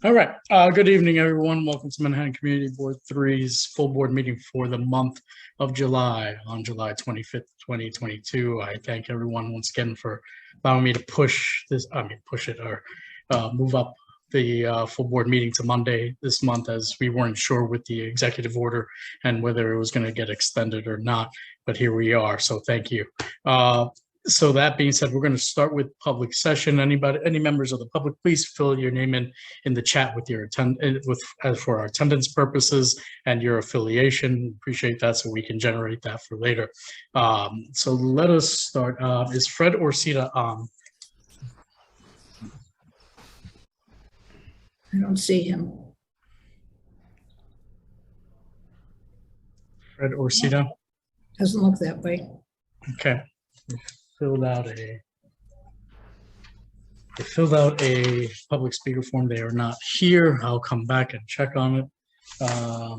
All right. Good evening, everyone. Welcome to Manhattan Community Board 3's full board meeting for the month of July on July 25th, 2022. I thank everyone once again for allowing me to move up the full board meeting to Monday this month, as we weren't sure with the executive order and whether it was going to get extended or not. But here we are. So thank you. So that being said, we're going to start with public session. Any members of the public, please fill your name in the chat with your for our attendance purposes and your affiliation. Appreciate that, so we can generate that for later. So let us start. Is Fred Orsita on? I don't see him. Fred Orsita? Doesn't look that way. Okay. Filled out a public speaker form. They are not here. I'll come back and check on it. I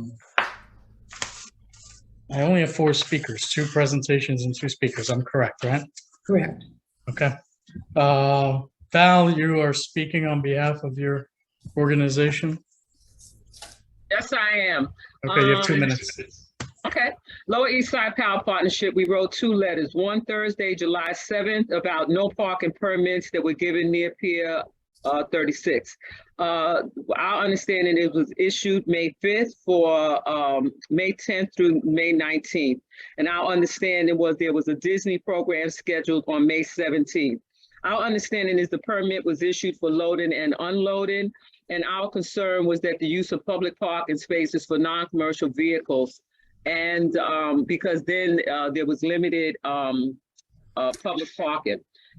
only have 4 speakers, 2 presentations and 2 speakers. I'm correct, right? Correct. Okay. Val, you are speaking on behalf of your organization? Yes, I am. Okay, you have 2 minutes. Okay. Lower East Side Power Partnership, we wrote 2 letters. One Thursday, July 7th, about no parking permits that were given near Pier 36. Our understanding, it was issued May 5th for May 10th through May 19th. And our understanding was there was a Disney program scheduled on May 17th. Our understanding is the permit was issued for loading and unloading. And our concern was that the use of public parking spaces for non-commercial vehicles, and because then there was limited public parking.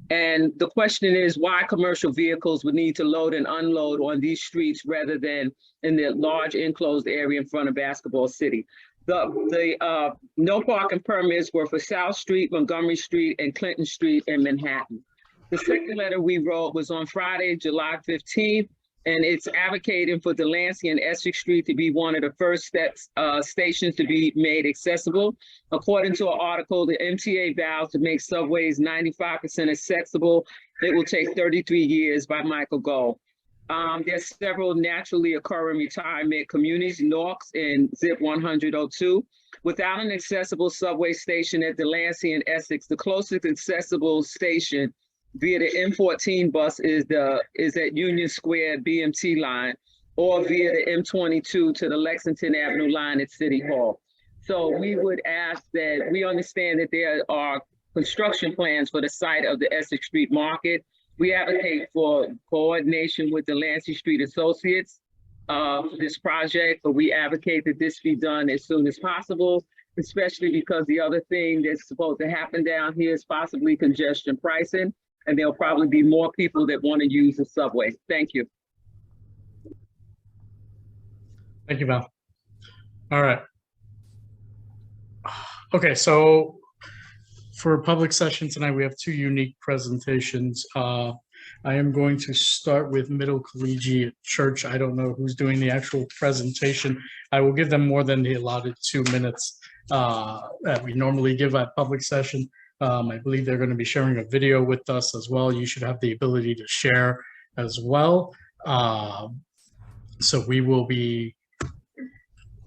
And the question is why commercial vehicles would need to load and unload on these streets rather than in the large enclosed area in front of Basketball City. The no parking permits were for South Street, Montgomery Street, and Clinton Street in Manhattan. The second letter we wrote was on Friday, July 15th. And it's advocating for Delancey and Essex Street to be one of the first stations to be made accessible. According to an article, the MTA vows to make subways 95% accessible. It will take 33 years by Michael Gove. There's several naturally occurring retirement communities, Norks and Zip 102. Without an accessible subway station at Delancey and Essex, the closest accessible station via the M14 bus is at Union Square BMT line, or via the M22 to the Lexington Avenue line at City Hall. So we would ask that, we understand that there are construction plans for the site of the Essex Street Market. We advocate for coordination with the Delancey Street Associates for this project, but we advocate that this be done as soon as possible, especially because the other thing that's supposed to happen down here is possibly congestion pricing. And there'll probably be more people that want to use the subway. Thank you. Thank you, Val. All right. Okay, so for public session tonight, we have 2 unique presentations. I am going to start with Middle Collegiate Church. I don't know who's doing the actual presentation. I will give them more than the allotted 2 minutes that we normally give at public session. I believe they're going to be sharing a video with us as well. You should have the ability to share as well. So we will be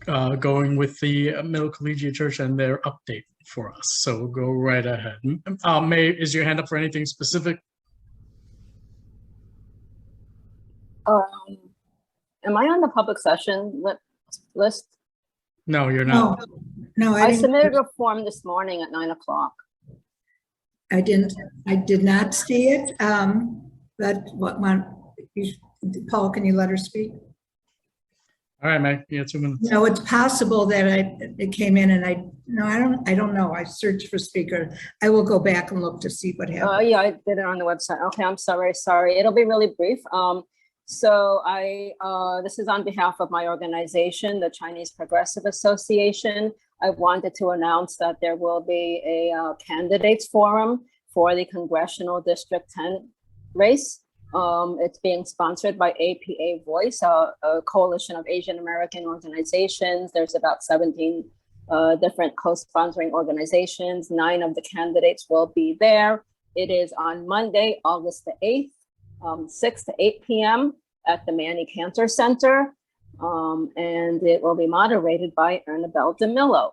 going with the Middle Collegiate Church and their update for us. So we'll go right ahead. May, is your hand up for anything specific? Am I on the public session list? No, you're not. No, I submitted a form this morning at 9 o'clock. I did not see it. But Paul, can you let her speak? All right, Meg, you have 2 minutes. No, it's possible that it came in and I don't know. I searched for speaker. I will go back and look to see what happened. Yeah, I did it on the website. Okay, I'm sorry. It'll be really brief. So this is on behalf of my organization, the Chinese Progressive Association. I wanted to announce that there will be a candidates forum for the Congressional District 10 race. It's being sponsored by APA Voice, a coalition of Asian American organizations. There's about 17 different co-sponsoring organizations. 9 of the candidates will be there. It is on Monday, August the 8th, 6 to 8 p.m. at the Manny Cancer Center. And it will be moderated by Ernabel DeMillo.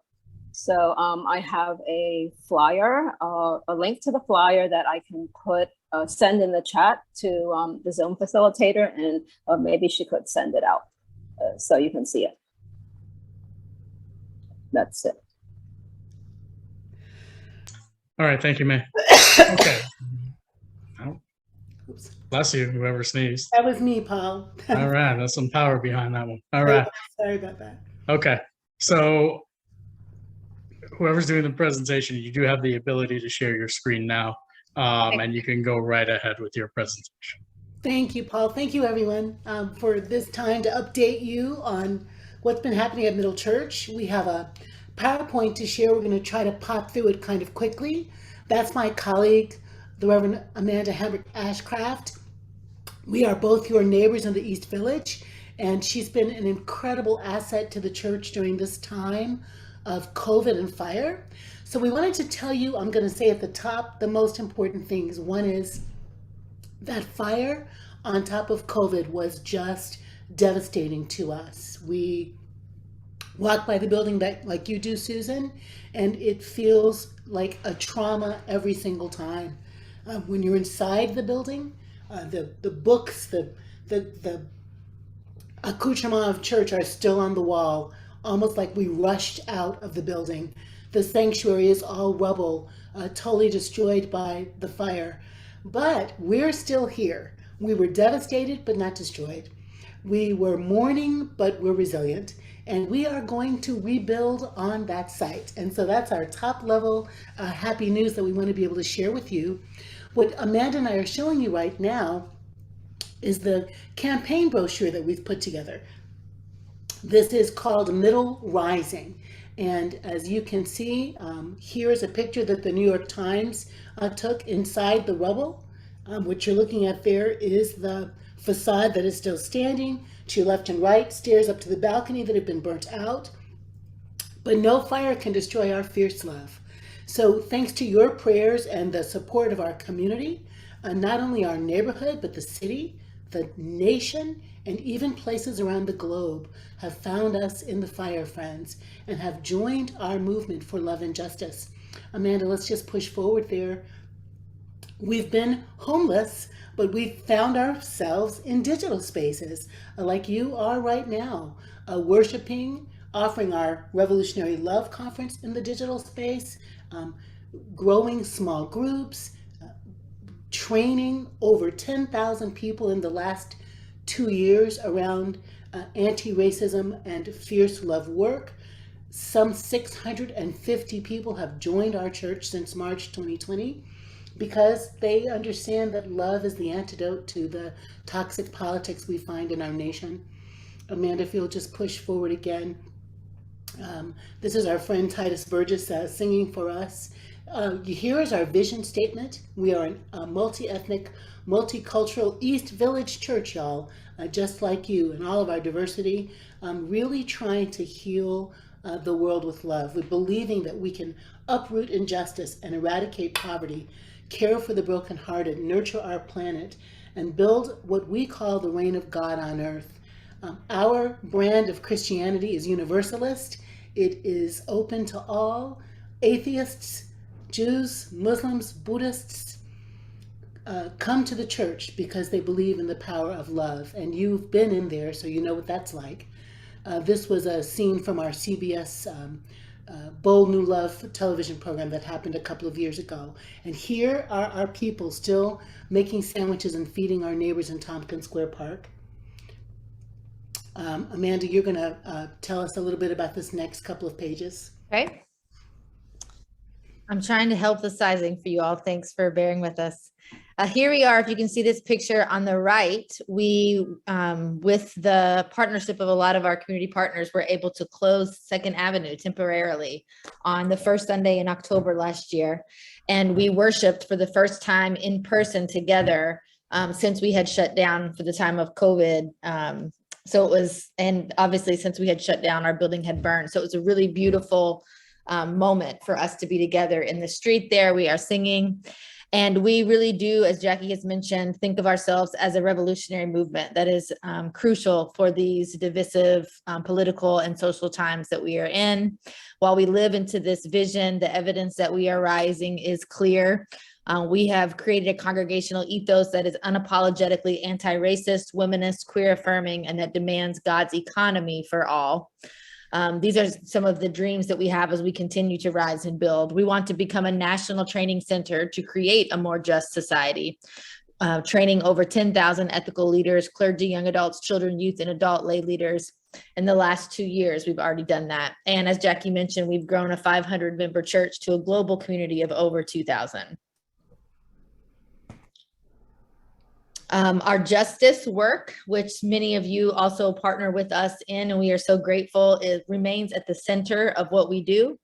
So I have a flyer, a link to the flyer that I can send in the chat to the Zoom facilitator, and maybe she could send it out so you can see it. That's it. All right, thank you, May. Okay. Oops. Bless you, whoever sneezed. That was me, Paul. All right, there's some power behind that one. All right. Sorry about that. Okay, so whoever's doing the presentation, you do have the ability to share your screen now, and you can go right ahead with your presentation. Thank you, Paul. Thank you, everyone, for this time to update you on what's been happening at Middle Church. We have a PowerPoint to share. We're going to try to pop through it kind of quickly. That's my colleague, the Reverend Amanda Ashcraft. We are both your neighbors in the East Village, and she's been an incredible asset to the church during this time of COVID and fire. So we wanted to tell you, I'm going to say at the top, the most important things. One is that fire on top of COVID was just devastating to us. We walk by the building like you do, Susan, and it feels like a trauma every single time. When you're inside the building, the books, the accoutrement of church are still on the wall, almost like we rushed out of the building. The sanctuary is all rubble, totally destroyed by the fire. But we're still here. We were devastated, but not destroyed. We were mourning, but we're resilient. And we are going to rebuild on that site. And so that's our top level happy news that we want to be able to share with you. What Amanda and I are showing you right now is the campaign brochure that we've put together. This is called Middle Rising. And as you can see, here's a picture that the New York Times took inside the rubble. What you're looking at there is the facade that is still standing. To your left and right, stairs up to the balcony that have been burnt out. But no fire can destroy our fierce love. So thanks to your prayers and the support of our community, not only our neighborhood, but the city, the nation, and even places around the globe have found us in the Fire Friends and have joined our movement for love and justice. Amanda, let's just push forward there. We've been homeless, but we've found ourselves in digital spaces like you are right now, worshiping, offering our Revolutionary Love Conference in the digital space, growing small groups, training over 10,000 people in the last 2 years around anti-racism and fierce love work. Some 650 people have joined our church since March 2020 because they understand that love is the antidote to the toxic politics we find in our nation. Amanda, if you'll just push forward again. This is our friend Titus Burgess singing for us. Here is our vision statement. We are a multi-ethnic, multicultural East Village church, y'all, just like you and all of our diversity, really trying to heal the world with love. We're believing that we can uproot injustice and eradicate poverty, care for the brokenhearted, nurture our planet, and build what we call the reign of God on earth. Our brand of Christianity is universalist. It is open to all. Atheists, Jews, Muslims, Buddhists come to the church because they believe in the power of love. And you've been in there, so you know what that's like. This was a scene from our CBS Bold New Love television program that happened a couple of years ago. And here are our people still making sandwiches and feeding our neighbors in Tompkins Square Park. Amanda, you're going to tell us a little bit about this next couple of pages. Okay. I'm trying to help the sizing for you all. Thanks for bearing with us. Here we are. If you can see this picture on the right, we, with the partnership of a lot of our community partners, were able to close 2nd Avenue temporarily on the first Sunday in October last year. And we worshiped for the first time in person together since we had shut down for the time of COVID. So it was, and obviously since we had shut down, our building had burned. So it was a really beautiful moment for us to be together in the street there. We are singing. And we really do, as Jackie has mentioned, think of ourselves as a revolutionary movement that is crucial for these divisive political and social times that we are in. While we live into this vision, the evidence that we are rising is clear. We have created a congregational ethos that is unapologetically anti-racist, womanist, queer affirming, and that demands God's economy for all. These are some of the dreams that we have as we continue to rise and build. We want to become a national training center to create a more just society, training over 10,000 ethical leaders, clergy, young adults, children, youth, and adult lay leaders. In the last 2 years, we've already done that. And as Jackie mentioned, we've grown a 500-member church to a global community of over 2,000. Our justice work, which many of you also partner with us in, and we are so grateful, it remains at the center of what we do.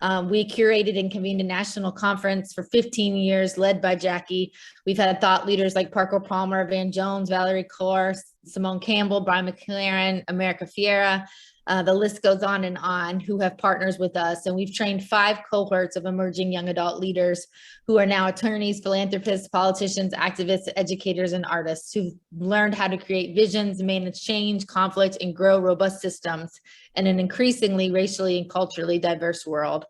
We curated and convened a national conference for 15 years, led by Jackie. We've had thought leaders like Parker Palmer, Van Jones, Valerie Kaur, Simone Campbell, Brian McLaren, America Fiera. The list goes on, who have partners with us. And we've trained 5 cohorts of emerging young adult leaders who are now attorneys, philanthropists, politicians, activists, educators, and artists who've learned how to create visions, manage change, conflict, and grow robust systems in an increasingly racially and culturally diverse world.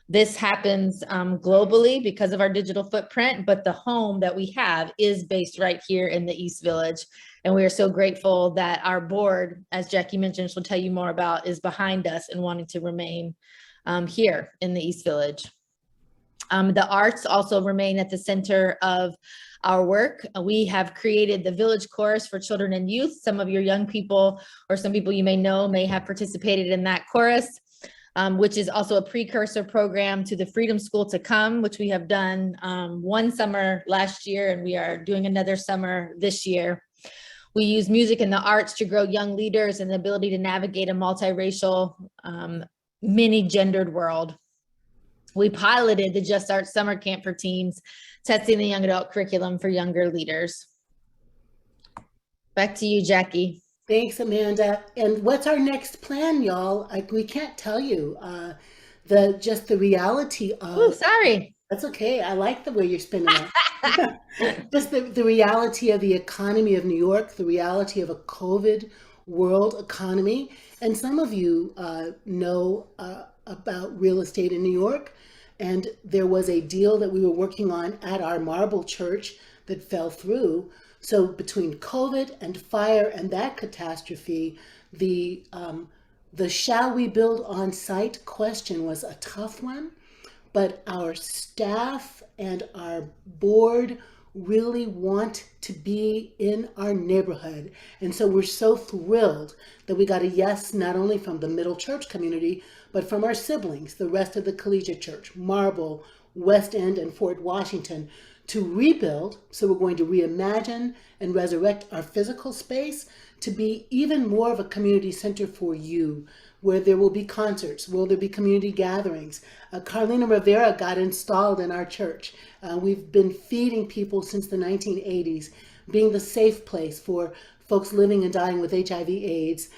This happens globally because of our digital footprint, but the home that we have is based right here in the East Village. And we are so grateful that our board, as Jackie mentioned, she'll tell you more about, is behind us and wanting to remain here in the East Village. The arts also remain at the center of our work. We have created the Village Chorus for Children and Youth. Some of your young people, or some people you may know, may have participated in that chorus. Which is also a precursor program to the Freedom School to Come, which we have done one summer last year, and we are doing another summer this year. We use music and the arts to grow young leaders and the ability to navigate a multiracial, many gendered world. We piloted the Just Arts Summer Camp for teens, testing the young adult curriculum for younger leaders. Back to you, Jackie. Thanks, Amanda. And what's our next plan, y'all? We can't tell you. Just the reality of. Oh, sorry. That's okay. I like the way you're spinning it. Just the reality of the economy of New York, the reality of a COVID world economy. And some of you know about real estate in New York. And there was a deal that we were working on at our Marble Church that fell through. So between COVID and fire and that catastrophe, the shall we build on site question was a tough one, but our staff and our board really want to be in our neighborhood. And so we're so thrilled that we got a yes, not only from the Middle Church community, but from our siblings, the rest of the Collegiate Church, Marble, West End, and Fort Washington, to rebuild. So we're going to reimagine and resurrect our physical space to be even more of a community center for you, where there will be concerts, where there'll be community gatherings. Carlina Rivera got installed in our church. We've been feeding people since the 1980s, being the safe place for folks living and dying with HIV/AIDS,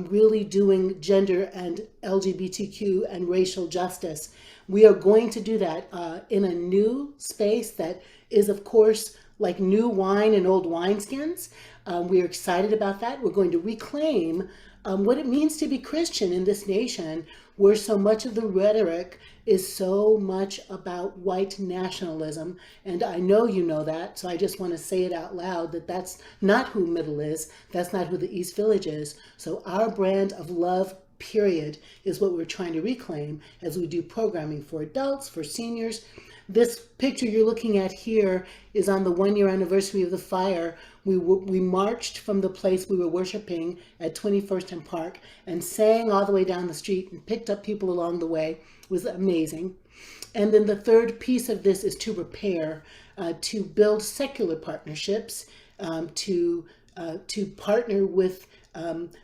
really doing gender and LGBTQ and racial justice. We are going to do that in a new space that is, of course, like new wine in old wineskins. We are excited about that. We're going to reclaim what it means to be Christian in this nation, where so much of the rhetoric is so much about white nationalism. And I know you know that, so I just want to say it out loud that that's not who Middle is. That's not who the East Village is. So our brand of love, period, is what we're trying to reclaim as we do programming for adults, for seniors. This picture you're looking at here is on the 1-year anniversary of the fire. We marched from the place we were worshiping at 21st and Park and sang all the way down the street and picked up people along the way. It was amazing. And then the third piece of this is to repair, to build secular partnerships, to partner with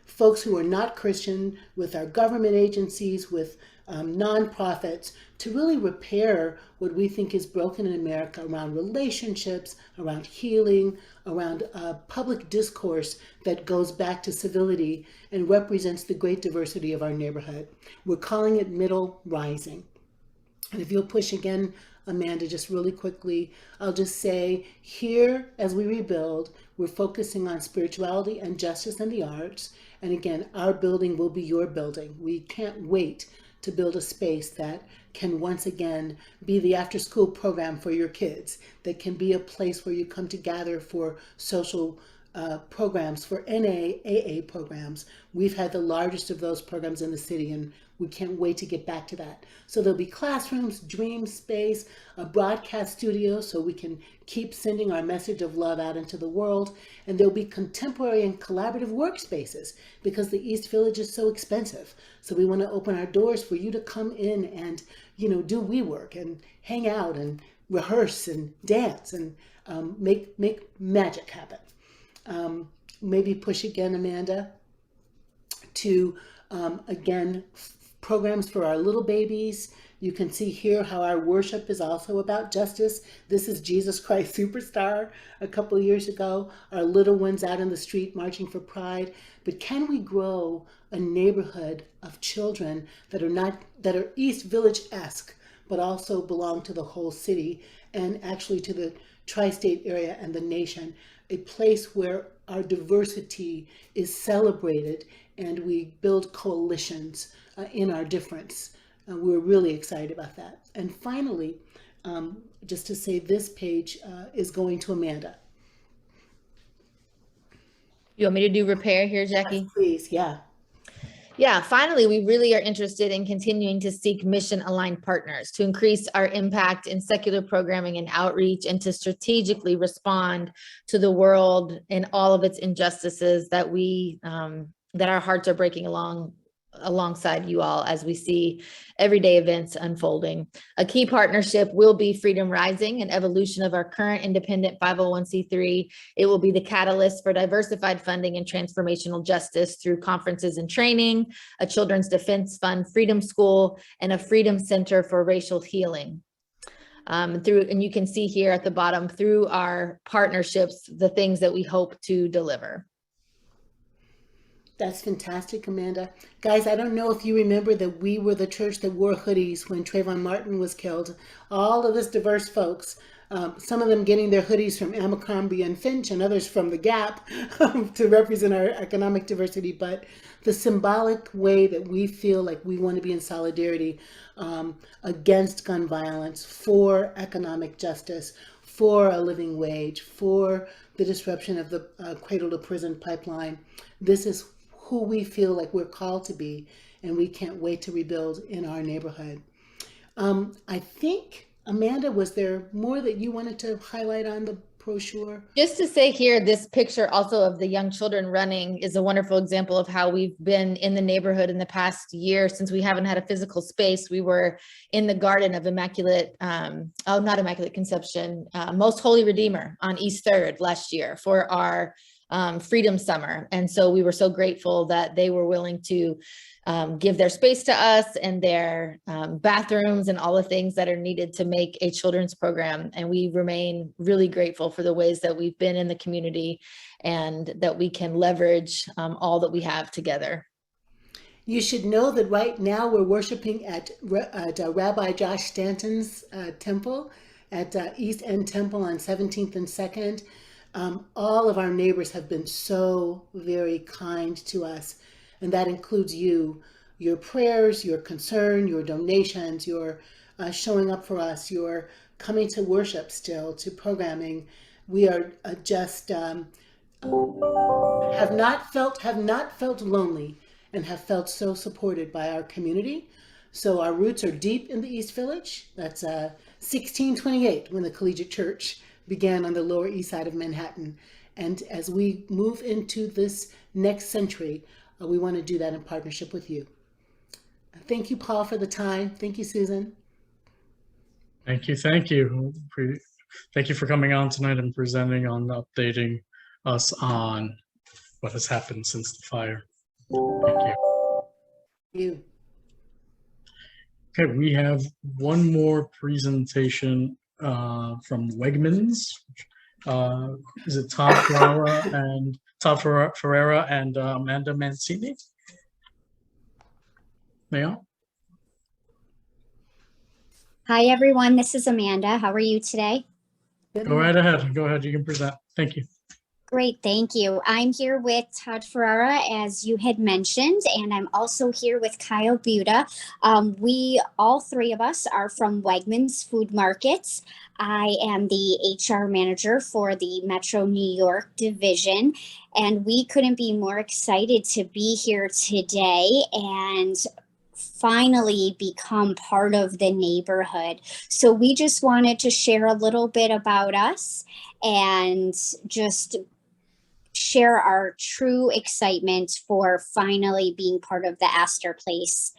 folks who are not Christian, with our government agencies, with nonprofits, to really repair what we think is broken in America around relationships, around healing, around public discourse that goes back to civility and represents the great diversity of our neighborhood. We're calling it Middle Rising. And if you'll push again, Amanda, just really quickly, I'll just say here, as we rebuild, we're focusing on spirituality and justice and the arts. And again, our building will be your building. We can't wait to build a space that can once again be the after school program for your kids, that can be a place where you come to gather for social programs, for NAAA programs. We've had the largest of those programs in the city, and we can't wait to get back to that. So there'll be classrooms, dream space, a broadcast studio so we can keep sending our message of love out into the world. And there'll be contemporary and collaborative workspaces because the East Village is so expensive. So we want to open our doors for you to come in and, do WeWork and hang out and rehearse and dance and make magic happen. Maybe push again, Amanda, to again, programs for our little babies. You can see here how our worship is also about justice. This is Jesus Christ Superstar a couple of years ago, our little ones out in the street marching for pride. But can we grow a neighborhood of children that are East Village-esque, but also belong to the whole city and actually to the tri-state area and the nation, a place where our diversity is celebrated and we build coalitions in our difference. We're really excited about that. And finally, just to say, this page is going to Amanda. You want me to do repair here, Jackie? Yes, please, yeah. Yeah, finally, we really are interested in continuing to seek mission-aligned partners to increase our impact in secular programming and outreach, and to strategically respond to the world and all of its injustices that that our hearts are breaking alongside you all as we see everyday events unfolding. A key partnership will be Freedom Rising, an evolution of our current independent 501c3. It will be the catalyst for diversified funding and transformational justice through conferences and training, a Children's Defense Fund Freedom School, and a Freedom Center for Racial Healing. And you can see here at the bottom, through our partnerships, the things that we hope to deliver. That's fantastic, Amanda. Guys, I don't know if you remember that we were the church that wore hoodies when Trayvon Martin was killed. All of this diverse folks, some of them getting their hoodies from Abercrombie and Finch and others from the Gap to represent our economic diversity. But the symbolic way that we feel like we want to be in solidarity against gun violence, for economic justice, for a living wage, for the disruption of the cradle to prison pipeline. This is who we feel like we're called to be, and we can't wait to rebuild in our neighborhood. I think, Amanda, was there more that you wanted to highlight on the brochure? Just to say here, this picture also of the young children running is a wonderful example of how we've been in the neighborhood in the past year. Since we haven't had a physical space, we were in the garden of not Immaculate Conception, Most Holy Redeemer on East 3rd last year for our Freedom Summer. And so we were so grateful that they were willing to give their space to us and their bathrooms and all the things that are needed to make a children's program. And we remain really grateful for the ways that we've been in the community and that we can leverage all that we have together. You should know that right now we're worshiping at Rabbi Josh Stanton's temple at East End Temple on 17th and 2nd. All of our neighbors have been so very kind to us, and that includes you, your prayers, your concern, your donations, your showing up for us, your coming to worship still, to programming. We are just have not felt lonely and have felt so supported by our community. So our roots are deep in the East Village. That's 1628 when the Collegiate Church began on the Lower East Side of Manhattan. And as we move into this next century, we want to do that in partnership with you. Thank you, Paul, for the time. Thank you, Susan. Thank you. Thank you. Thank you for coming on tonight and presenting on updating us on what has happened since the fire. Thank you. You. Okay, we have one more presentation from Wegmans. Is it Todd Ferreira and Amanda Mancini? Yeah. Hi, everyone. This is Amanda. How are you today? Go right ahead. Go ahead. You can present. Thank you. Great, thank you. I'm here with Todd Ferrara, as you had mentioned, and I'm also here with Kyle Buda. We, all three of us, are from Wegmans Food Markets. I am the HR manager for the Metro New York division, and we couldn't be more excited to be here today and finally become part of the neighborhood. So we just wanted to share a little bit about us and just share our true excitement for finally being part of the Astor Place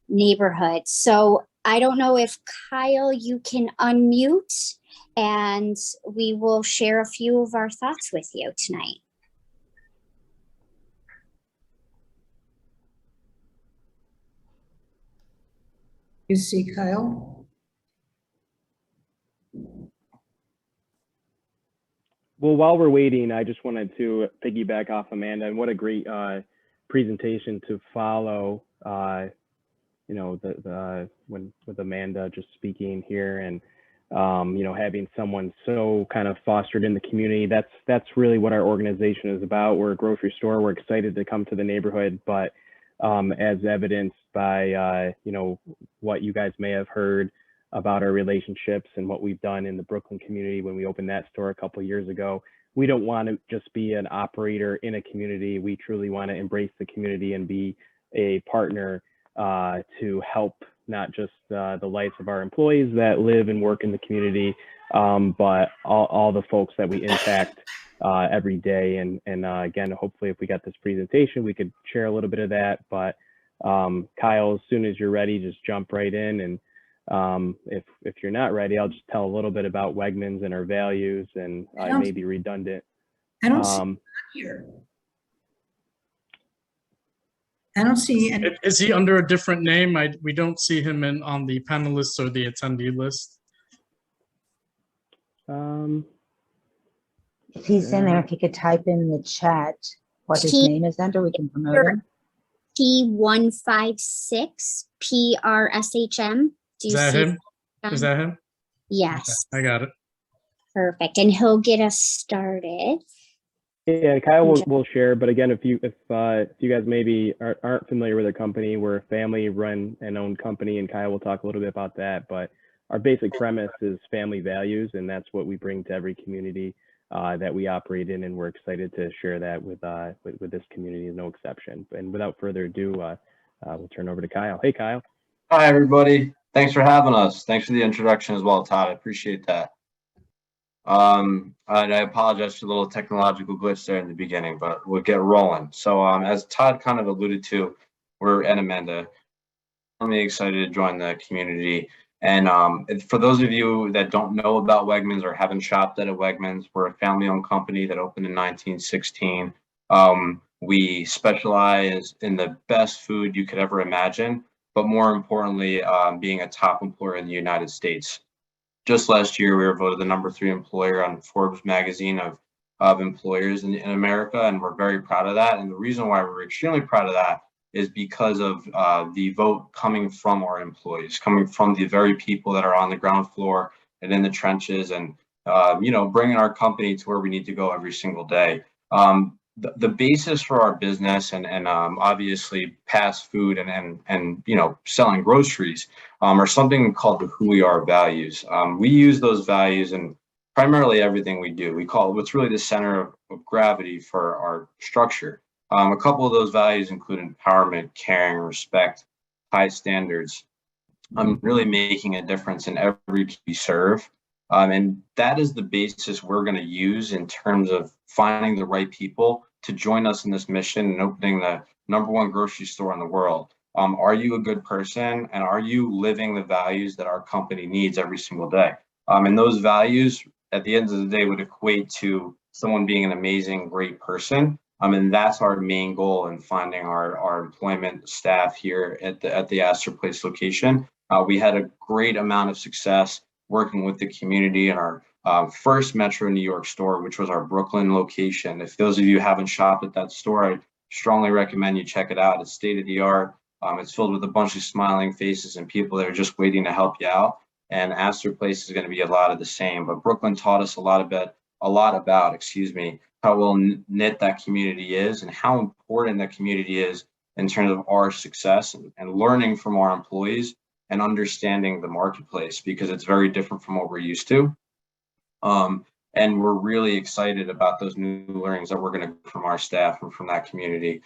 neighborhood. So I don't know if Kyle, you can unmute and we will share a few of our thoughts with you tonight. You see Kyle? Well, while we're waiting, I just wanted to piggyback off Amanda, and what a great presentation to follow. You know, with Amanda just speaking here, and you know, having someone so kind of fostered in the community. That's really what our organization is about. We're a grocery store. We're excited to come to the neighborhood, but as evidenced by you know, what you guys may have heard about our relationships and what we've done in the Brooklyn community when we opened that store a couple of years ago. We don't want to just be an operator in a community. We truly want to embrace the community and be a partner to help not just the lives of our employees that live and work in the community, but all the folks that we impact every day. And again, hopefully if we got this presentation, we could share a little bit of that. But Kyle, as soon as you're ready, just jump right in. And if you're not ready, I'll just tell a little bit about Wegmans and our values, and I may be redundant. I don't see him here. I don't see any. Is he under a different name? We don't see him on the panelists or the attendee list. If he's in there, if he could type in the chat what his name is under, we can promote him. P156 PRSHM. Is that him? Is that him? Yes. Okay, I got it. Perfect. And he'll get us started. Yeah, Kyle will share. But again, if you guys maybe aren't familiar with our company, we're a family-run and owned company, and Kyle will talk a little bit about that. But our basic premise is family values, and that's what we bring to every community that we operate in, and we're excited to share that with this community, no exception. And without further ado, we'll turn over to Kyle. Hey, Kyle. Hi, everybody. Thanks for having us. Thanks for the introduction as well, Todd. I appreciate that. And I apologize for the little technological glitch there in the beginning, but we'll get rolling. So as Todd kind of alluded to, and Amanda, I'm really excited to join the community. And for those of you that don't know about Wegmans or haven't shopped at a Wegmans, we're a family-owned company that opened in 1916. We specialize in the best food you could ever imagine, but more importantly, being a top employer in the United States. Just last year, we were voted the #3 employer on Forbes magazine of employers in America, and we're very proud of that. And the reason why we're extremely proud of that is because of the vote coming from our employees, coming from the very people that are on the ground floor and in the trenches, and you know, bringing our company to where we need to go every single day. The basis for our business and obviously past food and you know, selling groceries are something called the Who We Are values. We use those values in primarily everything we do. We call it what's really the center of gravity for our structure. A couple of those values include empowerment, caring, respect, high standards. Really making a difference in every we serve. And that is the basis we're going to use in terms of finding the right people to join us in this mission and opening the #1 grocery store in the world. Are you a good person, and are you living the values that our company needs every single day? And those values at the end of the day would equate to someone being an amazing, great person. And that's our main goal in finding our employment staff here at the Astor Place location. We had a great amount of success working with the community in our first Metro New York store, which was our Brooklyn location. If those of you haven't shopped at that store, I strongly recommend you check it out. It's state of the art. It's filled with a bunch of smiling faces and people that are just waiting to help you out. and Astor Place is going to be a lot of the same. But Brooklyn taught us a lot about, how well knit that community is and how important that community is in terms of our success and learning from our employees and understanding the marketplace, because it's very different from what we're used to. And we're really excited about those new learnings that we're going to get from our staff and from that community.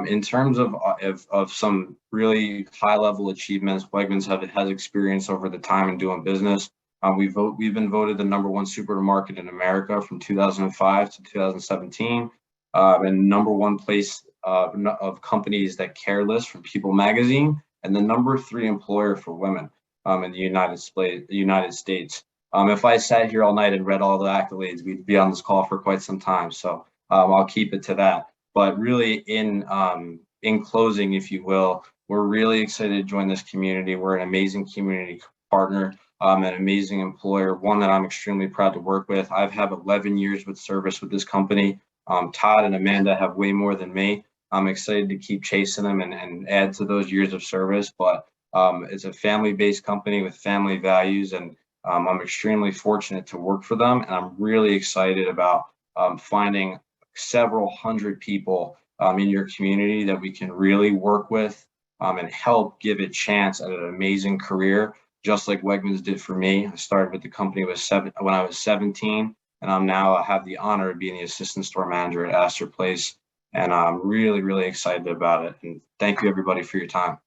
In terms of some really high level achievements Wegmans has experienced over the time in doing business, we've been voted the #1 supermarket in America from 2005 to 2017, and #1 place of companies that care list from People Magazine, and the #3 employer for women in the United States. If I sat here all night and read all the accolades, we'd be on this call for quite some time. So I'll keep it to that. But really, in closing, if you will, we're really excited to join this community. We're an amazing community partner, an amazing employer, one that I'm extremely proud to work with. I've had 11 years with service with this company. Todd and Amanda have way more than me. I'm excited to keep chasing them and add to those years of service. But it's a family-based company with family values, and I'm extremely fortunate to work for them. And I'm really excited about finding several hundred people in your community that we can really work with and help give it a chance at an amazing career, just like Wegmans did for me. I started with the company when I was 17, and I have the honor of being the assistant store manager at Astor Place. And I'm really, really excited about it. And thank you, everybody, for your time.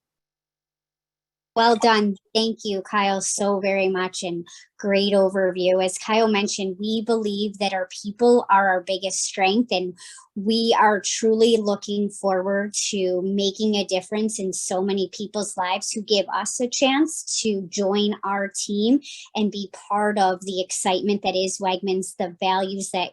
Well done. Thank you, Kyle, so very much, and great overview. As Kyle mentioned, we believe that our people are our biggest strength, and we are truly looking forward to making a difference in so many people's lives who give us a chance to join our team and be part of the excitement that is Wegmans, the values that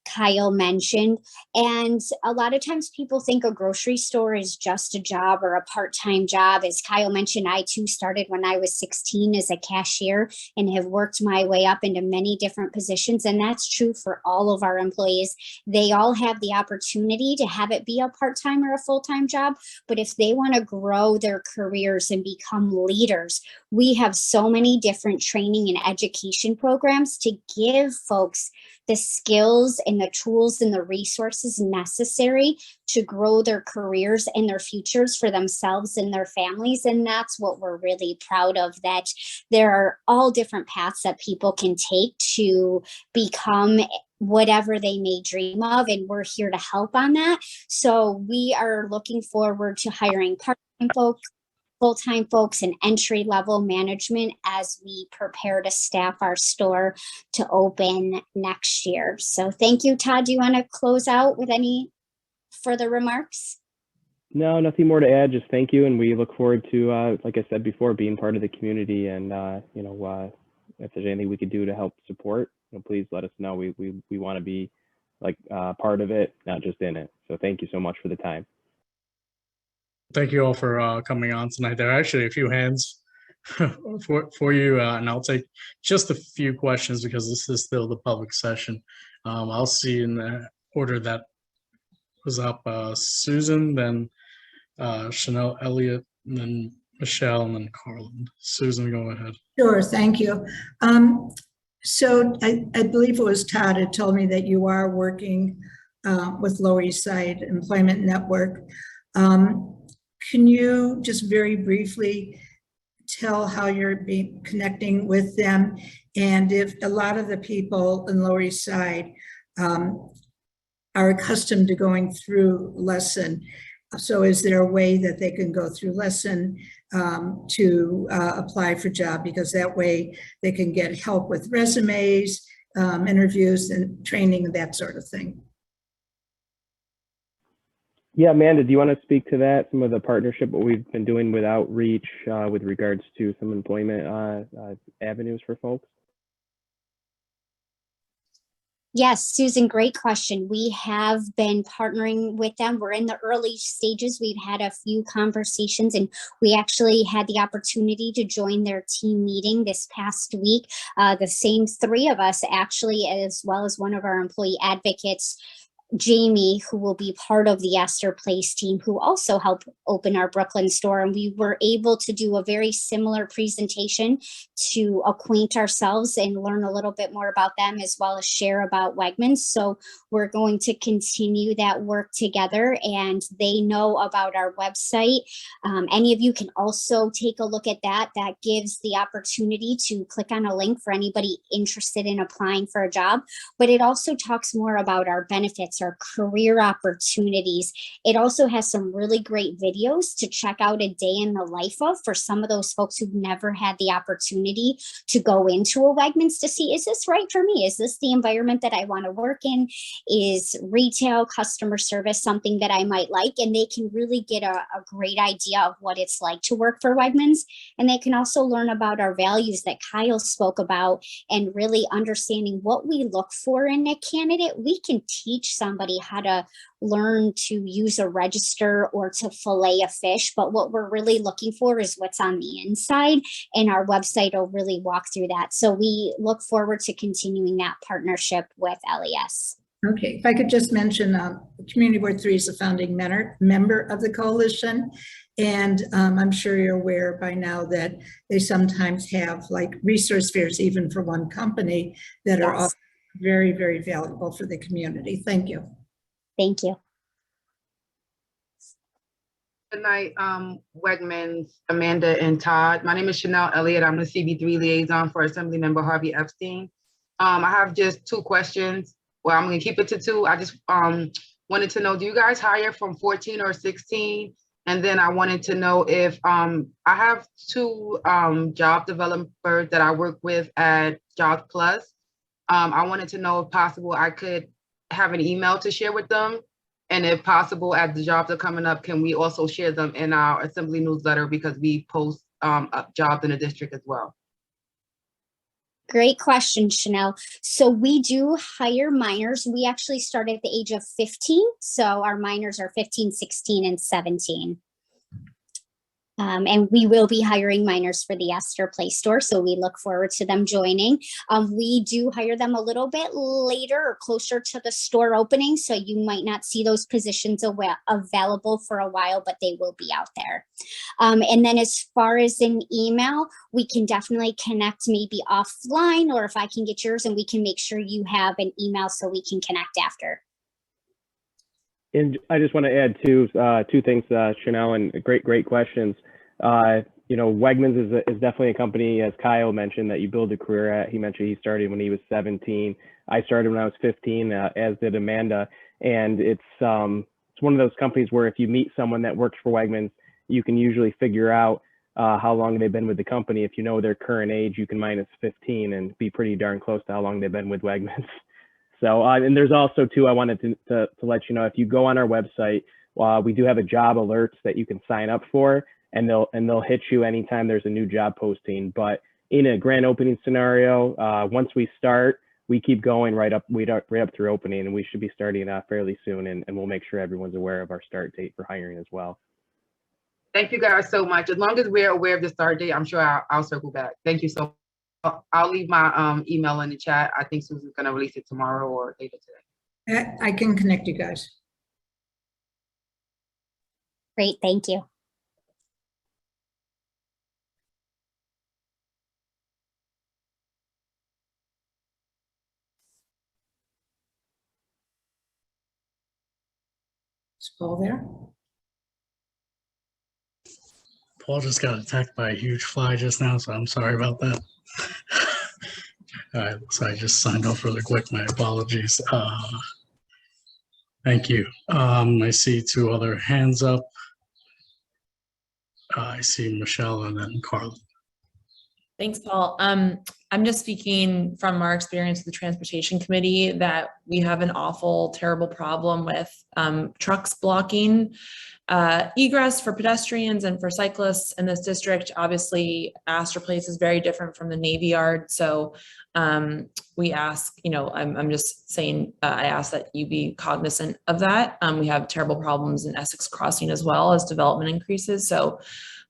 Kyle mentioned. And a lot of times people think a grocery store is just a job or a part-time job. As Kyle mentioned, I too started when I was 16 as a cashier and have worked my way up into many different positions. And that's true for all of our employees. They all have the opportunity to have it be a part-time or a full-time job. But if they want to grow their careers and become leaders, we have so many different training and education programs to give folks the skills and the tools and the resources necessary to grow their careers and their futures for themselves and their families. And that's what we're really proud of, that there are all different paths that people can take to become whatever they may dream of. And we're here to help on that. So we are looking forward to hiring part-time folks, full-time folks, and entry-level management as we prepare to staff our store to open next year. So thank you. Todd, do you want to close out with any further remarks? No, nothing more to add. Just thank you. And we look forward to, like I said before, being part of the community. And, if there's anything we could do to help support, please let us know. We want to be part of it, not just in it. So thank you so much for the time. Thank you all for coming on tonight. There are actually a few hands for you, and I'll take just a few questions because this is still the public session. I'll see in the order that was up, Susan, then Chanel Elliott, and then Michelle, and then Carlin. Susan, go ahead. Sure, thank you. So I believe it was Todd who told me that you are working with Lower East Side Employment Network. Can you just very briefly tell how you're connecting with them? And if a lot of the people in Lower East Side are accustomed to going through Lesson, so is there a way that they can go through Lesson to apply for job? Because that way they can get help with resumes, interviews, and training, and that sort of thing. Yeah, Amanda, do you want to speak to that? Some of the partnership, what we've been doing with outreach with regards to some employment avenues for folks? Yes, Susan, great question. We have been partnering with them. We're in the early stages. We've had a few conversations, and we actually had the opportunity to join their team meeting this past week. The same three of us actually, as well as one of our employee advocates, Jamie, who will be part of the Astor Place team, who also helped open our Brooklyn store. And we were able to do a very similar presentation to acquaint ourselves and learn a little bit more about them, as well as share about Wegmans. So we're going to continue that work together, and they know about our website. Any of you can also take a look at that. That gives the opportunity to click on a link for anybody interested in applying for a job, but it also talks more about our benefits, our career opportunities. It also has some really great videos to check out a day in the life of for some of those folks who've never had the opportunity to go into a Wegmans to see, is this right for me? Is this the environment that I want to work in? Is retail customer service something that I might like? And they can really get a great idea of what it's like to work for Wegmans. And they can also learn about our values that Kyle spoke about, and really understanding what we look for in a candidate. We can teach somebody how to learn to use a register or to fillet a fish, but what we're really looking for is what's on the inside, and our website will really walk through that. So we look forward to continuing that partnership with LES. Okay, if I could just mention, Community Board 3 is a founding member of the coalition. And I'm sure you're aware by now that they sometimes have like resource fairs, even for one company, that are all very, very valuable for the community. Thank you. Thank you. Good night, Wegmans, Amanda and Todd. My name is Chanel Elliott. I'm the CB3 liaison for Assemblymember Harvey Epstein. I have just two questions. Well, I'm gonna keep it to two. I just wanted to know, do you guys hire from 14 or 16? And then I wanted to know if I have two job developers that I work with at Jobs Plus. I wanted to know if possible I could have an email to share with them. And if possible, as the jobs are coming up, can we also share them in our assembly newsletter, because we post jobs in the district as well? Great question, Chanel. So we do hire minors. We actually start at the age of 15. So our minors are 15, 16, and 17. And we will be hiring minors for the Astor Place store. So we look forward to them joining. We do hire them a little bit later or closer to the store opening. So you might not see those positions available for a while, but they will be out there. And then as far as an email, we can definitely connect maybe offline, or if I can get yours, and we can make sure you have an email so we can connect after. And I just want to add two things, Chanel, and great questions. You know, Wegmans is definitely a company, as Kyle mentioned, that you build a career at. He mentioned he started when he was 17. I started when I was 15, as did Amanda. And it's one of those companies where if you meet someone that works for Wegmans, you can usually figure out how long they've been with the company. If you know their current age, you can minus 15 and be pretty darn close to how long they've been with Wegmans. So, and there's also too, I wanted to let you know, if you go on our website, we do have a job alerts that you can sign up for, and they'll hit you anytime there's a new job posting. But in a grand opening scenario, once we start, we keep going right up through opening, and we should be starting fairly soon, and we'll make sure everyone's aware of our start date for hiring as well. Thank you guys so much. As long as we're aware of the start date, I'm sure I'll circle back. Thank you so much. I'll leave my email in the chat. I think Susan's going to release it tomorrow or later today. I can connect you guys. Great, thank you. Is Paul there? Paul just got attacked by a huge fly just now, so I'm sorry about that. All right, so I just signed off really quick. My apologies. Thank you. I see two other hands up. I see Michelle and then Carla. Thanks, Paul. I'm just speaking from our experience with the Transportation Committee that we have an awful, terrible problem with trucks blocking egress for pedestrians and for cyclists in this district. Obviously, Astor Place is very different from the Navy Yard. So we ask, I'm just saying, I ask that you be cognizant of that. We have terrible problems in Essex Crossing as well as development increases. So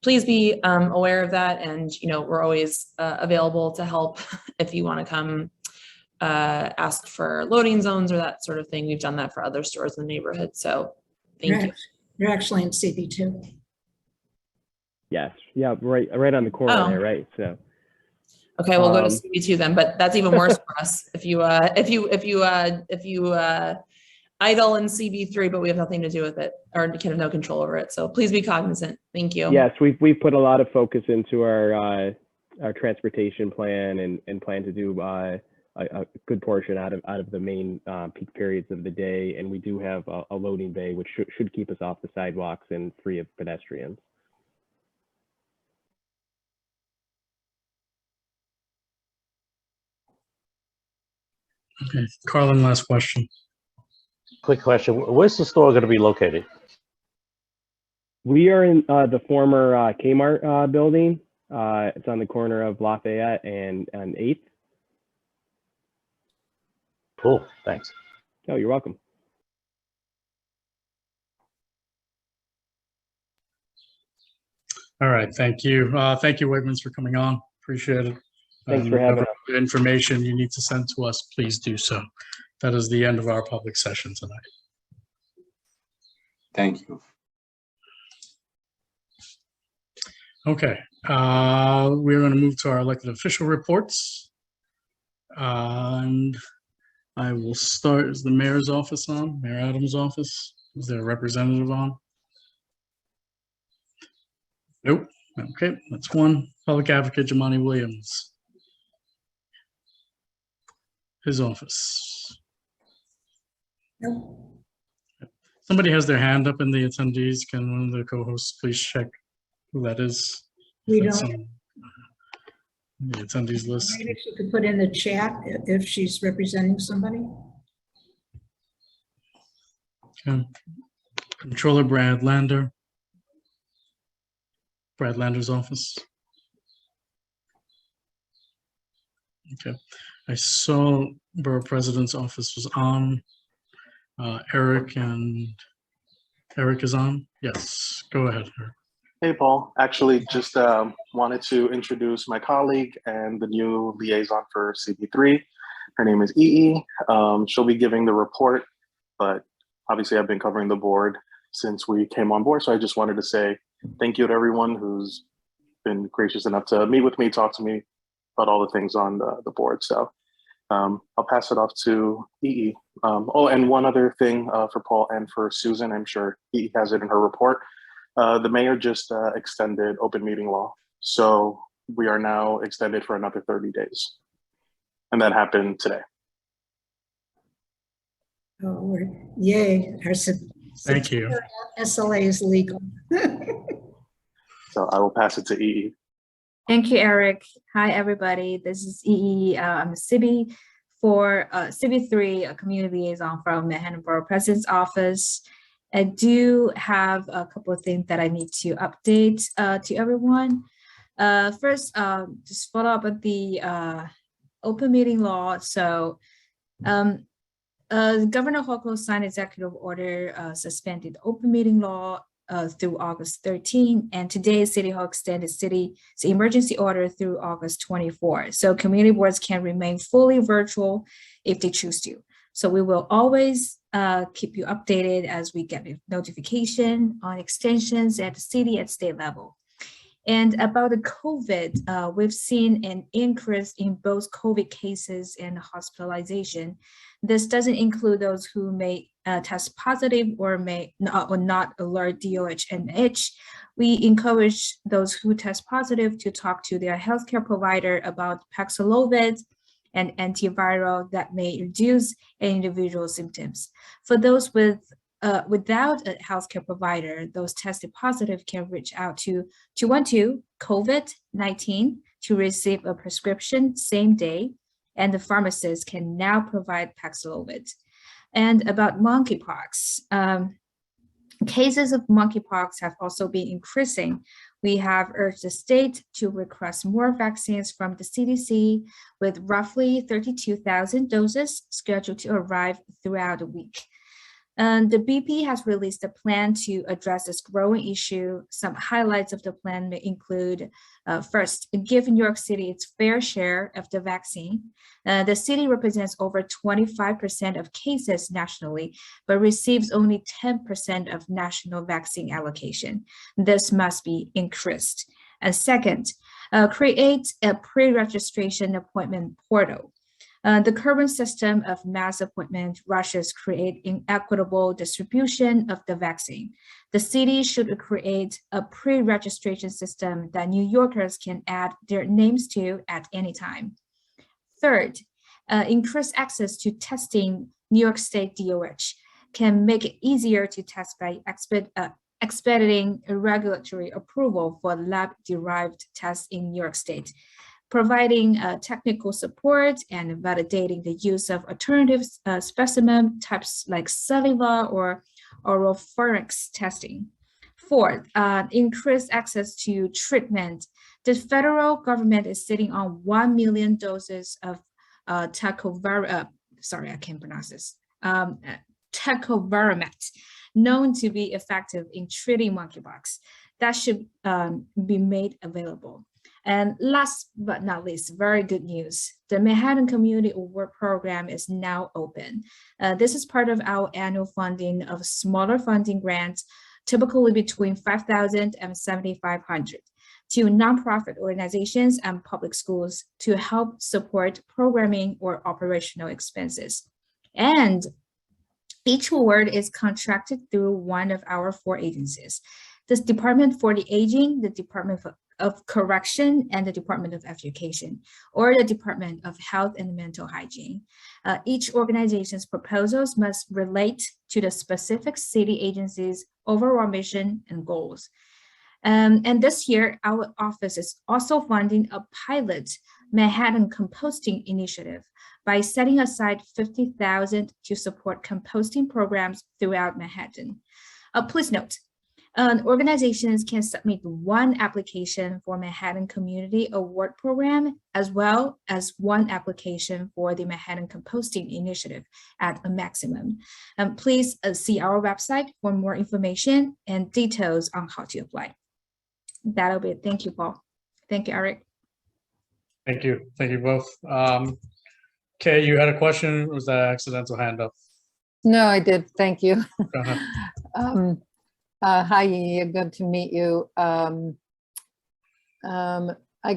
please be aware of that. And, we're always available to help if you want to come asked for loading zones or that sort of thing. We've done that for other stores in the neighborhood. So thank you. You're actually in CB2. Yes, yeah, right on the corner Oh. there, right? So. Okay, we'll go to CB2 then, but that's even worse for us if you idle in CB3, but we have nothing to do with it or kind of no control over it. So please be cognizant. Thank you. Yes, we've put a lot of focus into our transportation plan and plan to do a good portion out of the main peak periods of the day, and we do have a loading bay which should keep us off the sidewalks and free of pedestrians. Okay, Carlin, last question. Quick question. Where's the store going to be located? We are in the former Kmart building. It's on the corner of Lafayette and 8th. Cool, thanks. Oh, you're welcome. All right, thank you. Thank you, Wegmans, for coming on. Appreciate it. Thanks for having us. Whatever information you need to send to us, please do so. That is the end of our public session tonight. Thank you. Okay, we're going to move to our elected official reports. And I will start. Is the mayor's office on? Mayor Adams' office? Is there a representative on? Nope. Okay, that's one. Public advocate Jamani Williams. His office. Nope. Somebody has their hand up in the attendees. Can one of the co-hosts please check who that is? We That's don't. on the attendees list. Maybe she could put in the chat if she's representing somebody. Okay. Controller Brad Lander. Brad Lander's office. Okay. I saw Borough President's office was on. Eric is on. Yes, go ahead, Eric. Hey, Paul. Actually, just wanted to introduce my colleague and the new liaison for CB3. Her name is EE. She'll be giving the report, but obviously I've been covering the board since we came on board. So I just wanted to say thank you to everyone who's been gracious enough to meet with me, talk to me about all the things on the board. So I'll pass it off to EE. Oh, and one other thing for Paul and for Susan, I'm sure EE has it in her report. The mayor just extended open meeting law. So we are now extended for another 30 days. And that happened today. Oh, yay. Thank you. SLA is legal. So I will pass it to EE. Thank you, Eric. Hi, everybody. This is EE. I'm a CB for CB3, a community liaison from Manhattan Borough President's Office. I do have a couple of things that I need to update to everyone. First, just follow up with the open meeting law. So Governor Hochul signed executive order suspended open meeting law through August 13, and today City Hall extended city's emergency order through August 24. So community boards can remain fully virtual if they choose to. So we will always keep you updated as we get notification on extensions at the city and state level. And about the COVID, we've seen an increase in both COVID cases and hospitalization. This doesn't include those who may test positive or may not alert DOH and MH. We encourage those who test positive to talk to their healthcare provider about Paxlovid and antiviral that may reduce an individual's symptoms. For those without a healthcare provider, those tested positive can reach out to 212-COVID-19 to receive a prescription same day, and the pharmacist can now provide Paxlovid. And about monkeypox, cases of monkeypox have also been increasing. We have urged the state to request more vaccines from the CDC, with roughly 32,000 doses scheduled to arrive throughout the week. And the BP has released a plan to address this growing issue. Some highlights of the plan may include First, give New York City its fair share of the vaccine. The city represents over 25% of cases nationally, but receives only 10% of national vaccine allocation. This must be increased. And second, create a pre-registration appointment portal. The current system of mass appointment rushes create inequitable distribution of the vaccine. The city should create a pre-registration system that New Yorkers can add their names to at any time. Third, increase access to testing. New York State DOH can make it easier to test by expediting regulatory approval for lab-derived tests in New York State, providing technical support and validating the use of alternative specimen types like saliva or oropharynx testing. Fourth, increase access to treatment. The federal government is sitting on 1 million doses of tecovirimat, known to be effective in treating monkeypox. That should be made available. And last but not least, very good news. The Manhattan Community Award Program is now open. This is part of our annual funding of smaller funding grants, typically between $5,000 and $7,500, to nonprofit organizations and public schools to help support programming or operational expenses. And each award is contracted through one of our 4 agencies: the Department for the Aging, the Department of Correction, and the Department of Education, or the Department of Health and Mental Hygiene. Each organization's proposals must relate to the specific city agency's overall mission and goals. And this year, our office is also funding a pilot Manhattan composting initiative by setting aside $50,000 to support composting programs throughout Manhattan. Please note, organizations can submit 1 application for Manhattan Community Award Program, as well as 1 application for the Manhattan Composting Initiative at a maximum. Please see our website for more information and details on how to apply. That'll be it. Thank you, Paul. Thank you, Eric. Thank you. Thank you both. Kay, you had a question, or was that an accidental hand up? No, I did. Thank you. Go ahead. Hi, Yi, good to meet you. I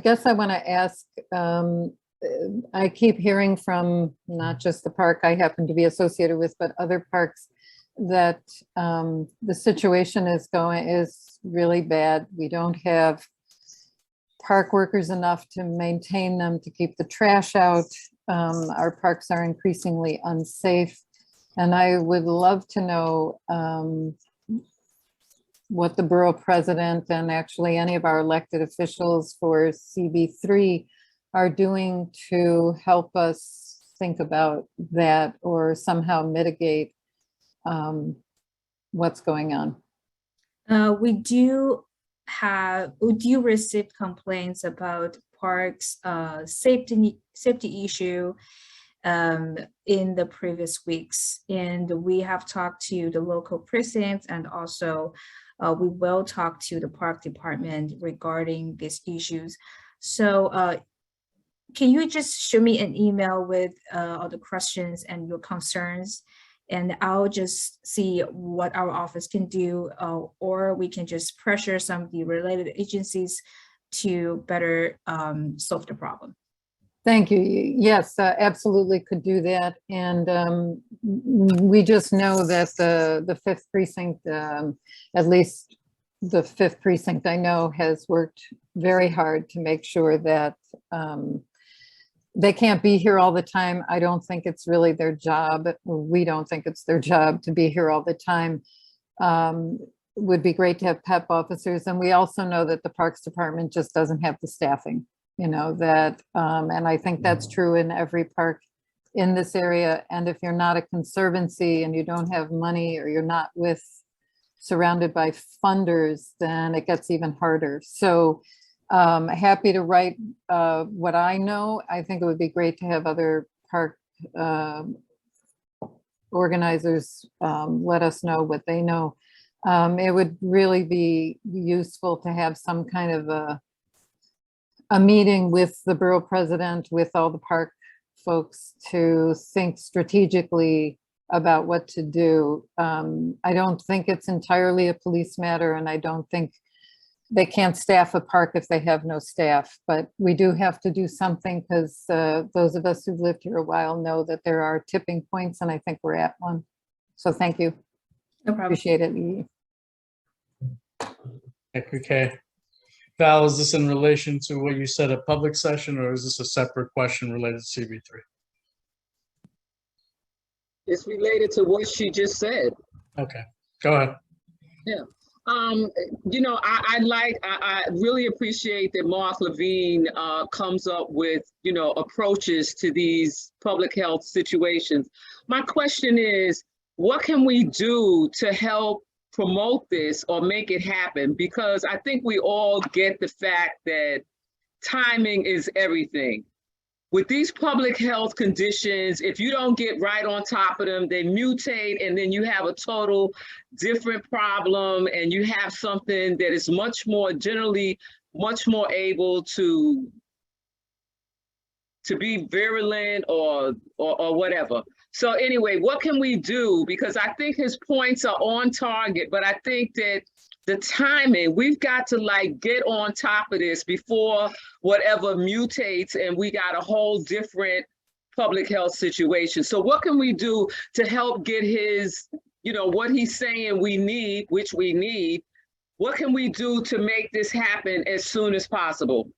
guess I want to ask, I keep hearing from not just the park I happen to be associated with, but other parks, that the situation is really bad. We don't have park workers enough to maintain them, to keep the trash out. Our parks are increasingly unsafe. And I would love to know what the borough president and actually any of our elected officials for CB3 are doing to help us think about that or somehow mitigate what's going on. We do receive complaints about parks safety issue in the previous weeks, and we have talked to the local precincts, and also we will talk to the park department regarding these issues. So can you just shoot me an email with all the questions and your concerns, and I'll just see what our office can do, or we can just pressure some of the related agencies to better solve the problem. Thank you. Yes, absolutely could do that. And we just know that the 5th precinct, at least the 5th precinct I know, has worked very hard to make sure that they can't be here all the time. I don't think it's really their job. We don't think it's their job to be here all the time. Would be great to have PEP officers. And we also know that the Parks Department just doesn't have the staffing, you know, that, and I think that's true in every park in this area. And if you're not a conservancy and you don't have money, or you're not surrounded by funders, then it gets even harder. So happy to write what I know. I think it would be great to have other park organizers let us know what they know. It would really be useful to have some kind of a meeting with the borough president, with all the park folks to think strategically about what to do. I don't think it's entirely a police matter, and I don't think they can't staff a park if they have no staff, but we do have to do something because those of us who've lived here a while know that there are tipping points, and I think we're at one. So thank you. No problem. Appreciate it. Lee. Okay. Val, is this in relation to what you said at public session, or is this a separate question related to CB3? It's related to what she just said. Okay, go ahead. Yeah. You know, I really appreciate that Mark Levine comes up with, you know, approaches to these public health situations. My question is, what can we do to help promote this or make it happen? Because I think we all get the fact that timing is everything. With these public health conditions, if you don't get right on top of them, they mutate, and then you have a total different problem, and you have something that is generally much more able to be virulent or whatever. So anyway, what can we do? Because I think his points are on target, but I think that the timing, we've got to like get on top of this before whatever mutates and we got a whole different public health situation. So what can we do to help get his, you know, what he's saying we need, which we need, what can we do to make this happen as soon as possible?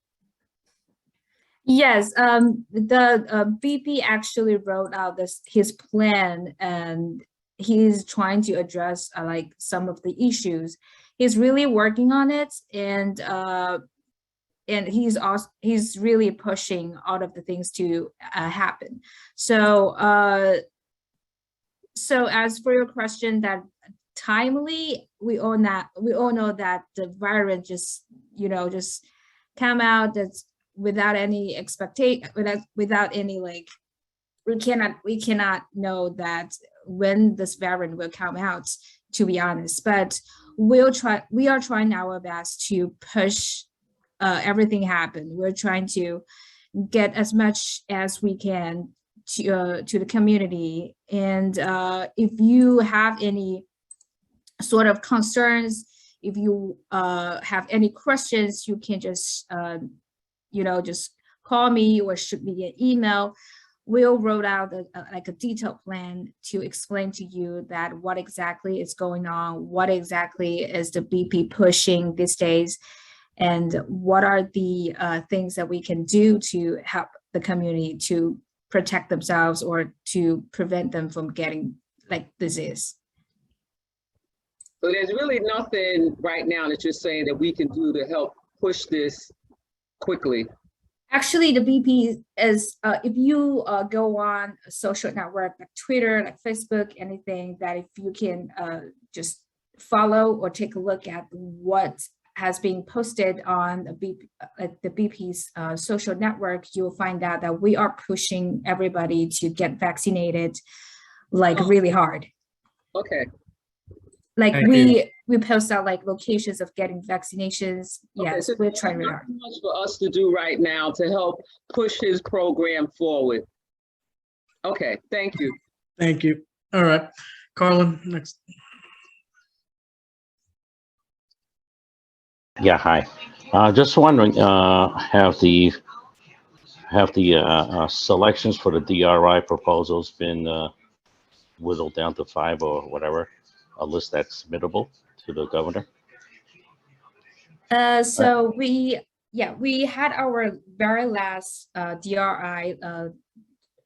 Yes, the VP actually wrote out his plan, and he's trying to address like some of the issues. He's really working on it, and he's really pushing all of the things to happen. So so as for your question, that timely, we all know that the virus just come out that's without any expectation, without any like, we cannot know that when this variant will come out, to be honest, but we are trying our best to push everything happen. We're trying to get as much as we can to the community. And if you have any sort of concerns, if you have any questions, you can just just call me or shoot me an email. We'll roll out like a detailed plan to explain to you that what exactly is going on, what exactly is the BP pushing these days, and what are the things that we can do to help the community to protect themselves or to prevent them from getting like disease. So there's really nothing right now that you're saying that we can do to help push this quickly. Actually, the BP is, if you go on a social network like Twitter, like Facebook, anything that if you can just follow or take a look at what has been posted on the BP's social network, you'll find out that we are pushing everybody to get vaccinated like really hard. Okay. Like Thank we post out like locations of getting vaccinations. Okay, Yes, so we're there's trying really not hard. much for us to do right now to help push his program forward. Okay, thank you. Thank you. All right, Carlin, next. Yeah, hi. Just wondering, have the selections for the DRI proposals been whittled down to 5 or whatever, a list that's submittable to the governor? So we had our very last DRI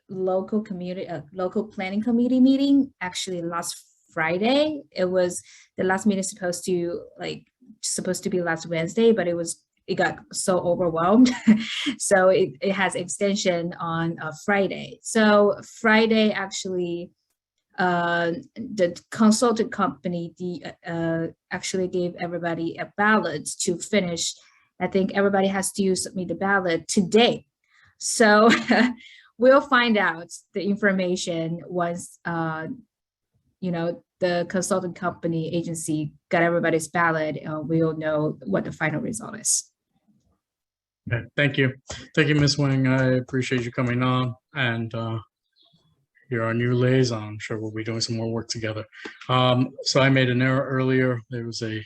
local planning committee meeting actually last Friday. It was the last meeting supposed to be last Wednesday, but it got so overwhelmed. So it has extension on Friday. So Friday actually the consultant company actually gave everybody a ballot to finish. I think everybody has to submit the ballot today. So we'll find out the information once the consultant company agency got everybody's ballot. We'll know what the final result is. Okay, thank you. Thank you, Ms. Wing. I appreciate you coming on, and you're our new liaison. I'm sure we'll be doing some more work together. So I made an error earlier. There was a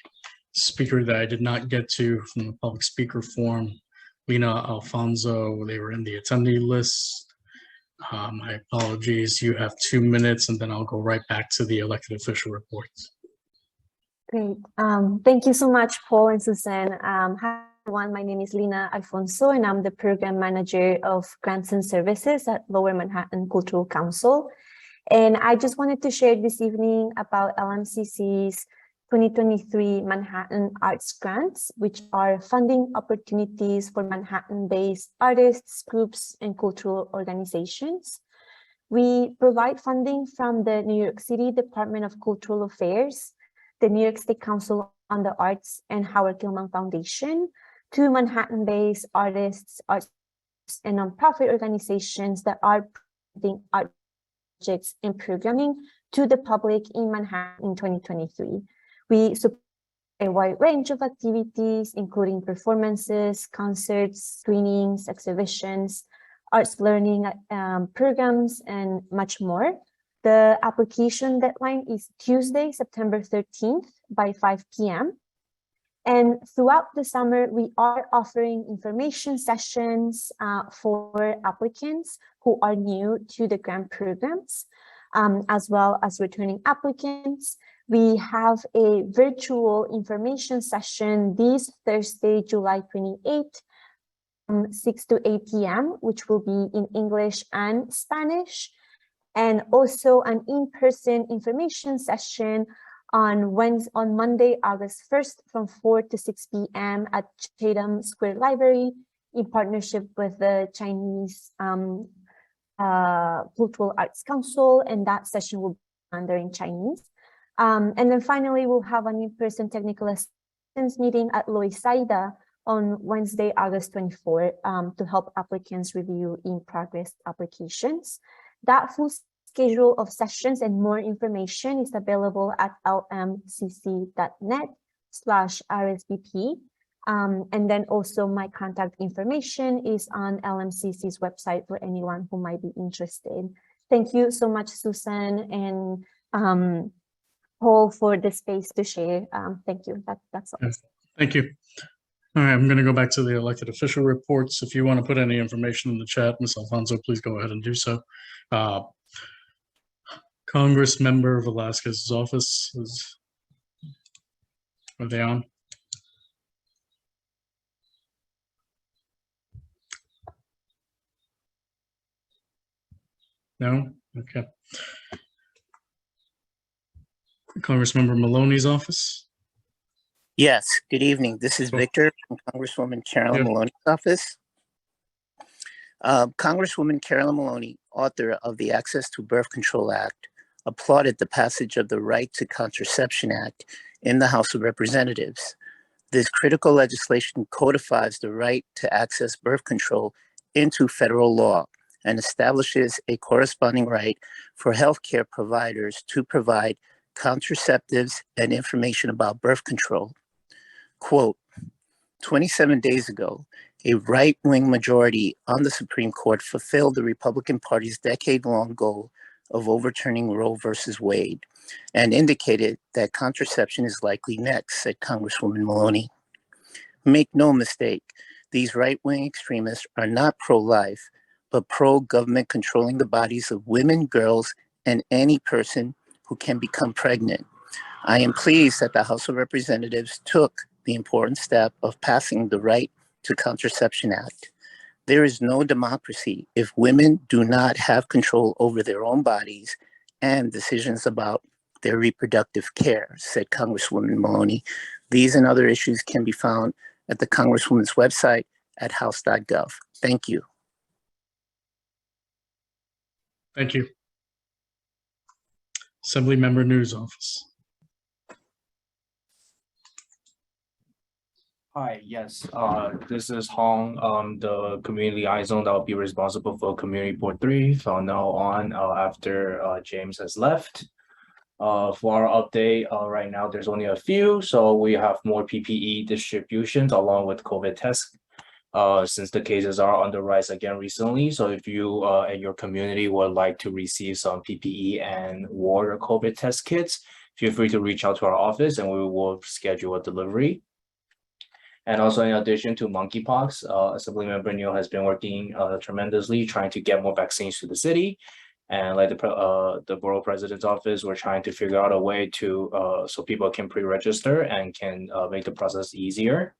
speaker that I did not get to from the public speaker forum, Lena Alfonso. They were in the attendee list. My apologies. You have 2 minutes, and then I'll go right back to the elected official reports. Great. Thank you so much, Paul and Susan. Hi, everyone. My name is Lena Alfonso, and I'm the Program Manager of Grants and Services at Lower Manhattan Cultural Council. And I just wanted to share this evening about LMCC's 2023 Manhattan Arts Grants, which are funding opportunities for Manhattan-based artists, groups, and cultural organizations. We provide funding from the New York City Department of Cultural Affairs, the New York State Council on the Arts, and Howard Gilman Foundation, to Manhattan-based artists, arts, and nonprofit organizations that are providing art projects and programming to the public in Manhattan in 2023. We support a wide range of activities, including performances, concerts, screenings, exhibitions, arts learning programs, and much more. The application deadline is Tuesday, September 13th by 5 p.m. And throughout the summer, we are offering information sessions for applicants who are new to the grant programs, as well as returning applicants. We have a virtual information session this Thursday, July 28th, from 6 to 8 p.m., which will be in English and Spanish. And also an in-person information session on Monday, August 1st from 4 to 6 p.m. at Chatham Square Library in partnership with the Chinese Cultural Arts Council, and that session will be under in Chinese. And then finally, we'll have an in-person technical assistance meeting at Lois Saida on Wednesday, August 24, to help applicants review in-progress applications. That full schedule of sessions and more information is available at lmcc.net/RSVP. And then also my contact information is on LMCC's website for anyone who might be interested. Thank you so much, Susan and Paul, for the space to share. Thank you. That's all. Thank you. All right, I'm going to go back to the elected official reports. If you want to put any information in the chat, Ms. Alfonso, please go ahead and do so. Congress member Velasquez's office are they on? No? Okay. Congressmember Maloney's office? Yes, good evening. This is Victor from Congresswoman Carolyn Maloney's office. Congresswoman Carolyn Maloney, author of the Access to Birth Control Act, applauded the passage of the Right to Contraception Act in the House of Representatives. This critical legislation codifies the right to access birth control into federal law and establishes a corresponding right for healthcare providers to provide contraceptives and information about birth control. Quote, 27 days ago, a right-wing majority on the Supreme Court fulfilled the Republican Party's decade-long goal of overturning Roe versus Wade and indicated that contraception is likely next, said Congresswoman Maloney. Make no mistake, these right-wing extremists are not pro-life, but pro-government controlling the bodies of women, girls, and any person who can become pregnant. I am pleased that the House of Representatives took the important step of passing the Right to Contraception Act. There is no democracy if women do not have control over their own bodies and decisions about their reproductive care, said Congresswoman Maloney. These and other issues can be found at the Congresswoman's website at house.gov. Thank you. Thank you. Assembly Member News Office. Hi, yes, this is Hong, the community liaison that will be responsible for Community Report 3 from now on after James has left. For our update, right now there's only a few, so we have more PPE distributions along with COVID test since the cases are on the rise again recently. So if you and your community would like to receive some PPE and water COVID test kits, feel free to reach out to our office and we will schedule a delivery. And also, in addition to monkeypox, Assemblymember Neal has been working tremendously trying to get more vaccines to the city. And like the borough president's office, we're trying to figure out a way to so people can pre-register and can make the process easier.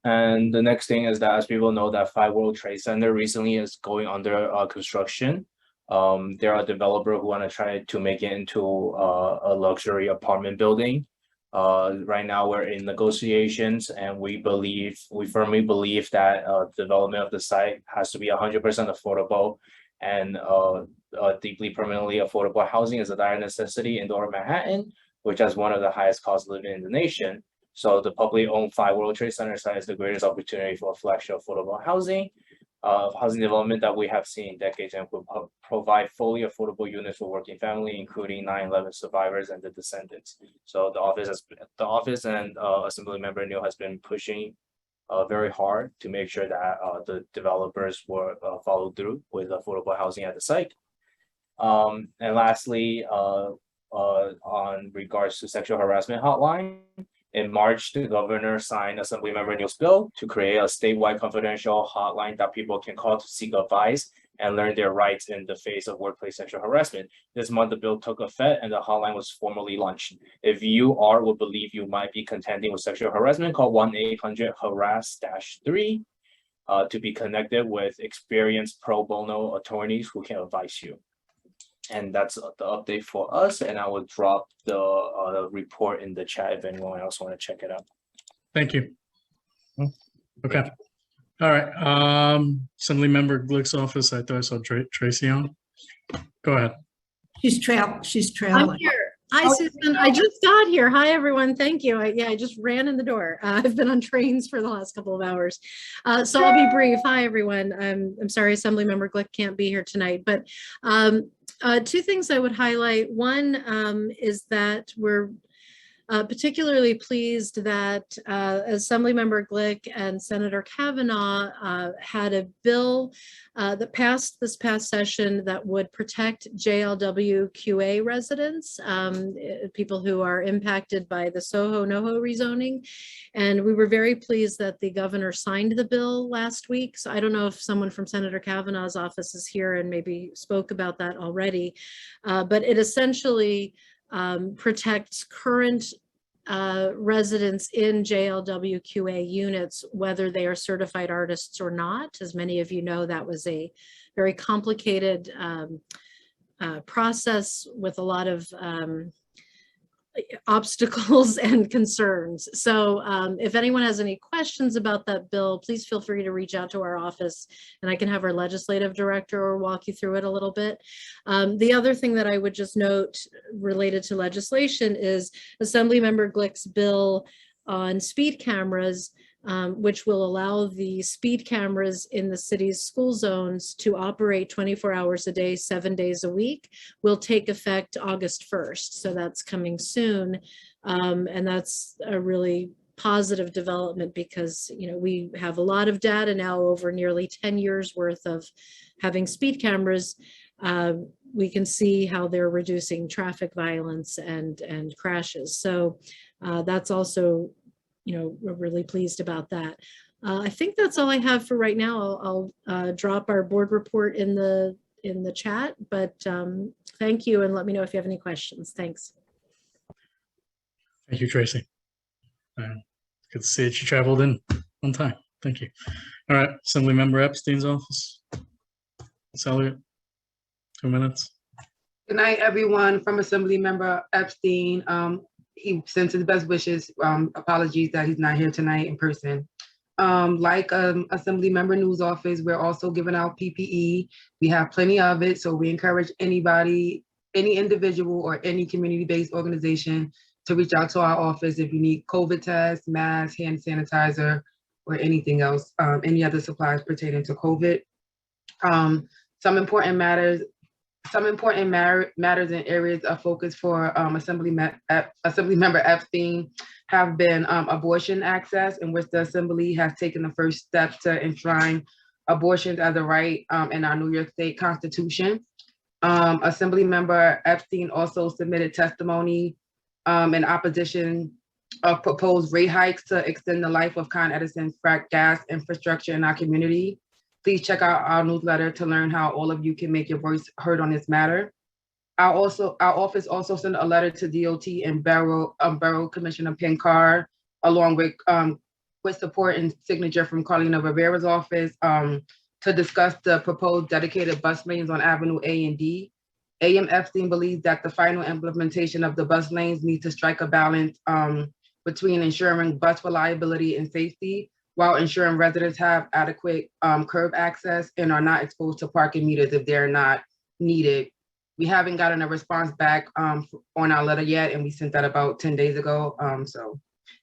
And the next thing is that, as people know, that 5 World Trade Center recently is going under construction. There are developers who want to try to make it into a luxury apartment building. Right now we're in negotiations, and we firmly believe that development of the site has to be 100% affordable, and deeply permanently affordable housing is a dire necessity in Lower Manhattan, which has one of the highest cost of living in the nation. So the publicly owned 5 World Trade Center site is the greatest opportunity for flagship affordable housing development that we have seen in decades, and will provide fully affordable units for working family, including 9/11 survivors and the descendants. So the office and Assemblymember Neal has been pushing very hard to make sure that the developers will follow through with affordable housing at the site. And lastly, on regards to sexual harassment hotline, in March, the governor signed Assemblymember Neal's bill to create a statewide confidential hotline that people can call to seek advice and learn their rights in the face of workplace sexual harassment. This month, the bill took effect and the hotline was formally launched. If you are or believe you might be contending with sexual harassment, call 1-800-HARASS-3 to be connected with experienced pro bono attorneys who can advise you. And that's the update for us. And I will drop the report in the chat if anyone else want to check it out. Thank you. Okay. All right. Assemblymember Glick's office. I thought I saw Tracy on. Go ahead. She's traveling. I'm here. Hi, Susan. I just got here. Hi, everyone. Thank you. I just ran in the door. I've been on trains for the last couple of hours. So I'll be brief. Hi, everyone. I'm sorry Assemblymember Glick can't be here tonight, but two things I would highlight. One is that we're particularly pleased that Assemblymember Glick and Senator Kavanaugh had a bill that passed this past session that would protect JLW QA residents, people who are impacted by the Soho NoHo rezoning. And we were very pleased that the governor signed the bill last week. So I don't know if someone from Senator Kavanaugh's office is here and maybe spoke about that already, but it essentially protects current residents in JLW QA units, whether they are certified artists or not. As many of you know, that was a very complicated process with a lot of obstacles and concerns. So if anyone has any questions about that bill, please feel free to reach out to our office and I can have our legislative director walk you through it a little bit. The other thing that I would just note related to legislation is Assemblymember Glick's bill on speed cameras, which will allow the speed cameras in the city's school zones to operate 24 hours a day, 7 days a week, will take effect August 1st. So that's coming soon. And that's a really positive development because, you know, we have a lot of data now over nearly 10 years worth of having speed cameras. We can see how they're reducing traffic violence and crashes. So that's also, you know, we're really pleased about that. I think that's all I have for right now. I'll drop our board report in the chat, but thank you and let me know if you have any questions. Thanks. Thank you, Tracy. Good to see that you traveled in on time. Thank you. All right, Assemblymember Epstein's office. Ms. Elliott, 2 minutes. Good night, everyone. From Assemblymember Epstein. He sends his best wishes. Apologies that he's not here tonight in person. Like Assemblymember News office, we're also giving out PPE. We have plenty of it, so we encourage anybody, any individual or any community-based organization to reach out to our office if you need COVID tests, masks, hand sanitizer, or anything else, any other supplies pertaining to COVID. Some important matters Some important matters and areas of focus for Assemblymember Epstein have been abortion access, in which the Assembly has taken the first step to enshrine abortions as a right in our New York State Constitution. Assemblymember Epstein also submitted testimony in opposition of proposed rate hikes to extend the life of Con Edison's frack gas infrastructure in our community. Please check out our newsletter to learn how all of you can make your voice heard on this matter. Our office also sent a letter to DOT and Borough Commissioner Pinkar, along with support and signature from Carlina Rivera's office to discuss the proposed dedicated bus lanes on Avenue A and D. AM Epstein believes that the final implementation of the bus lanes needs to strike a balance between ensuring bus reliability and safety, while ensuring residents have adequate curb access and are not exposed to parking meters if they're not needed. We haven't gotten a response back on our letter yet, and we sent that about 10 days ago.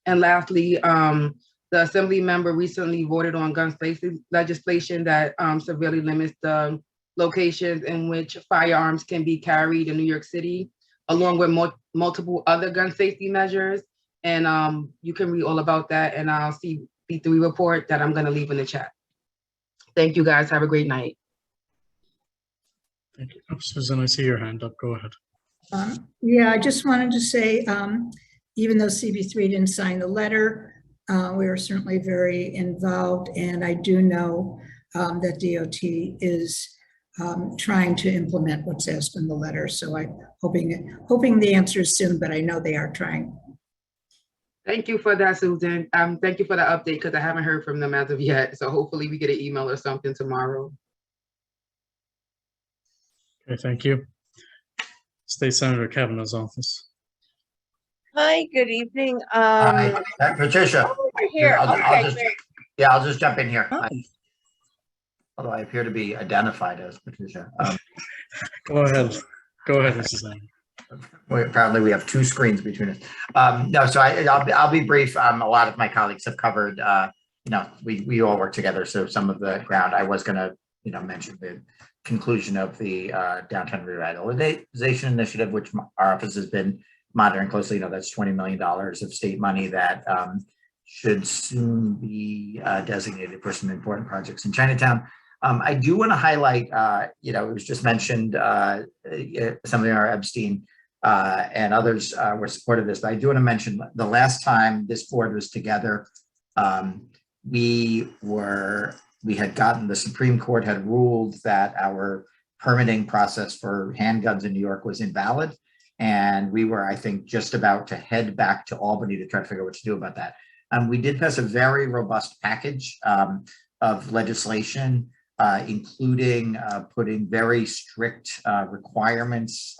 And lastly, the Assembly member recently voted on gun safety legislation that severely limits the locations in which firearms can be carried in New York City, along with multiple other gun safety measures. And you can read all about that in our CB3 report that I'm going to leave in the chat. Thank you, guys. Have a great night. Thank you. Susan, I see your hand up. Go ahead. Yeah, I just wanted to say, even though CB3 didn't sign the letter, we are certainly very involved, and I do know that DOT is trying to implement what's asked in the letter. So I'm hoping the answer is soon, but I know they are trying. Thank you for that, Susan. Thank you for the update, because I haven't heard from them as of yet. So hopefully we get an email or something tomorrow. Okay, thank you. State Senator Kavanaugh's office. Hi, good evening. Hi, Patricia. Over here. I'll just jump in here. Although I appear to be identified as Patricia. Go ahead. Go ahead, Mrs. Allen. Apparently we have two screens between us. No, so I'll be brief. A lot of my colleagues have covered, we all work together. So some of the ground I was going to, mention the conclusion of the downtown revitalization initiative, which our office has been monitoring closely. That's $20 million of state money that should soon be designated for some important projects in Chinatown. I do want to highlight, it was just mentioned, something our Epstein and others were supportive of this, but I do want to mention the last time this board was together, the Supreme Court had ruled that our permitting process for handguns in New York was invalid. And we were, I think, just about to head back to Albany to try to figure out what to do about that. We did pass a very robust package of legislation, including putting very strict requirements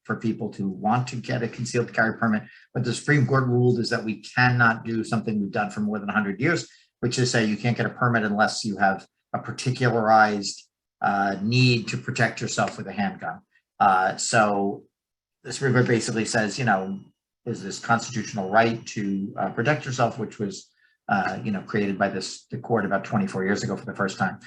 for people to want to get a concealed carry permit. But the Supreme Court ruled is that we cannot do something we've done for more than 100 years, which is say you can't get a permit unless you have a particularized need to protect yourself with a handgun. So the Supreme Court basically says, is this constitutional right to protect yourself, which was, created by the court about 24 years ago for the first time.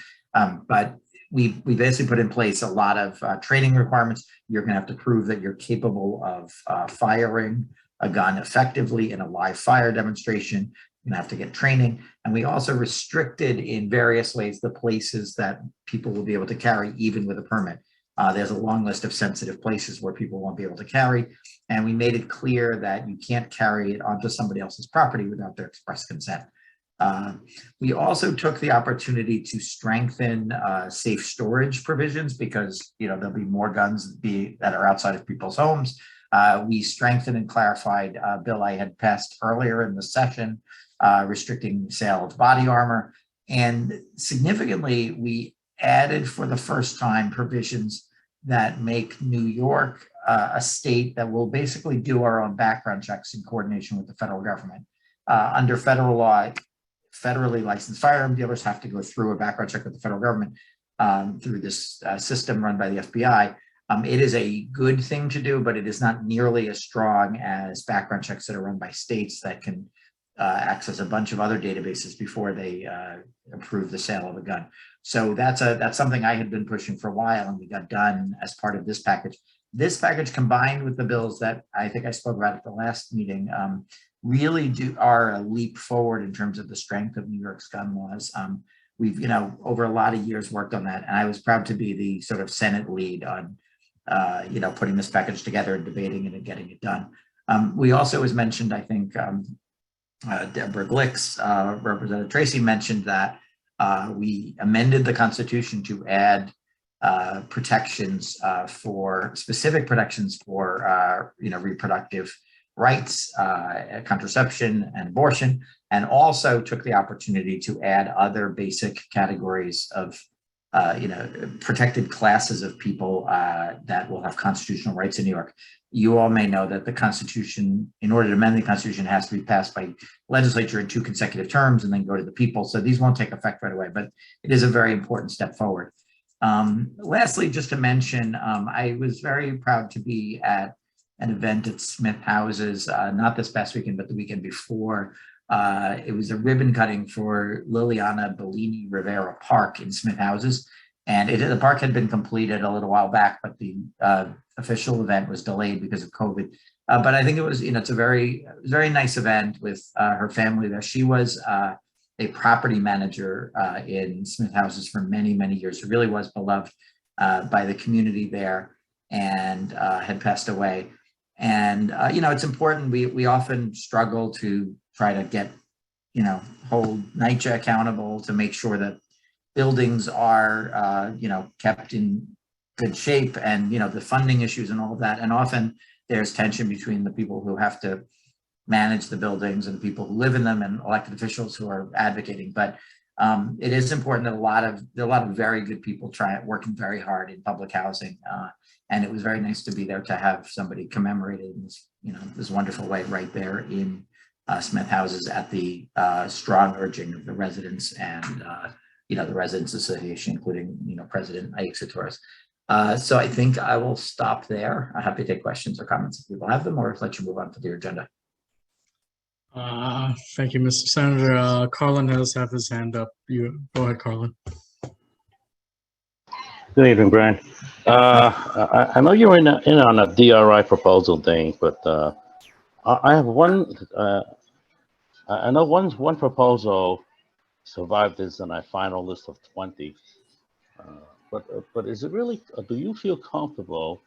But we basically put in place a lot of training requirements. You're going to have to prove that you're capable of firing a gun effectively in a live fire demonstration. You're going to have to get training. And we also restricted in various ways the places that people will be able to carry even with a permit. There's a long list of sensitive places where people won't be able to carry. And we made it clear that you can't carry it onto somebody else's property without their express consent. We also took the opportunity to strengthen safe storage provisions because there'll be more guns that are outside of people's homes. We strengthened and clarified a bill I had passed earlier in the session restricting sale of body armor. And significantly, we added for the first time provisions that make New York a state that will basically do our own background checks in coordination with the federal government. Under federal law, federally licensed firearm dealers have to go through a background check with the federal government through this system run by the FBI. It is a good thing to do, but it is not nearly as strong as background checks that are run by states that can access a bunch of other databases before they approve the sale of a gun. So that's something I had been pushing for a while, and we got done as part of this package. This package, combined with the bills that I think I spoke about at the last meeting, really are a leap forward in terms of the strength of New York's gun laws. We've, over a lot of years worked on that, and I was proud to be the sort of Senate lead on, putting this package together and debating it and getting it done. We also, as mentioned, I think Deborah Glick's, Representative Tracy mentioned that we amended the Constitution to add specific protections for reproductive rights, contraception, and abortion, and also took the opportunity to add other basic categories of protected classes of people that will have constitutional rights in New York. You all may know that the Constitution, in order to amend the Constitution, has to be passed by legislature in 2 consecutive terms and then go to the people. So these won't take effect right away, but it is a very important step forward. Lastly, just to mention, I was very proud to be at an event at Smith Houses, not this past weekend, but the weekend before. It was a ribbon cutting for Liliana Bellini Rivera Park in Smith Houses. And the park had been completed a little while back, but the official event was delayed because of COVID. But I think it was, it's a very nice event with her family there. She was a property manager in Smith Houses for many, many years. She really was beloved by the community there, and had passed away. And, it's important. We often struggle to try to get, hold NYCHA accountable to make sure that buildings are, kept in good shape, and, the funding issues and all of that. And often there's tension between the people who have to manage the buildings and the people who live in them and elected officials who are advocating. But it is important that there are a lot of very good people working very hard in public housing. And it was very nice to be there to have somebody commemorated in this, this wonderful way right there in Smith Houses at the strong urging of the residents and, the Residents Association, including, President Aixo Torres. So I think I will stop there. I'm happy to take questions or comments if people have them, or let you move on to the agenda. Thank you, Mr. Senator. Carlin has his hand up. You go ahead, Carlin. Good evening, Brian. I know you're in on a DRI proposal thing, but I have one. I know one proposal survived this in a final list of 20. But is it really? Do you feel comfortable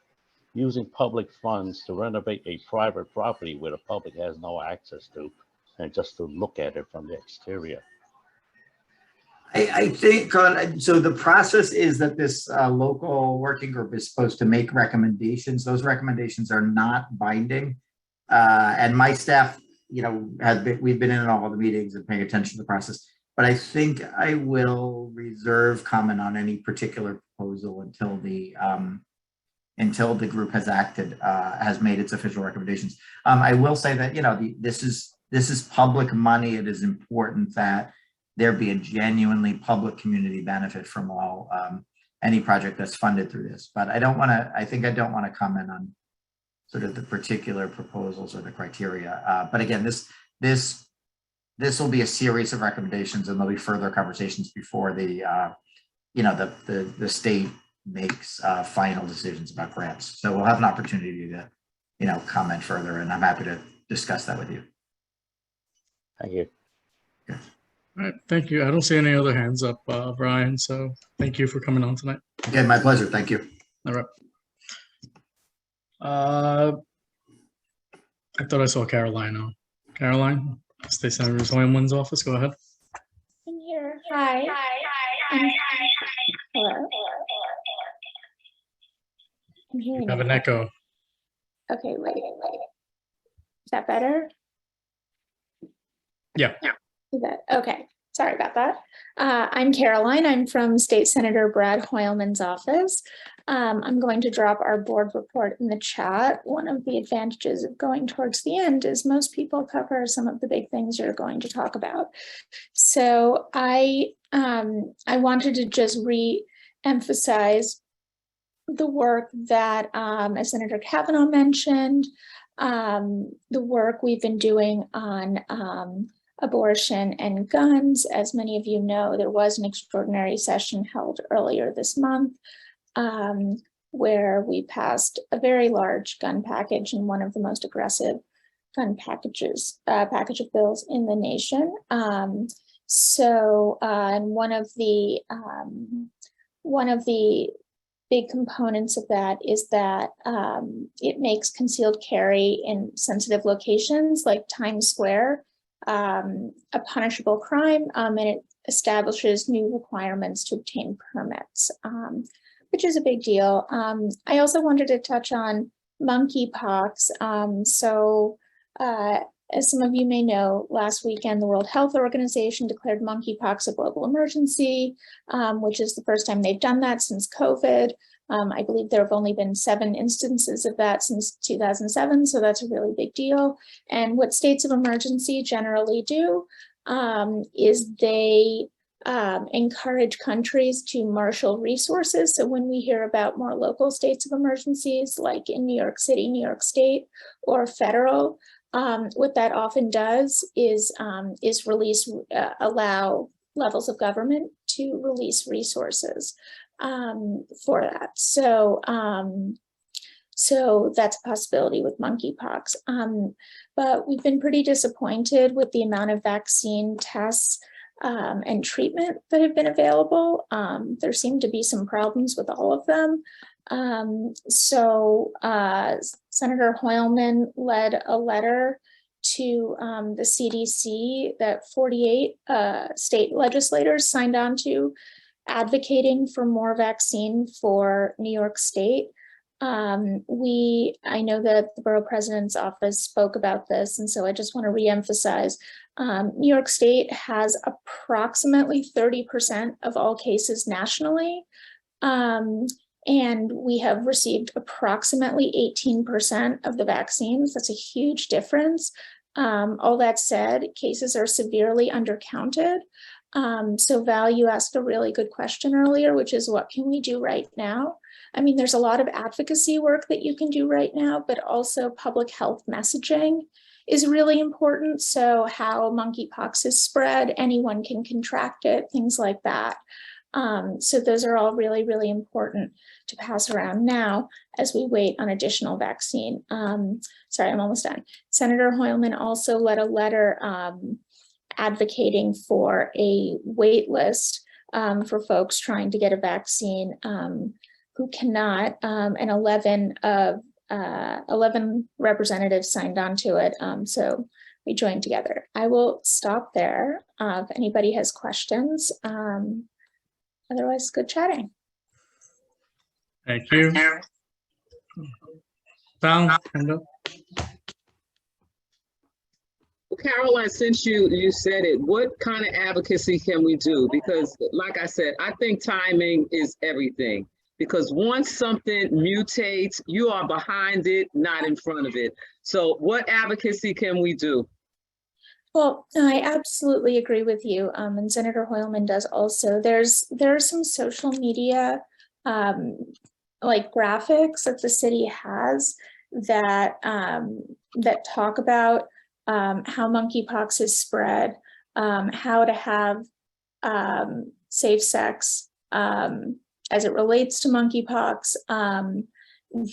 using public funds to renovate a private property where the public has no access to, and just to look at it from the exterior? I think, so the process is that this local working group is supposed to make recommendations. Those recommendations are not binding. And my staff, we've been in all the meetings and paying attention to the process. But I think I will reserve comment on any particular proposal until the group has made its official recommendations. I will say that, this is public money. It is important that there be a genuinely public community benefit from any project that's funded through this. But I don't want to comment on sort of the particular proposals or the criteria. But again, this will be a series of recommendations, and there'll be further conversations before the state makes final decisions about grants. So we'll have an opportunity to, comment further, and I'm happy to discuss that with you. Thank you. Okay. All right, thank you. I don't see any other hands up, Brian. So thank you for coming on tonight. Okay, my pleasure. Thank you. All right. I thought I saw Caroline on. Caroline, State Senator Hoylman's office. Go ahead. I'm here. Hi. Hello. I'm hearing You have an echo. Okay, wait. Is that better? Yeah. Is that okay? Sorry about that. I'm Caroline. I'm from State Senator Brad Hoylman's office. I'm going to drop our board report in the chat. One of the advantages of going towards the end is most people cover some of the big things you're going to talk about. So I wanted to just re-emphasize the work that, as Senator Kavanaugh mentioned, the work we've been doing on abortion and guns. As many of you know, there was an extraordinary session held earlier this month where we passed a very large gun package and one of the most aggressive gun package of bills in the nation. And one of the big components of that is that it makes concealed carry in sensitive locations like Times Square a punishable crime, and it establishes new requirements to obtain permits, which is a big deal. I also wanted to touch on monkeypox. As some of you may know, last weekend, the World Health Organization declared monkeypox a global emergency, which is the first time they've done that since COVID. I believe there have only been 7 instances of that since 2007, so that's a really big deal. And what states of emergency generally do is they encourage countries to marshal resources. So when we hear about more local states of emergencies, like in New York City, New York State, or federal, what that often does is allow levels of government to release resources for that. So that's a possibility with monkeypox. But we've been pretty disappointed with the amount of vaccine tests and treatment that have been available. There seem to be some problems with all of them. Senator Hoylman led a letter to the CDC that 48 state legislators signed on to, advocating for more vaccine for New York State. I know that the borough president's office spoke about this, and so I just want to reemphasize, New York State has approximately 30% of all cases nationally, and we have received approximately 18% of the vaccines. That's a huge difference. All that said, cases are severely undercounted. So Val, you asked a really good question earlier, which is what can we do right now? I mean, there's a lot of advocacy work that you can do right now, but also public health messaging is really important. So how monkeypox is spread, anyone can contract it, things like that. So those are all really, really important to pass around now as we wait on additional vaccine. Sorry, I'm almost done. Senator Hoylman also led a letter advocating for a wait list for folks trying to get a vaccine who cannot, and 11 representatives signed on to it. So we joined together. I will stop there if anybody has questions. Otherwise, good chatting. Thank you. Val, hand up. Caroline, since you said it, what kind of advocacy can we do? Because like I said, I think timing is everything. Because once something mutates, you are behind it, not in front of it. So what advocacy can we do? Well, I absolutely agree with you, and Senator Hoylman does also. There are some social media like graphics that the city has that that talk about how monkeypox is spread, how to have safe sex as it relates to monkeypox.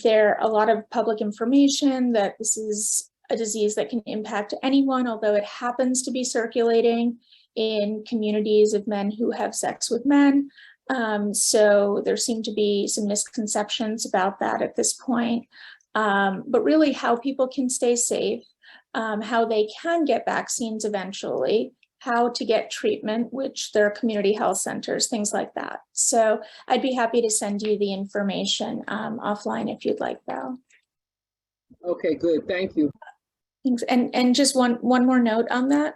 There are a lot of public information that this is a disease that can impact anyone, although it happens to be circulating in communities of men who have sex with men. So there seem to be some misconceptions about that at this point. But really how people can stay safe, how they can get vaccines eventually, how to get treatment, which there are community health centers, things like that. So I'd be happy to send you the information offline if you'd like, Val. Okay, good, thank you. Thanks. And just one more note on that.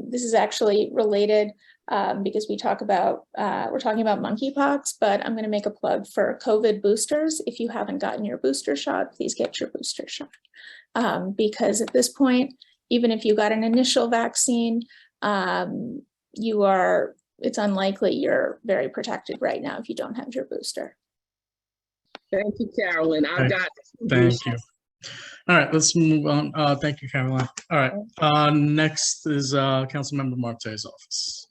This is actually related because we're talking about monkeypox, but I'm going to make a plug for COVID boosters. If you haven't gotten your booster shot, please get your booster shot. Because at this point, even if you got an initial vaccine, it's unlikely you're very protected right now if you don't have your booster. Thank you, Carolyn. I've got. Thank you. All right, let's move on. Thank you, Caroline. All right, next is Councilmember Marte's office.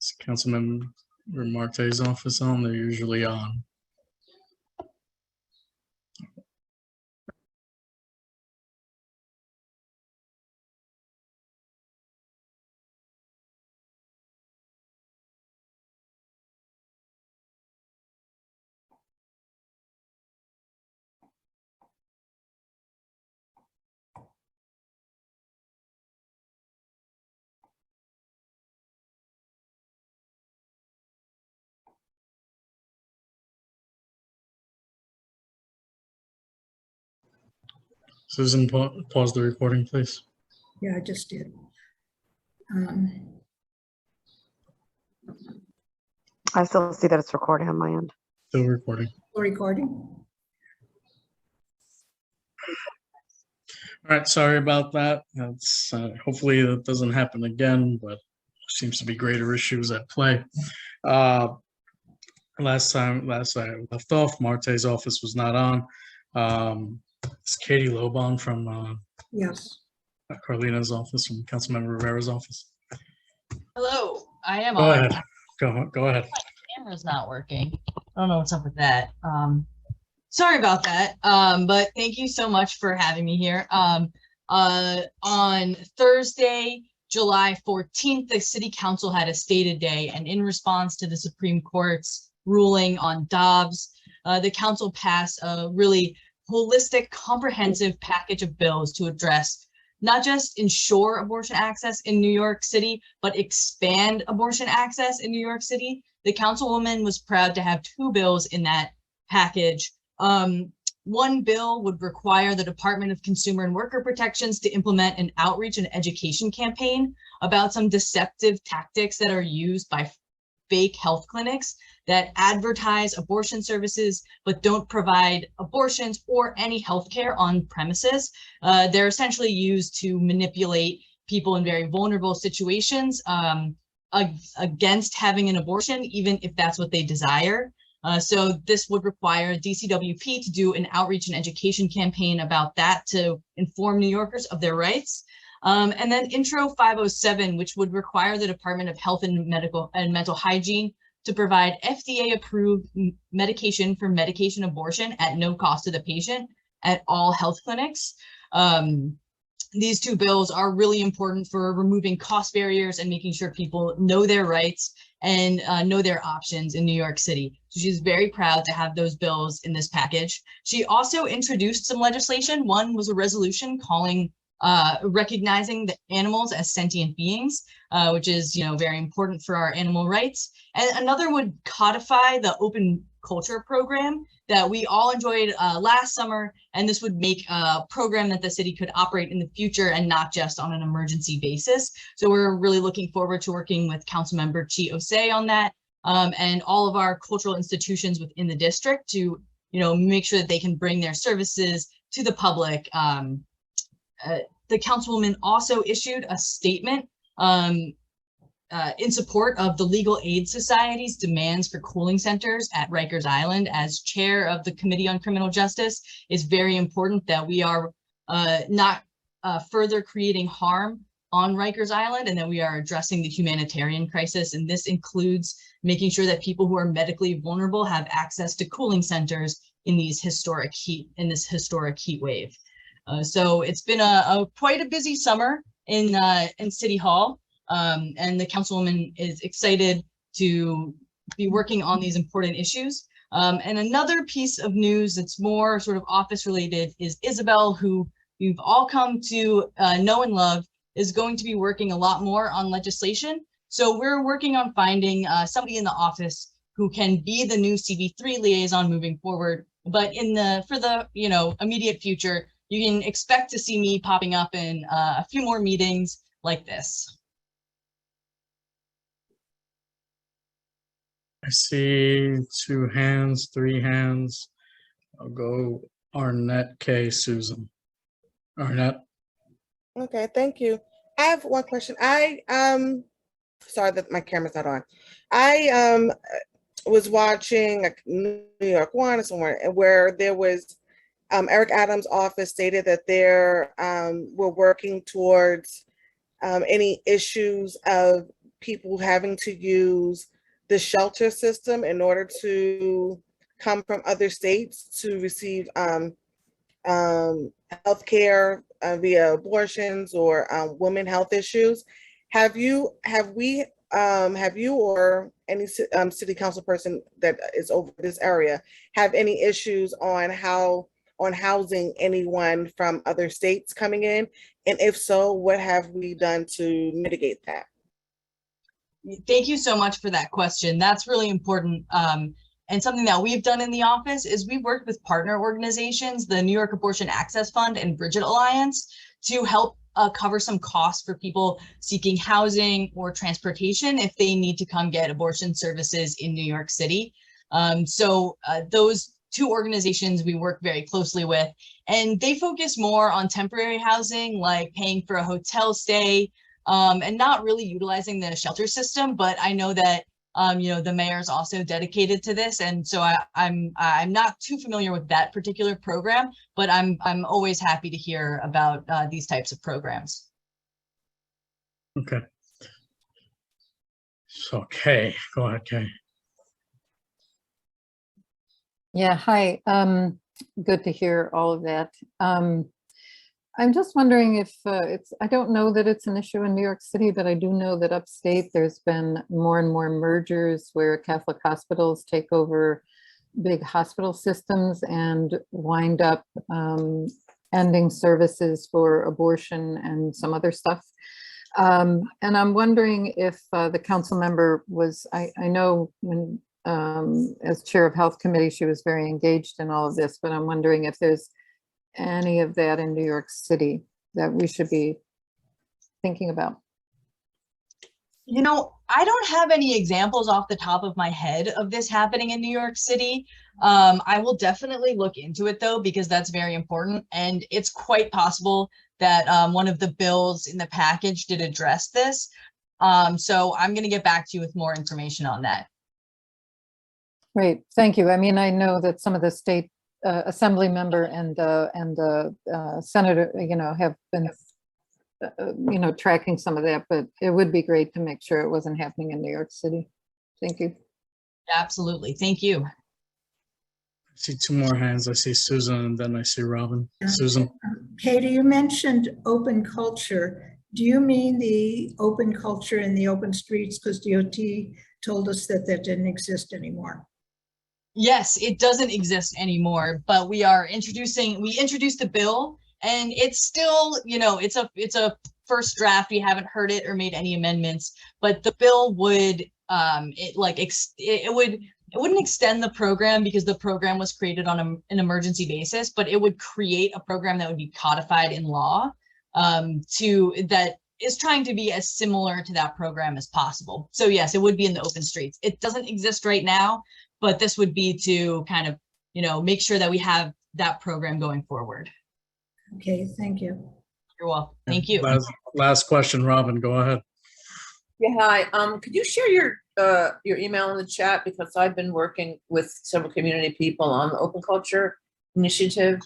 Is Councilmember Marte's office on? They're usually on. Susan, pause the recording, please. Yeah, I just did. I still see that it's recording on my end. Still recording. Still recording. All right, sorry about that. That's hopefully that doesn't happen again, but seems to be greater issues at play. Last I left off, Marte's office was not on. It's Katie Lobon from Yes. Carlina's office, from Councilmember Rivera's office. Hello, I am Go on. ahead. Go ahead. My camera's not working. I don't know what's up with that. Sorry about that. But thank you so much for having me here. On Thursday, July 14th, the City Council had a stated day, and in response to the Supreme Court's ruling on Dobbs, the council passed a really holistic, comprehensive package of bills to address not just ensure abortion access in New York City, but expand abortion access in New York City. The councilwoman was proud to have 2 bills in that package. One bill would require the Department of Consumer and Worker Protections to implement an outreach and education campaign about some deceptive tactics that are used by fake health clinics that advertise abortion services but don't provide abortions or any health care on premises. They're essentially used to manipulate people in very vulnerable situations against having an abortion, even if that's what they desire. So this would require DCWP to do an outreach and education campaign about that to inform New Yorkers of their rights. And then Intro 507, which would require the Department of Health and Mental Hygiene to provide FDA-approved medication for medication abortion at no cost to the patient at all health clinics. These 2 bills are really important for removing cost barriers and making sure people know their rights and know their options in New York City. So she's very proud to have those bills in this package. She also introduced some legislation. One was a resolution calling recognizing the animals as sentient beings, which is, very important for our animal rights. And another would codify the open culture program that we all enjoyed last summer. And this would make a program that the city could operate in the future and not just on an emergency basis. So we're really looking forward to working with Councilmember Chi Osei on that, and all of our cultural institutions within the district to, make sure that they can bring their services to the public. The councilwoman also issued a statement in support of the Legal Aid Society's demands for cooling centers at Rikers Island. As chair of the Committee on Criminal Justice, it's very important that we are not further creating harm on Rikers Island, and that we are addressing the humanitarian crisis. And this includes making sure that people who are medically vulnerable have access to cooling centers in this historic heat wave. So it's been quite a busy summer in City Hall, and the councilwoman is excited to be working on these important issues. And another piece of news that's more sort of office related is Isabel, who you've all come to know and love, is going to be working a lot more on legislation. So we're working on finding somebody in the office who can be the new CB3 liaison moving forward. But for the immediate future, you can expect to see me popping up in a few more meetings like this. I see 2 hands, 3 hands. I'll go Arnett K. Susan. Arnett. Okay, thank you. I have one question. Sorry that my camera's not on. I was watching like New York One or somewhere, and where there was Eric Adams' office stated that they're were working towards any issues of people having to use the shelter system in order to come from other states to receive healthcare via abortions or women health issues. Have you or any city council person that is over this area have any issues on housing anyone from other states coming in? And if so, what have we done to mitigate that? Thank you so much for that question. That's really important. And something that we've done in the office is we've worked with partner organizations, the New York Abortion Access Fund and Bridget Alliance, to help cover some costs for people seeking housing or transportation if they need to come get abortion services in New York City. So those two organizations we work very closely with, and they focus more on temporary housing, like paying for a hotel stay, and not really utilizing the shelter system. But I know that the mayor is also dedicated to this, and so I'm not too familiar with that particular program, but I'm always happy to hear about these types of programs. Okay. So, Kay, go ahead, Kay. Yeah, hi. Good to hear all of that. I'm just wondering if I don't know that it's an issue in New York City, but I do know that upstate there's been more and more mergers where Catholic hospitals take over big hospital systems and wind up ending services for abortion and some other stuff. And I'm wondering if the council member was, I know when as chair of health committee, she was very engaged in all of this, but I'm wondering if there's any of that in New York City that we should be thinking about. You know, I don't have any examples off the top of my head of this happening in New York City. I will definitely look into it though, because that's very important. And it's quite possible that one of the bills in the package did address this. So I'm going to get back to you with more information on that. Great, thank you. I mean, I know that some of the state assembly member and senator, have been, tracking some of that, but it would be great to make sure it wasn't happening in New York City. Thank you. Absolutely. Thank you. I see two more hands. I see Susan and then I see Robin. Susan. Katie, you mentioned open culture. Do you mean the open culture in the open streets? Because DOT told us that that didn't exist anymore. Yes, it doesn't exist anymore, but we introduced the bill, and it's still, it's a first draft. We haven't heard it or made any amendments, but the bill would, it wouldn't extend the program because the program was created on an emergency basis, but it would create a program that would be codified in law that is trying to be as similar to that program as possible. So yes, it would be in the open streets. It doesn't exist right now, but this would be to kind of, make sure that we have that program going forward. Okay, thank you. You're welcome. Thank you. Last question, Robin, go ahead. Yeah, hi. Could you share your email in the chat, because I've been working with several community people on the Open Culture Initiative,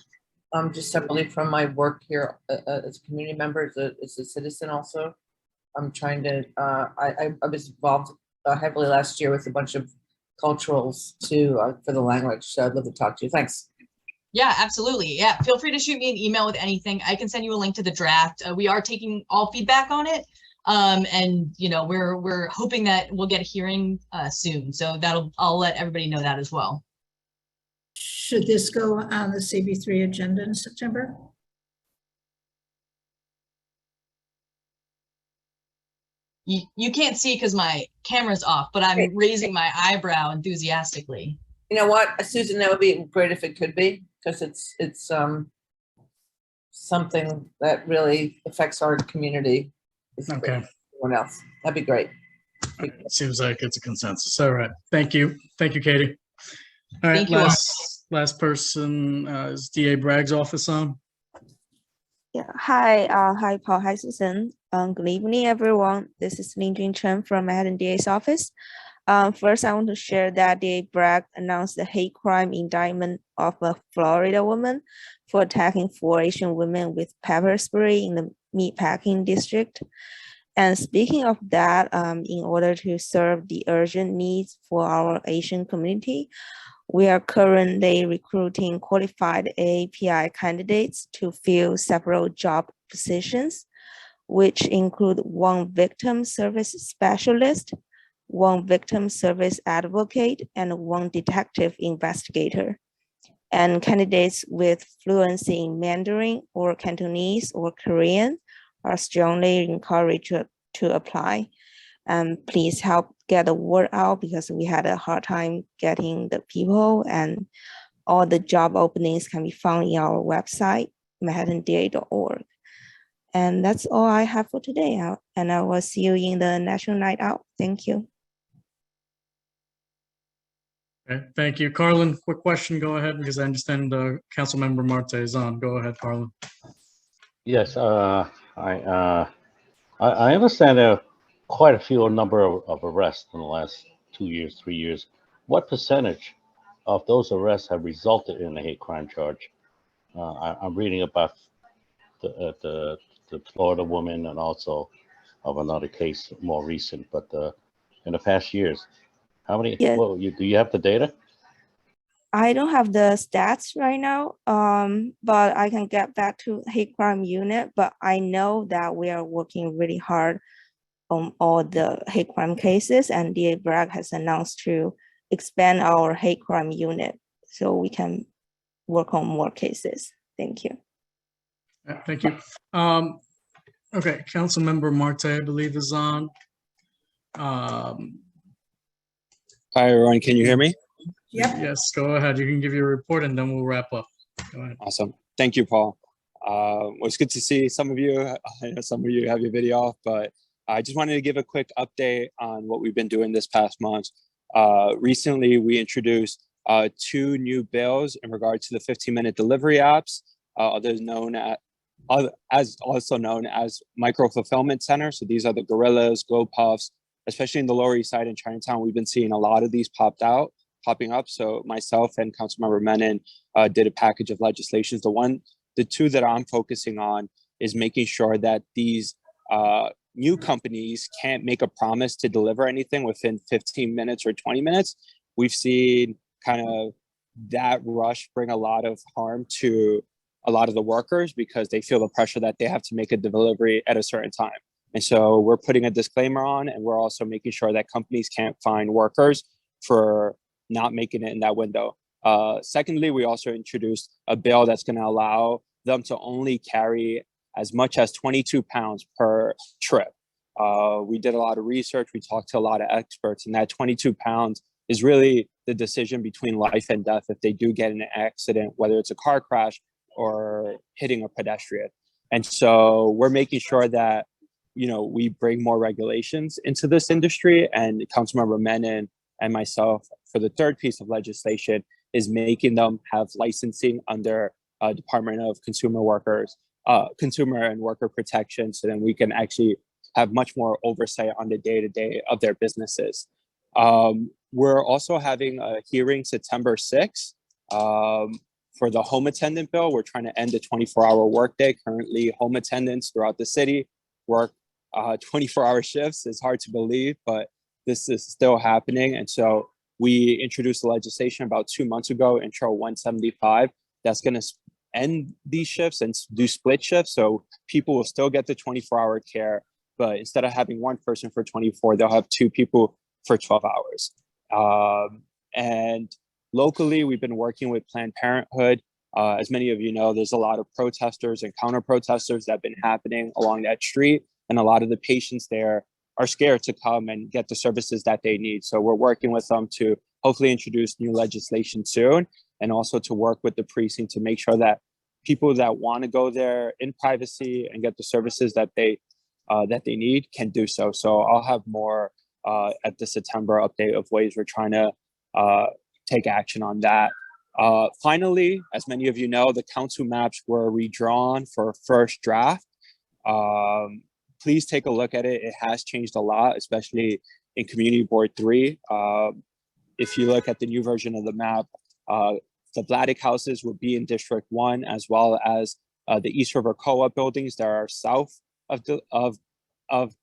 just separately from my work here as a community member, as a citizen also. I'm trying to, I was involved heavily last year with a bunch of culturals too for the language, so I'd love to talk to you. Thanks. Yeah, absolutely. Yeah, feel free to shoot me an email with anything. I can send you a link to the draft. We are taking all feedback on it, and we're hoping that we'll get a hearing soon. So I'll let everybody know that as well. Should this go on the CB3 agenda in September? You can't see because my camera's off, but I'm raising my eyebrow enthusiastically. You know what, Susan, that would be great if it could be, because it's something that really affects our community. Okay. Everyone else, that'd be great. Seems like it's a consensus. All right. Thank you. Thank you, Katie. All right. Thank you. Last person is DA Bragg's office on. Yeah. Hi. Hi, Paul. Hi, Susan. Good evening, everyone. This is Lin Jun Chen from Manhattan DA's office. First, I want to share that DA Bragg announced the hate crime indictment of a Florida woman for attacking 4 Asian women with pepper spray in the meatpacking district. And speaking of that, in order to serve the urgent needs for our Asian community, we are currently recruiting qualified API candidates to fill several job positions, which include 1 victim service specialist, 1 victim service advocate, and 1 detective investigator. And candidates with fluency in Mandarin or Cantonese or Korean are strongly encouraged to apply. Please help get the word out because we had a hard time getting the people, and all the job openings can be found in our website, manhattanda.org. And that's all I have for today. And I will see you in the National Night Out. Thank you. Okay, thank you. Carlin, quick question, go ahead, because I understand Councilmember Marte is on. Go ahead, Carlin. Yes, I understand there are quite a few number of arrests in the last 2 years, 3 years. What percentage of those arrests have resulted in a hate crime charge? I'm reading about the Florida woman and also of another case more recent, but in the past years, how many? Yeah. Well, do you have the data? I don't have the stats right now, but I can get back to hate crime unit, but I know that we are working really hard on all the hate crime cases, and DA Bragg has announced to expand our hate crime unit so we can work on more cases. Thank you. Thank you. Okay, Councilmember Marte, I believe, is on. Hi, everyone. Can you hear me? Yep. Yes, go ahead. You can give your report and then we'll wrap up. Go ahead. Awesome. Thank you, Paul. Well, it's good to see some of you. I know some of you have your video off, but I just wanted to give a quick update on what we've been doing this past month. Recently, we introduced 2 new bills in regard to the 15-minute delivery apps, also known as micro fulfillment centers. So these are the Gorillas, GoPuffs, especially in the Lower East Side in Chinatown. We've been seeing a lot of these popping up. So myself and Councilmember Menon did a package of legislations. The 2 that I'm focusing on is making sure that these new companies can't make a promise to deliver anything within 15 minutes or 20 minutes. We've seen kind of that rush bring a lot of harm to a lot of the workers because they feel the pressure that they have to make a delivery at a certain time. And so we're putting a disclaimer on, and we're also making sure that companies can't fine workers for not making it in that window. Secondly, we also introduced a bill that's going to allow them to only carry as much as 22 pounds per trip. We did a lot of research. We talked to a lot of experts, and that 22 pounds is really the decision between life and death if they do get in an accident, whether it's a car crash or hitting a pedestrian. And so we're making sure that, we bring more regulations into this industry, and Councilmember Menon and myself for the 3rd piece of legislation is making them have licensing under Department of Consumer and Worker Protection, so then we can actually have much more oversight on the day-to-day of their businesses. We're also having a hearing September 6th for the home attendant bill. We're trying to end the 24-hour workday. Currently, home attendants throughout the city work 24-hour shifts. It's hard to believe, but this is still happening. And so we introduced the legislation about 2 months ago, Intro 175, that's going to end these shifts and do split shifts. So people will still get the 24-hour care, but instead of having 1 person for 24, they'll have 2 people for 12 hours. And locally, we've been working with Planned Parenthood. As many of you know, there's a lot of protesters and counter protesters that have been happening along that street. And a lot of the patients there are scared to come and get the services that they need. So we're working with them to hopefully introduce new legislation soon, and also to work with the precinct to make sure that people that want to go there in privacy and get the services that they need can do so. So I'll have more at the September update of ways we're trying to take action on that. Finally, as many of you know, the council maps were redrawn for first draft. Please take a look at it. It has changed a lot, especially in Community Board 3. If you look at the new version of the map, the Vladeck houses would be in District 1, as well as the East River Co-op buildings that are south of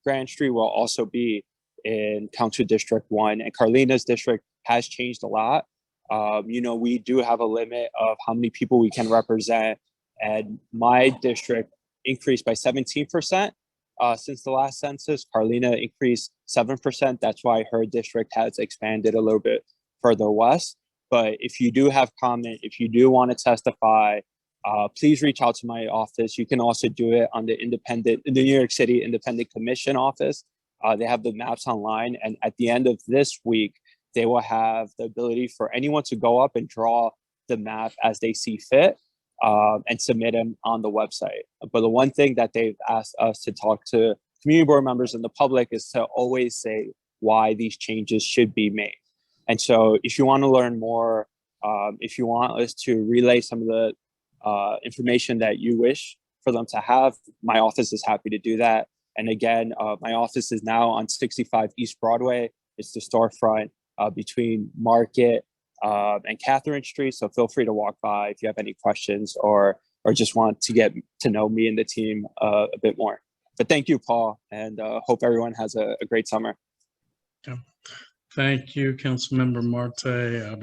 Grand Street will also be in Council District 1. And Carlina's district has changed a lot. We do have a limit of how many people we can represent, and my district increased by 17% since the last census. Carlina increased 7%. That's why her district has expanded a little bit further west. But if you do have comment, if you do want to testify, please reach out to my office. You can also do it on the New York City Independent Commission office. They have the maps online, and at the end of this week, they will have the ability for anyone to go up and draw the map as they see fit, and submit them on the website. But the one thing that they've asked us to talk to community board members and the public is to always say why these changes should be made. And so if you want to learn more, if you want us to relay some of the information that you wish for them to have, my office is happy to do that. And again, my office is now on 65 East Broadway. It's the storefront between Market and Catherine Street. So feel free to walk by if you have any questions or just want to get to know me and the team a bit more. But thank you, Paul, and hope everyone has a great summer. Yeah. Thank you, Councilmember Marte.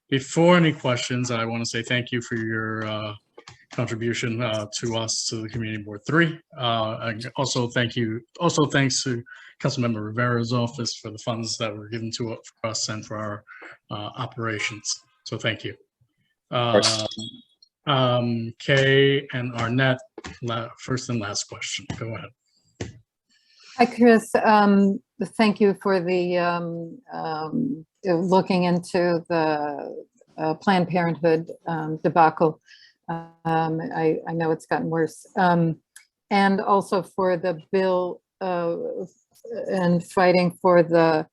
Before any questions, I want to say thank you for your contribution to us, to the Community Board 3. And also thanks to Councilmember Rivera's office for the funds that were given to us and for our operations. So thank you. Kay and Arnett, first and last question. Go ahead. Hi, Chris. Thank you for the looking into the Planned Parenthood debacle. I know it's gotten worse. And also for the bill and fighting for the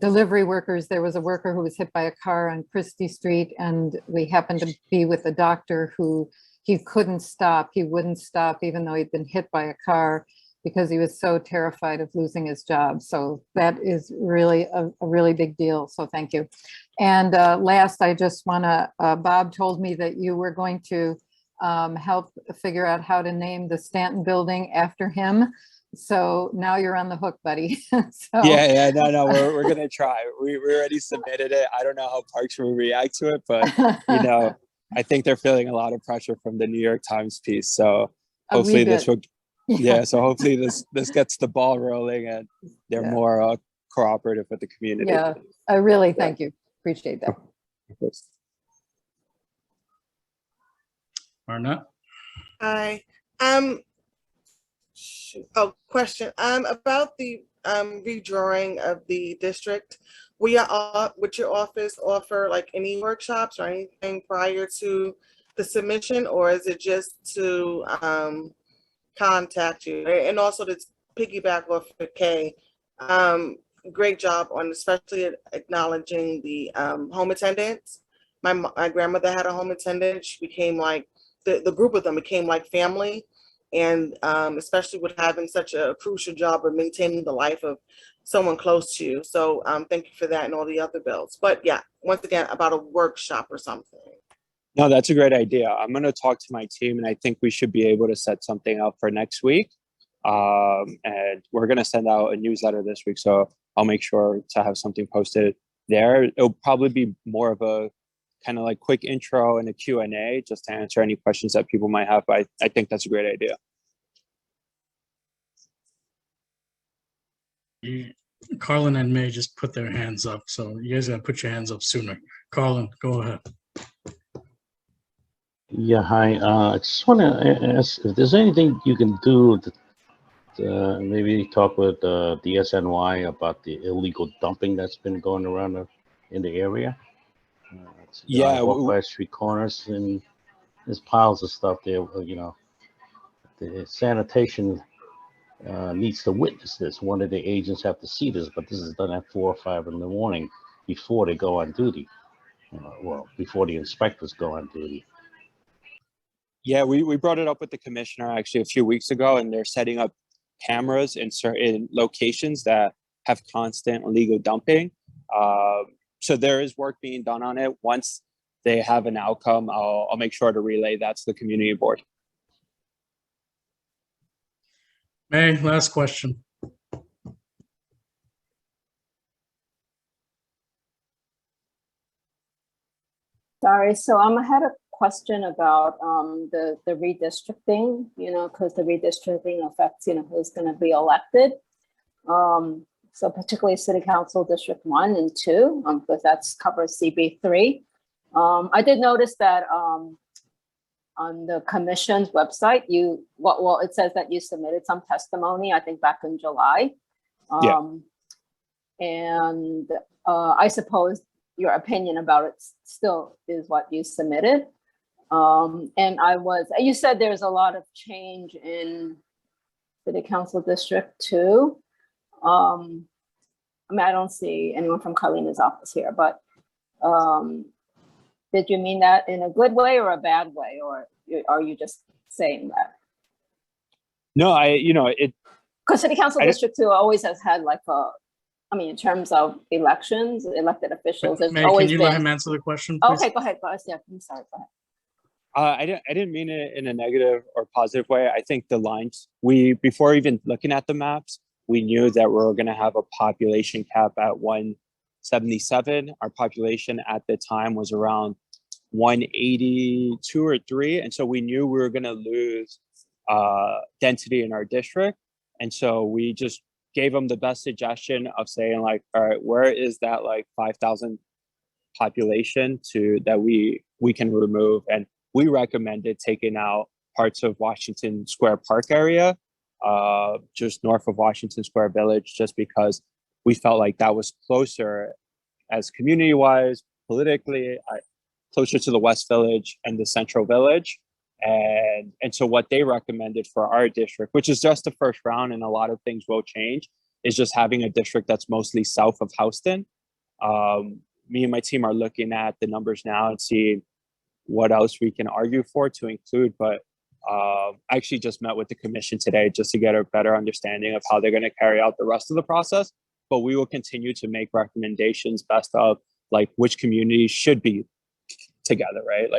delivery workers. There was a worker who was hit by a car on Christie Street, and we happened to be with a doctor who he couldn't stop. He wouldn't stop even though he'd been hit by a car, because he was so terrified of losing his job. So that is really a really big deal. So thank you. And last, I just want to, Bob told me that you were going to help figure out how to name the Stanton building after him. So now you're on the hook, buddy. So. Yeah, no, we're going to try. We already submitted it. I don't know how Parks will react to it, but I think they're feeling a lot of pressure from the New York Times piece. So hopefully this will, so hopefully this gets the ball rolling and they're more cooperative with the community. Yeah, I really thank you. Appreciate that. Arnett? Hi. Question. About the redrawing of the district. Would your office offer like any workshops or anything prior to the submission, or is it just to contact you? And also to piggyback off of Kay, great job on especially acknowledging the home attendants. My grandmother had a home attendant. She became like, the group of them became like family. And especially with having such a crucial job of maintaining the life of someone close to you. So thank you for that and all the other bills. But yeah, once again, about a workshop or something. No, that's a great idea. I'm going to talk to my team, and I think we should be able to set something up for next week. And we're going to send out a newsletter this week, so I'll make sure to have something posted there. It'll probably be more of a kind of like quick intro and a Q&A just to answer any questions that people might have. But I think that's a great idea. Carlin and May just put their hands up, so you guys gotta put your hands up sooner. Carlin, go ahead. Yeah, hi. I just want to ask if there's anything you can do to maybe talk with the SNY about the illegal dumping that's been going around in the area. Yeah, walk by street corners and there's piles of stuff there. The sanitation needs to witness this. One of the agents have to see this, but this is done at 4 or 5 in the morning before they go on duty. Before the inspectors go on duty. Yeah, we brought it up with the commissioner actually a few weeks ago, and they're setting up cameras in certain locations that have constant illegal dumping. So there is work being done on it. Once they have an outcome, I'll make sure to relay that to the community board. May, last question. Sorry, so I had a question about the redistricting, because the redistricting affects, who's going to be elected. So particularly City Council District 1 and 2, because that's covers CB3. I did notice that on the commission's website, it says that you submitted some testimony, I think back in July. And I suppose your opinion about it still is what you submitted. And you said there's a lot of change in City Council District 2. I don't see anyone from Carlina's office here, but did you mean that in a good way or a bad way, or are you just saying that? No, Because City Council District 2 always has had in terms of elections, elected officials, there's May, always can you been. let him answer the question, please? Okay, go ahead. Yeah, I'm sorry. Go ahead. I didn't mean it in a negative or positive way. I think the lines, before even looking at the maps, we knew that we were going to have a population cap at 177. Our population at the time was around 182 or 3. And so we knew we were going to lose density in our district. And so we just gave them the best suggestion of saying all right, where is that 5,000 population that we can remove? And we recommended taking out parts of Washington Square Park area, just north of Washington Square Village, just because we felt like that was closer as community-wise, politically, closer to the West Village and the Central Village. And so what they recommended for our district, which is just the first round and a lot of things will change, is just having a district that's mostly south of Houston. Me and my team are looking at the numbers now and seeing what else we can argue for to include. But I actually just met with the commission today just to get a better understanding of how they're going to carry out the rest of the process. But we will continue to make recommendations best of which communities should be together, right?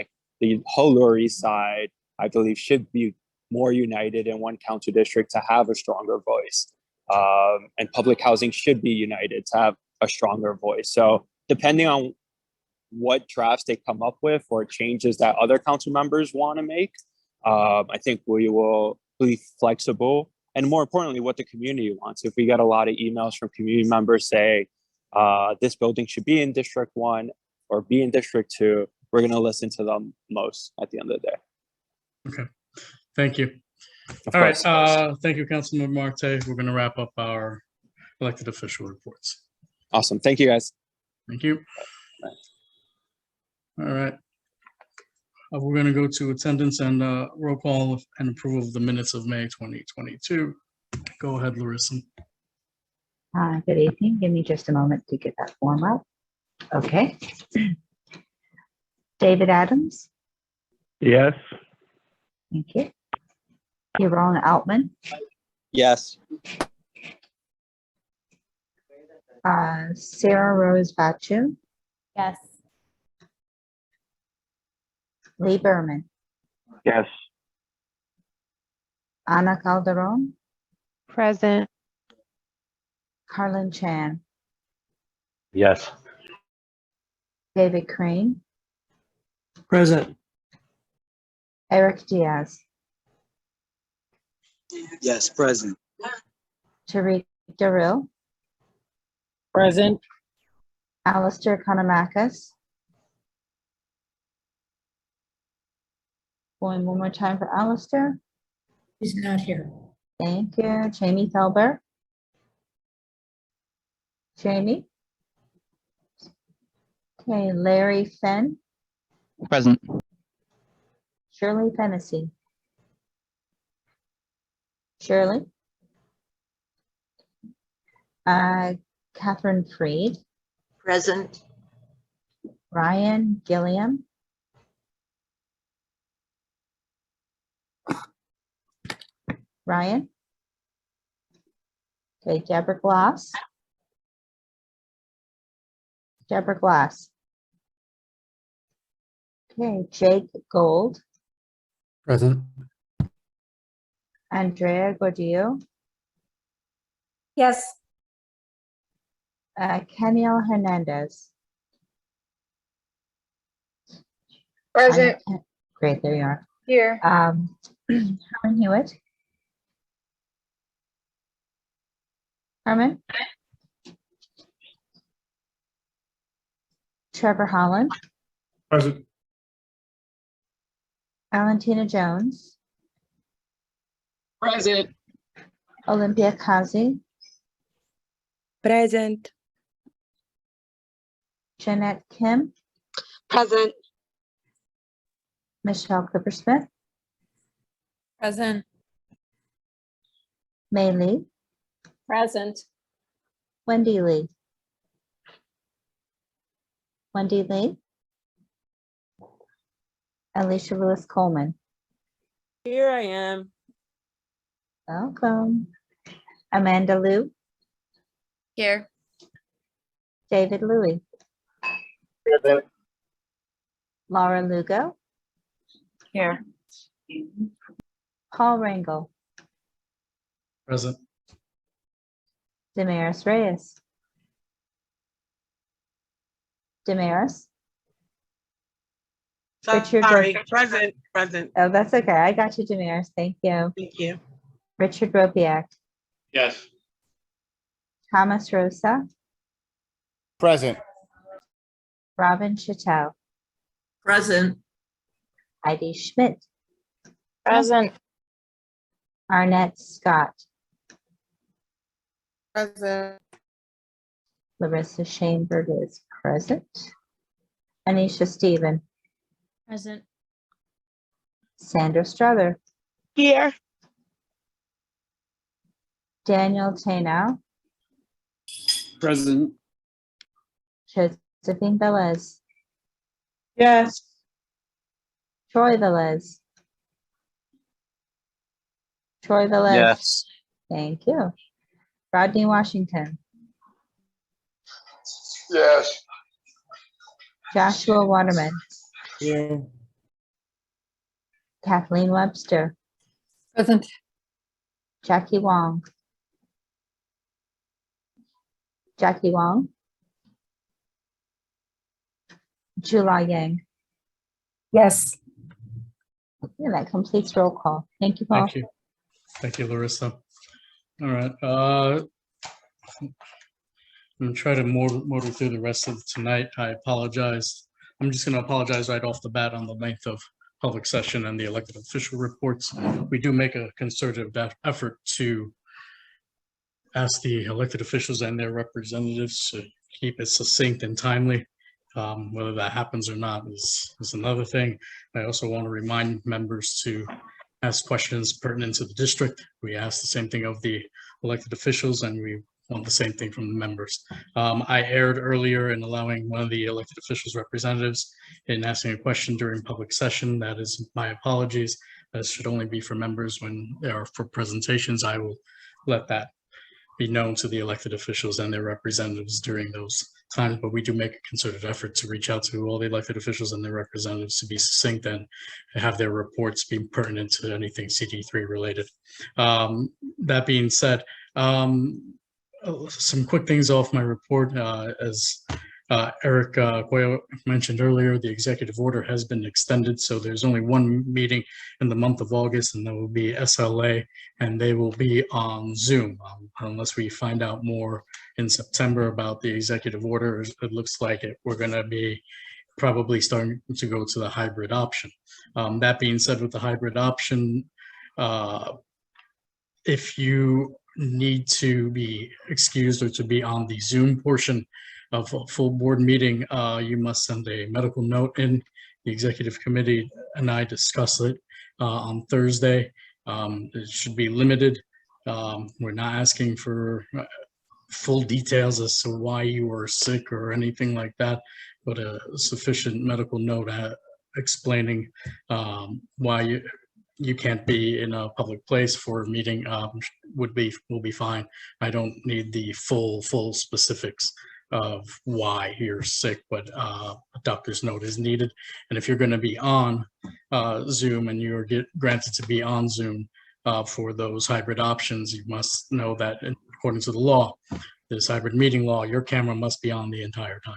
The whole Lower East Side, I believe, should be more united in one council district to have a stronger voice. And public housing should be united to have a stronger voice. So depending on what drafts they come up with or changes that other council members want to make, I think we will be flexible. And more importantly, what the community wants. If we get a lot of emails from community members say, this building should be in District 1 or be in District 2, we're going to listen to them most at the end of the day. Okay, thank you. Of All right, course. thank you, Councilman Marte. We're going to wrap up our elected official reports. Awesome. Thank you, guys. Thank you. All right. We're going to go to attendance and roll call and approval of the minutes of May 2022. Go ahead, Larissa. Good evening. Give me just a moment to get that form up. Okay. David Adams. Yes. Thank you. Yaron Altman. Yes. Sarah Rose Bachu. Yes. Lee Berman. Yes. Ana Calderon. Present. Carlin Chan. Yes. David Crane. Present. Eric Diaz. Yes, present. Tariq Darrell. Present. Alistair Economacus. Going one more time for Alistair. He's not here. Thank you. Jamie Thalberg. Jamie. Okay, Larry Fenn. Present. Shirley Fennessy. Shirley. Catherine Freed. Present. Ryan Gilliam. Ryan. Okay, Deborah Glass. Deborah Glass. Okay, Jake Gold, Present. Andrea Gordillo, Yes. Keniel Hernandez. Present. Great, there you are. Here. Herman Hewitt. Herman. Trevor Holland, Present. Valentina Jones, Present. Olympia Kazi, Present. Jeanette Kim, Present. Michelle Clippersmith, Present. Mei Lee, Present. Wendy Lee. Wendy Lee, Alicia Lewis Coleman. Here I am. Welcome. Amanda Liu, Here. David Louie, Present. Laura Lugo, Here. Paul Rangel, Present. Damaris Reyes. Damaris. Richard Sorry, Ro- present. Oh, that's okay. I got you, Damaris. Thank you. Thank you. Richard Ropiak, Yes. Thomas Rosa, Present. Robin Chattel, Present. Heidi Schmidt, Present. Arnett Scott, Present. Larissa Shaneberg is present. Anisha Stephen, Present. Sandra Strother, Here. Daniel Tanow, Present. Josephine Velez, Yes. Troy Velez. Troy Velez. Yes. Thank you. Rodney Washington, Yes. Joshua Waterman, Yeah. Kathleen Webster, Present. Jackie Wong. Jackie Wong. July Yang. Yes. And that completes roll call. Thank you, Paul. Thank you. Thank you, Larissa. All right. I'm gonna try to motor through the rest of tonight. I apologize. I'm just gonna apologize right off the bat on the length of public session and the elected official reports. We do make a concerted effort to ask the elected officials and their representatives to keep it succinct and timely. Whether that happens or not is another thing. I also want to remind members to ask questions pertinent to the district. We ask the same thing of the elected officials, and we want the same thing from the members. I erred earlier in allowing one of the elected officials representatives in asking a question during public session. That is my apologies. That should only be for members when they are for presentations. I will let that be known to the elected officials and their representatives during those times, but we do make a concerted effort to reach out to all the elected officials and their representatives to be succinct and have their reports be pertinent to anything CD3 related. That being said, some quick things off my report. As Eric Cuello mentioned earlier, the executive order has been extended, so there's only one meeting in the month of August, and that will be SLA, and they will be on Zoom, unless we find out more in September about the executive order. It looks like we're going to be probably starting to go to the hybrid option. That being said, with the hybrid option, if you need to be excused or to be on the Zoom portion of a full board meeting, you must send a medical note in. The executive committee and I discussed it on Thursday. It should be limited. We're not asking for full details as to why you were sick or anything like that, but a sufficient medical note explaining why you can't be in a public place for a meeting will be fine. I don't need the full specifics of why you're sick, but a doctor's note is needed. And if you're going to be on Zoom and you're granted to be on Zoom for those hybrid options, you must know that according to the law, this hybrid meeting law, your camera must be on the entire time.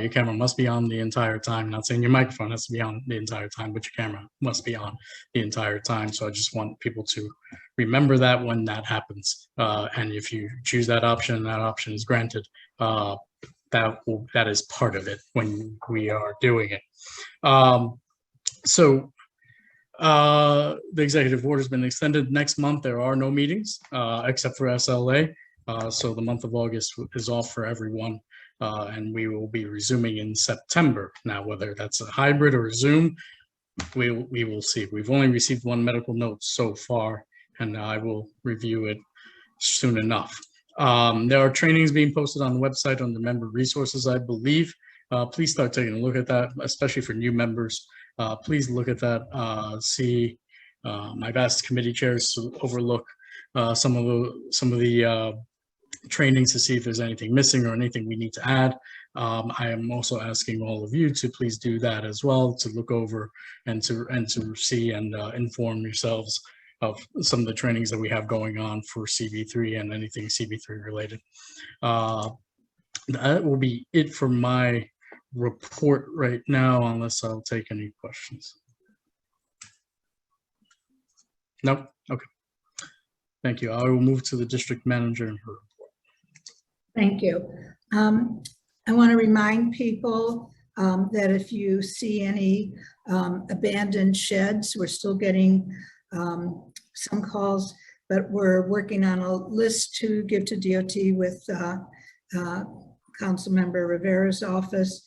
Your camera must be on the entire time. Not saying your microphone has to be on the entire time, but your camera must be on the entire time. So I just want people to remember that when that happens. And if you choose that option is granted, that is part of it when we are doing it. So the executive order has been extended next month. There are no meetings except for SLA. So the month of August is off for everyone. And we will be resuming in September. Now, whether that's a hybrid or a Zoom, we will see. We've only received one medical note so far, and I will review it soon enough. There are trainings being posted on the website under member resources, I believe. Please start taking a look at that, especially for new members. Please look at that. I've asked committee chairs to overlook some of the trainings to see if there's anything missing or anything we need to add. I am also asking all of you to please do that as well, to look over and to see and inform yourselves of some of the trainings that we have going on for CB3 and anything CB3 related. That will be it for my report right now, unless I'll take any questions. No? Okay. Thank you. I will move to the district manager and her report. Thank you. I want to remind people that if you see any abandoned sheds, we're still getting some calls, but we're working on a list to give to DOT with Councilmember Rivera's office.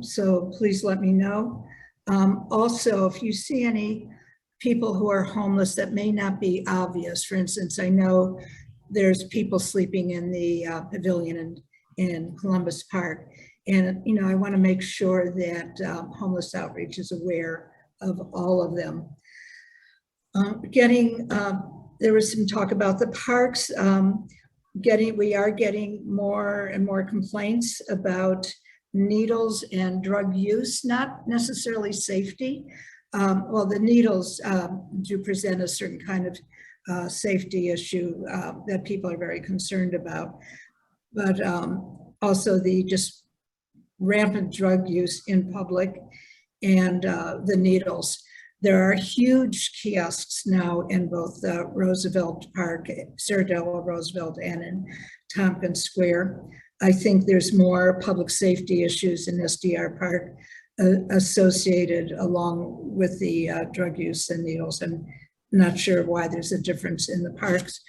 So please let me know. Also, if you see any people who are homeless that may not be obvious, for instance, I know there's people sleeping in the pavilion in Columbus Park. And, you know, I want to make sure that Homeless Outreach is aware of all of them. There was some talk about the parks. We are getting more and more complaints about needles and drug use, not necessarily safety. Well, the needles do present a certain kind of safety issue that people are very concerned about, but also the just rampant drug use in public and the needles. There are huge kiosks now in both Roosevelt Park, Sarah Roosevelt, and in Tompkins Square. I think there's more public safety issues in SDR Park associated along with the drug use and needles. I'm not sure why there's a difference in the parks.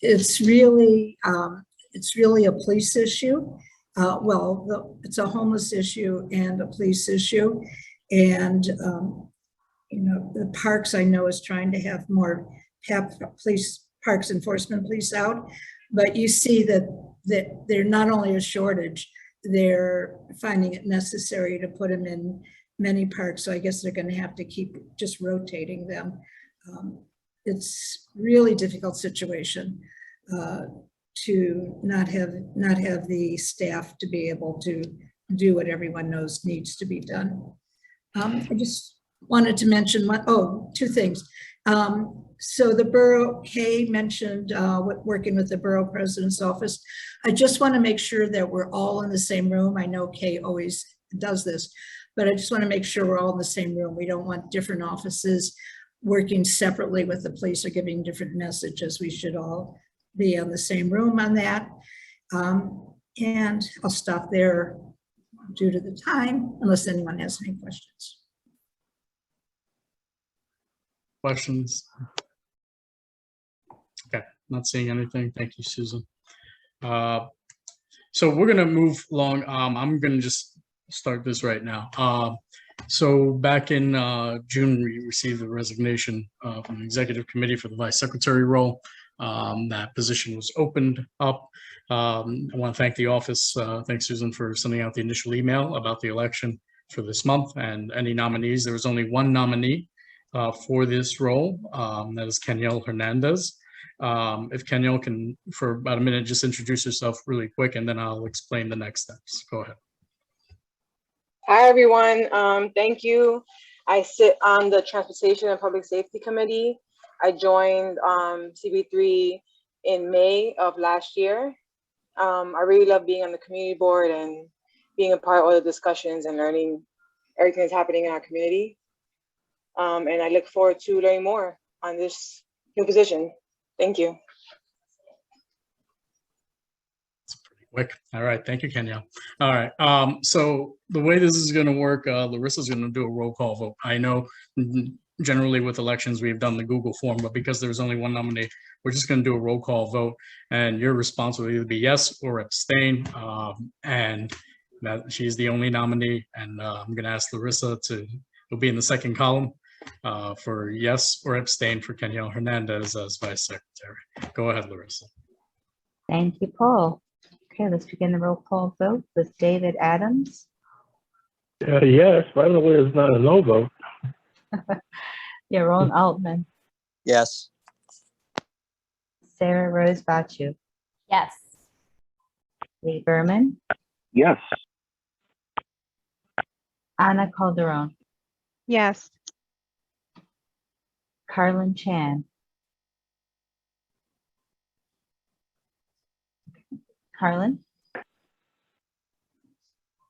It's really a police issue. It's a homeless issue and a police issue. And, you know, the parks I know is trying to have more police, parks enforcement police out, but you see that they're not only a shortage, they're finding it necessary to put them in many parks. So I guess they're going to have to keep just rotating them. It's really difficult situation to not have the staff to be able to do what everyone knows needs to be done. I just wanted to mention two things. So the borough, Kay mentioned working with the borough president's office. I just want to make sure that we're all in the same room. I know Kay always does this, but I just want to make sure we're all in the same room. We don't want different offices working separately with the police or giving different messages. We should all be in the same room on that. And I'll stop there due to the time, unless anyone has any questions. Questions? Okay, not seeing anything. Thank you, Susan. So we're gonna move along. I'm gonna just start this right now. So back in June, we received a resignation from the executive committee for the vice secretary role. That position was opened up. I want to thank the office. Thanks, Susan, for sending out the initial email about the election for this month and any nominees. There was only one nominee for this role. That is Kenyelle Hernandez. If Kenyelle can, for about a minute, just introduce yourself really quick, and then I'll explain the next steps. Go ahead. Hi, everyone. Thank you. I sit on the Transportation and Public Safety Committee. I joined CB3 in May of last year. I really love being on the community board and being a part of all the discussions and learning everything that's happening in our community. And I look forward to learning more on this new position. Thank you. Quick. All right. Thank you, Kenya. All right. So the way this is going to work, Larissa's going to do a roll call vote. I know generally with elections, we've done the Google form, but because there's only one nominee, we're just going to do a roll call vote, and your response will either be yes or abstain. And that she's the only nominee. And I'm going to ask Larissa will be in the second column for yes or abstain for Kenyelle Hernandez as vice secretary. Go ahead, Larissa. Thank you, Paul. Okay, let's begin the roll call vote with David Adams. Yes, by the way, it's not a no vote. Yaron Altman. Yes. Sarah Rose Bachu. Yes. Lee Berman. Yes. Ana Calderon. Yes. Carlin Chan. Carlin?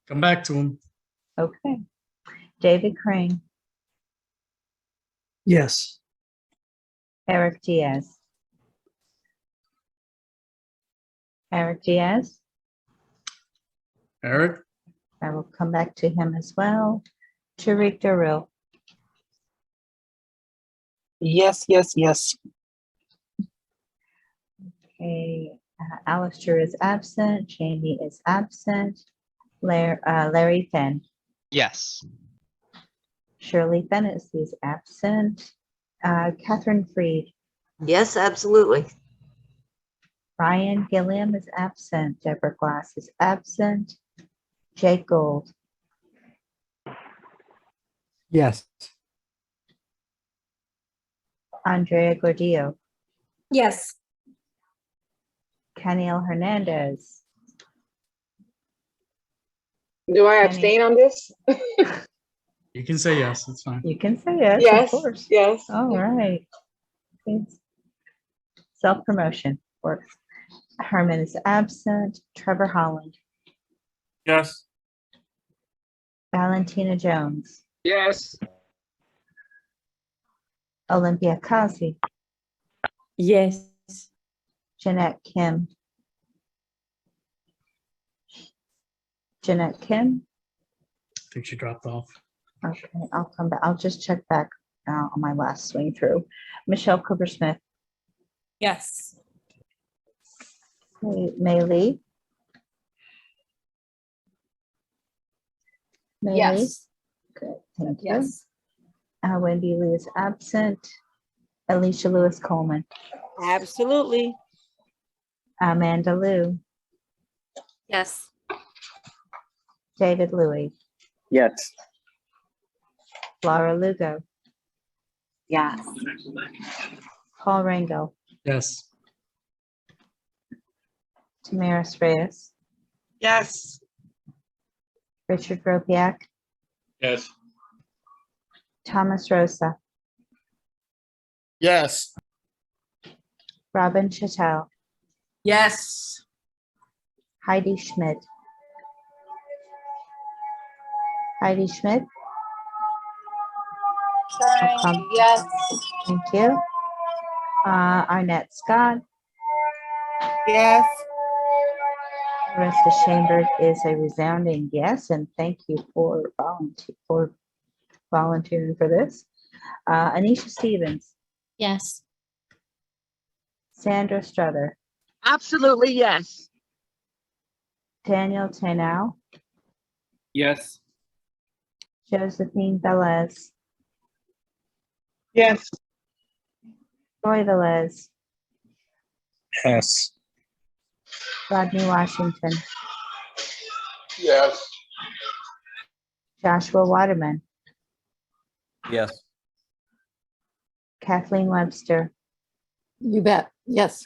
Come back to him. Okay. David Crane. Yes. Eric Diaz. Eric Diaz. Eric? I will come back to him as well. Tariq Darrell. Yes, yes, yes. Okay. Alistair is absent. Jamie is absent. Larry Fenn. Yes. Shirley Fennis is absent. Catherine Freed. Yes, absolutely. Ryan Gilliam is absent. Deborah Glass is absent. Jake Gold. Yes. Andrea Gordillo. Yes. Kenyelle Hernandez. Do I abstain on this? You can say yes, it's fine. You can say yes, Yes, of course. yes. All right. Self-promotion works. Herman is absent. Trevor Holland. Yes. Valentina Jones. Yes. Olympia Kazi. Yes. Jeanette Kim. Jeanette Kim. I think she dropped off. Okay, I'll come back. I'll just check back on my last swing through. Michelle Cooper Smith. Yes. May Lee. May Yes. Lee? Good, thank you. Yes. Wendy Lee is absent. Alicia Lewis Coleman. Absolutely. Amanda Liu. Yes. David Louis. Yes. Laura Lugo. Yes. Paul Rango. Yes. Tamaris Reyes. Yes. Richard Gropiak. Yes. Thomas Rosa. Yes. Robin Chattel. Yes. Heidi Schmidt. Heidi Schmidt. Yes. Thank you. Arnett Scott. Yes. Marissa Chambers is a resounding yes, and thank you for volunteering for this. Anisha Stevens. Yes. Sandra Struther. Absolutely, yes. Daniel Tenau. Yes. Josephine Velez. Yes. Roy Velez. Yes. Rodney Washington. Yes. Joshua Waterman. Yes. Kathleen Webster. You bet. Yes.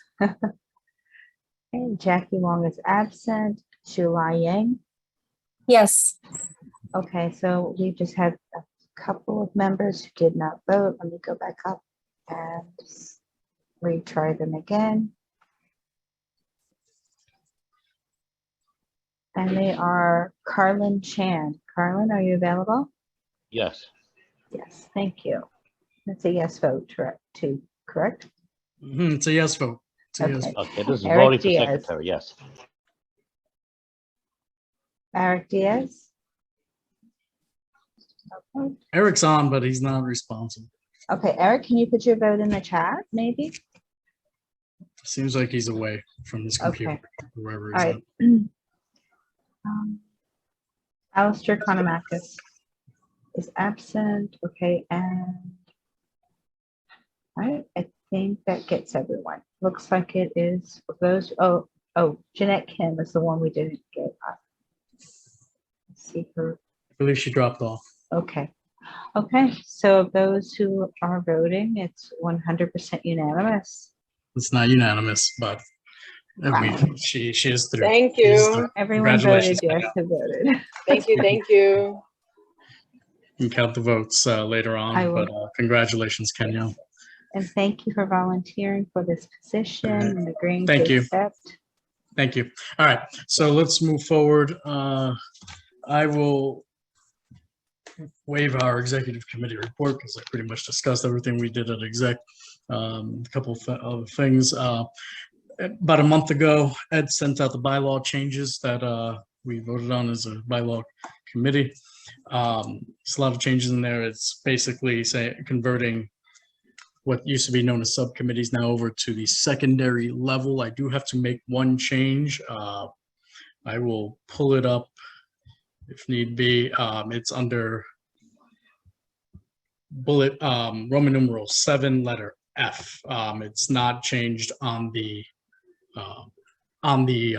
And Jackie Wong is absent. Shulai Yang. Yes. Okay, so we just had a couple of members who did not vote. Let me go back up and retry them again. And they are Carlin Chan. Carlin, are you available? Yes. Yes, thank you. That's a yes vote, too, correct? It's a yes vote. It's a yes Okay. vote. Okay, this is Eric voting for Diaz. secretary, yes. Eric Diaz? Okay. Eric's on, but he's not responsive. Okay, Eric, can you put your vote in the chat, maybe? Seems like he's away from his computer, Okay. wherever All he's right. at. Alistair Konomakis is absent. Okay, and all right, I think that gets everyone. Looks like it is those. Oh, Jeanette Kim is the one we didn't get. Let's see her. I believe she dropped off. Okay. Okay, so of those who are voting, it's 100% unanimous. It's not unanimous, but she is through. Thank She is you. through. Everyone Congratulations, voted yes Kenya. to voted. Thank you. Thank you. You can count the votes later on, I will. but congratulations, Kenya. And thank you for volunteering for this position and agreeing to Thank you. accept. Thank you. All right, so let's move forward. I will waive our executive committee report because I pretty much discussed everything we did at exec. A couple of other things. About a month ago, Ed sent out the bylaw changes that we voted on as a bylaw committee. There's a lot of changes in there. It's basically converting what used to be known as subcommittees now over to the secondary level. I do have to make one change. I will pull it up if need be. It's under bullet Roman numeral 7, letter F. It's not changed on the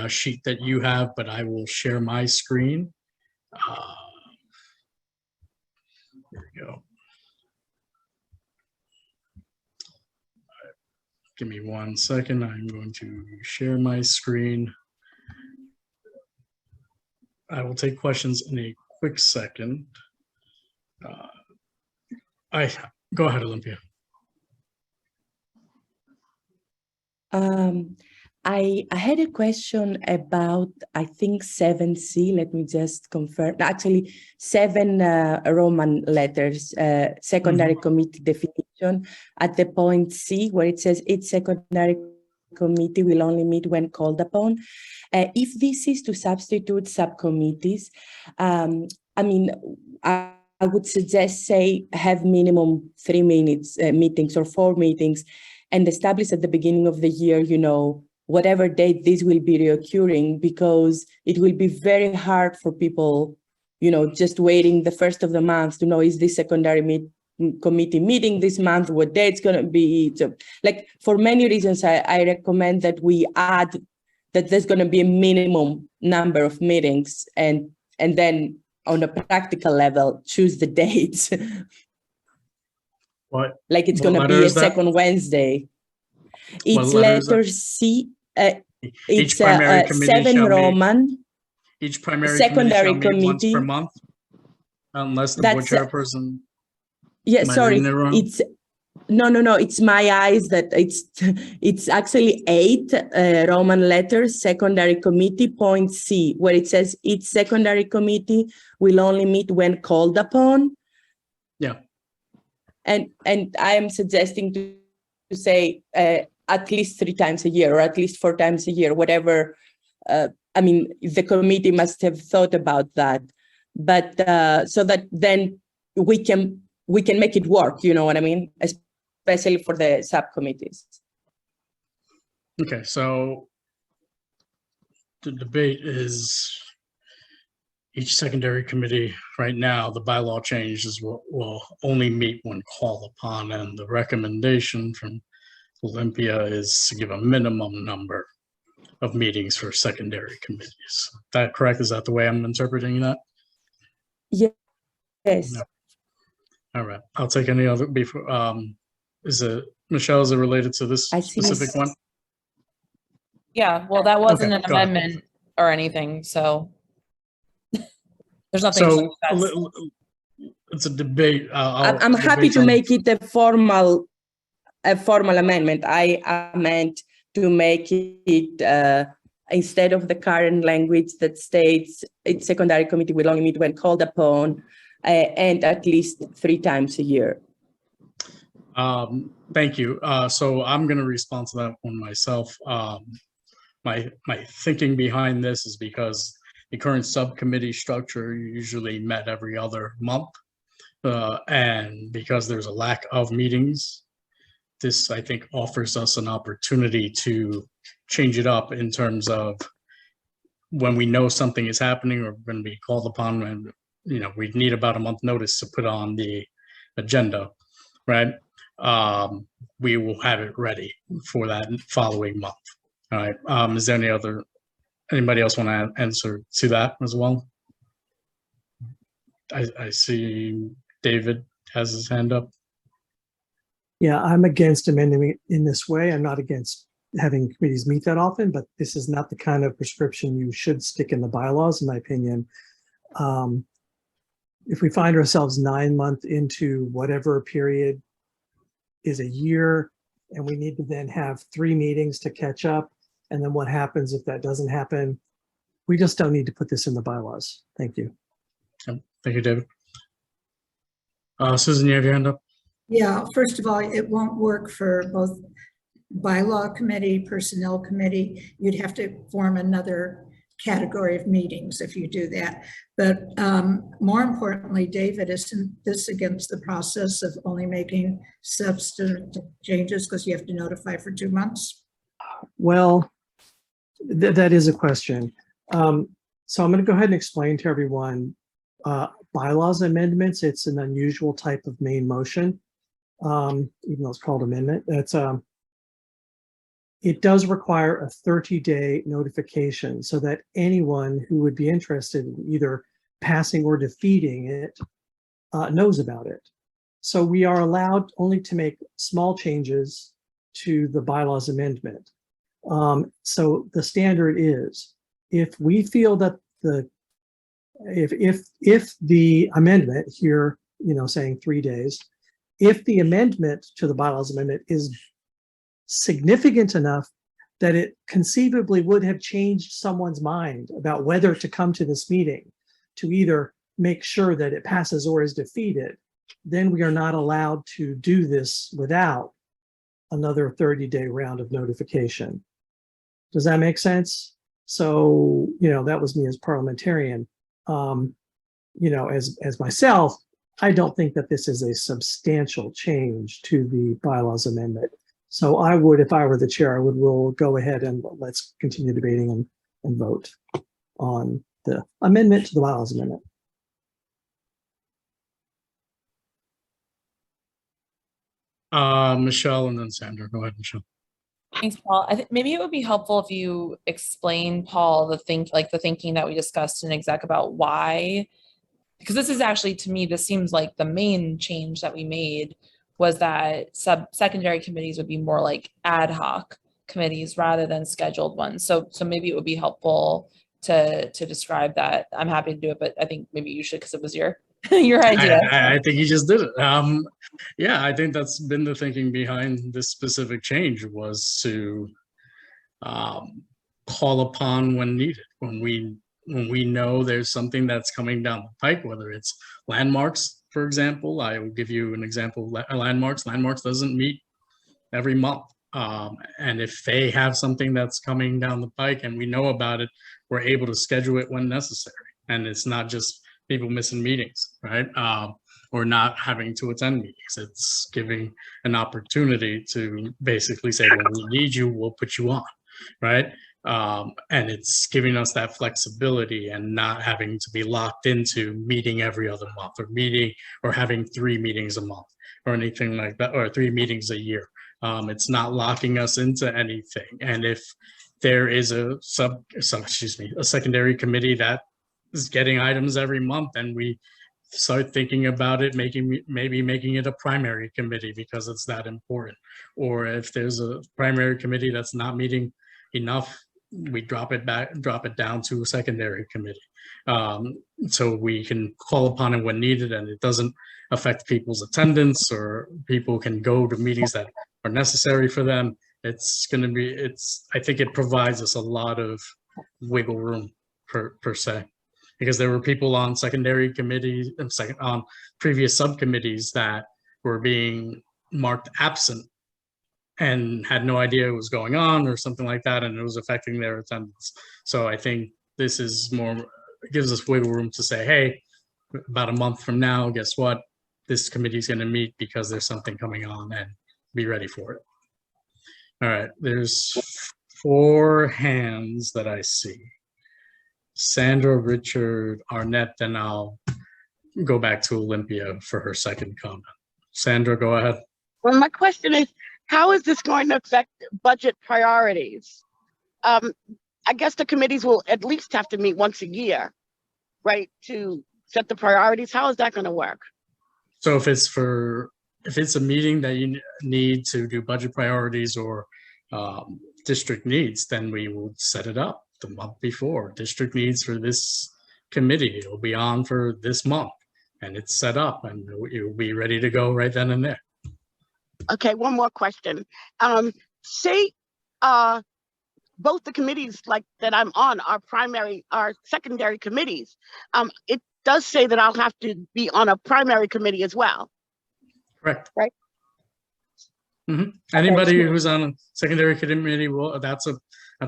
sheet that you have, but I will share my screen. There we go. Give me 1 second. I'm going to share my screen. I will take questions in a quick second. Go ahead, Olympia. I had a question about, I think 7C, let me just confirm, actually 7 Roman letters, secondary committee definition at the point C where it says each secondary committee will only meet when called upon. If this is to substitute subcommittees, I mean, I would suggest, say, have minimum 3 minutes meetings or 4 meetings and establish at the beginning of the year, you know, whatever date this will be reoccurring, because it will be very hard for people, you know, just waiting the first of the month to know, is this secondary committee meeting this month, what day it's going to be. So, like, for many reasons, I recommend that we add that there's going to be a minimum number of meetings, and then on a practical level, choose the dates. What? Like it's going to be a second Wednesday. It's letter C. It's primary committee 7 Roman. Each primary secondary committee shall meet once committee per month, unless the board chairperson. Yeah, Am I sorry. reading it wrong? It's no. It's my eyes that it's actually 8 Roman letters. Secondary committee point C, where it says each secondary committee will only meet when called upon. Yeah. And I am suggesting to say at least 3 times a year, or at least 4 times a year, whatever. I mean, the committee must have thought about that, but so that then we can make it work. You know what I mean? Especially for the subcommittees. Okay, so the debate is each secondary committee right now, the bylaw changes will only meet when called upon, and the recommendation from Olympia is to give a minimum number of meetings for secondary committees. Is that correct? Is that the way I'm interpreting that? Yes. No. All right. I'll take any other before. is it, Michelle, is it related to this I see specific one? Yeah, well, that wasn't an go ahead. amendment or anything, so there's nothing. to So discuss. it's a debate. I'm happy to make it a formal amendment. I meant to make it instead of the current language that states its secondary committee will only meet when called upon and at least 3 times a year. Thank you. So I'm going to respond to that one myself. My thinking behind this is because the current subcommittee structure usually met every other month. And because there's a lack of meetings, this, I think, offers us an opportunity to change it up in terms of when we know something is happening or going to be called upon, and we need about a month notice to put on the agenda, right? We will have it ready for that following month. All right. Is there anybody else want to answer to that as well? I see David has his hand up. Yeah, I'm against amending it in this way. I'm not against having committees meet that often, but this is not the kind of prescription you should stick in the bylaws, in my opinion. If we find ourselves 9 months into whatever period is a year, and we need to then have 3 meetings to catch up, and then what happens if that doesn't happen? We just don't need to put this in the bylaws. Thank you. Thank you, David. Susan, you have your hand up? Yeah, first of all, it won't work for both bylaw committee, personnel committee. You'd have to form another category of meetings if you do that. But more importantly, David, isn't this against the process of only making substantive changes because you have to notify for 2 months? Well, that is a question. So I'm going to go ahead and explain to everyone bylaws amendments. It's an unusual type of main motion, even though it's called amendment. It does require a 30-day notification so that anyone who would be interested in either passing or defeating it knows about it. So we are allowed only to make small changes to the bylaws amendment. So the standard is, if we feel that if the amendment here, saying 3 days, if the amendment to the bylaws amendment is significant enough that it conceivably would have changed someone's mind about whether to come to this meeting to either make sure that it passes or is defeated, then we are not allowed to do this without another 30-day round of notification. Does that make sense? So, that was me as parliamentarian. As myself, I don't think that this is a substantial change to the bylaws amendment. So I would, if I were the chair, I would go ahead and let's continue debating and vote on the amendment to the bylaws amendment. Michelle and then Sandra. Go ahead, Michelle. Thanks, Paul. I think maybe it would be helpful if you explain, Paul, the thinking that we discussed in exec about why, because this is actually, to me, this seems like the main change that we made was that secondary committees would be more like ad hoc committees rather than scheduled ones. So maybe it would be helpful to describe that. I'm happy to do it, but I think maybe you should because it was your idea. I think you just did it. Yeah, I think that's been the thinking behind this specific change, was to call upon when needed, when we know there's something that's coming down the pike, whether it's landmarks. For example, I will give you an example. Landmarks doesn't meet every month. And if they have something that's coming down the pike and we know about it, we're able to schedule it when necessary. And it's not just people missing meetings, right? Or not having to attend meetings. It's giving an opportunity to basically say, well, we need you, we'll put you on, right? And it's giving us that flexibility and not having to be locked into meeting every other month or having 3 meetings a month or anything like that, or 3 meetings a year. It's not locking us into anything. And if there is a secondary committee that is getting items every month and we start thinking about it, maybe making it a primary committee because it's that important. Or if there's a primary committee that's not meeting enough, we drop it down to a secondary committee. So we can call upon it when needed and it doesn't affect people's attendance, or people can go to meetings that are necessary for them. I think it provides us a lot of wiggle room per se, because there were people on secondary committees and on previous subcommittees that were being marked absent and had no idea what was going on or something like that, and it was affecting their attendance. So I think this is it gives us wiggle room to say, hey, about a month from now, guess what? This committee is going to meet because there's something coming on, and be ready for it. All right, there's 4 hands that I see. Sandra, Richard, Arnett, then I'll go back to Olympia for her second comment. Sandra, go ahead. Well, my question is, how is this going to affect budget priorities? I guess the committees will at least have to meet once a year, right, to set the priorities. How is that going to work? So if it's a meeting that you need to do budget priorities or district needs, then we will set it up the month before. District needs for this committee, it'll be on for this month, and it's set up, and you'll be ready to go right then and there. Okay, one more question. Say both the committees like that I'm on are secondary committees. It does say that I'll have to be on a primary committee as well. Correct. Right. Mm-hmm. Anybody who's on a secondary committee, well, that's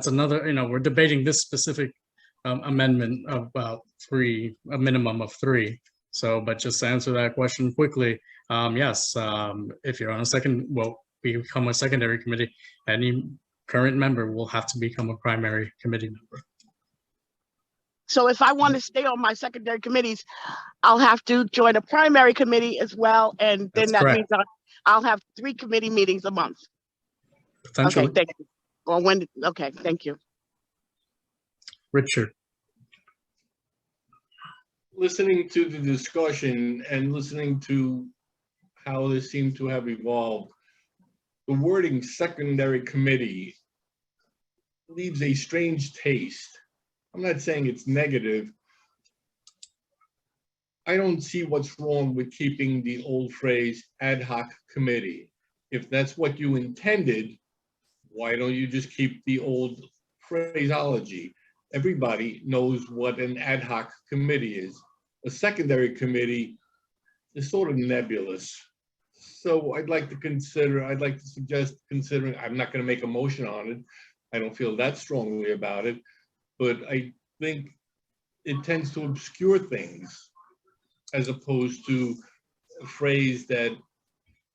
another, we're debating this specific amendment about a minimum of 3. So, but just to answer that question quickly, yes, if you're on become a secondary committee, any current member will have to become a primary committee member. So if I want to stay on my secondary committees, I'll have to join a primary committee as well, and then that means I'll have 3 committee meetings a month. Potentially. Okay, thank you. Okay, thank you. Richard. Listening to the discussion and listening to how this seemed to have evolved, the wording secondary committee leaves a strange taste. I'm not saying it's negative. I don't see what's wrong with keeping the old phrase ad hoc committee. If that's what you intended, why don't you just keep the old phraseology? Everybody knows what an ad hoc committee is. A secondary committee is sort of nebulous. So I'd like to suggest considering, I'm not going to make a motion on it. I don't feel that strongly about it, but I think it tends to obscure things as opposed to a phrase that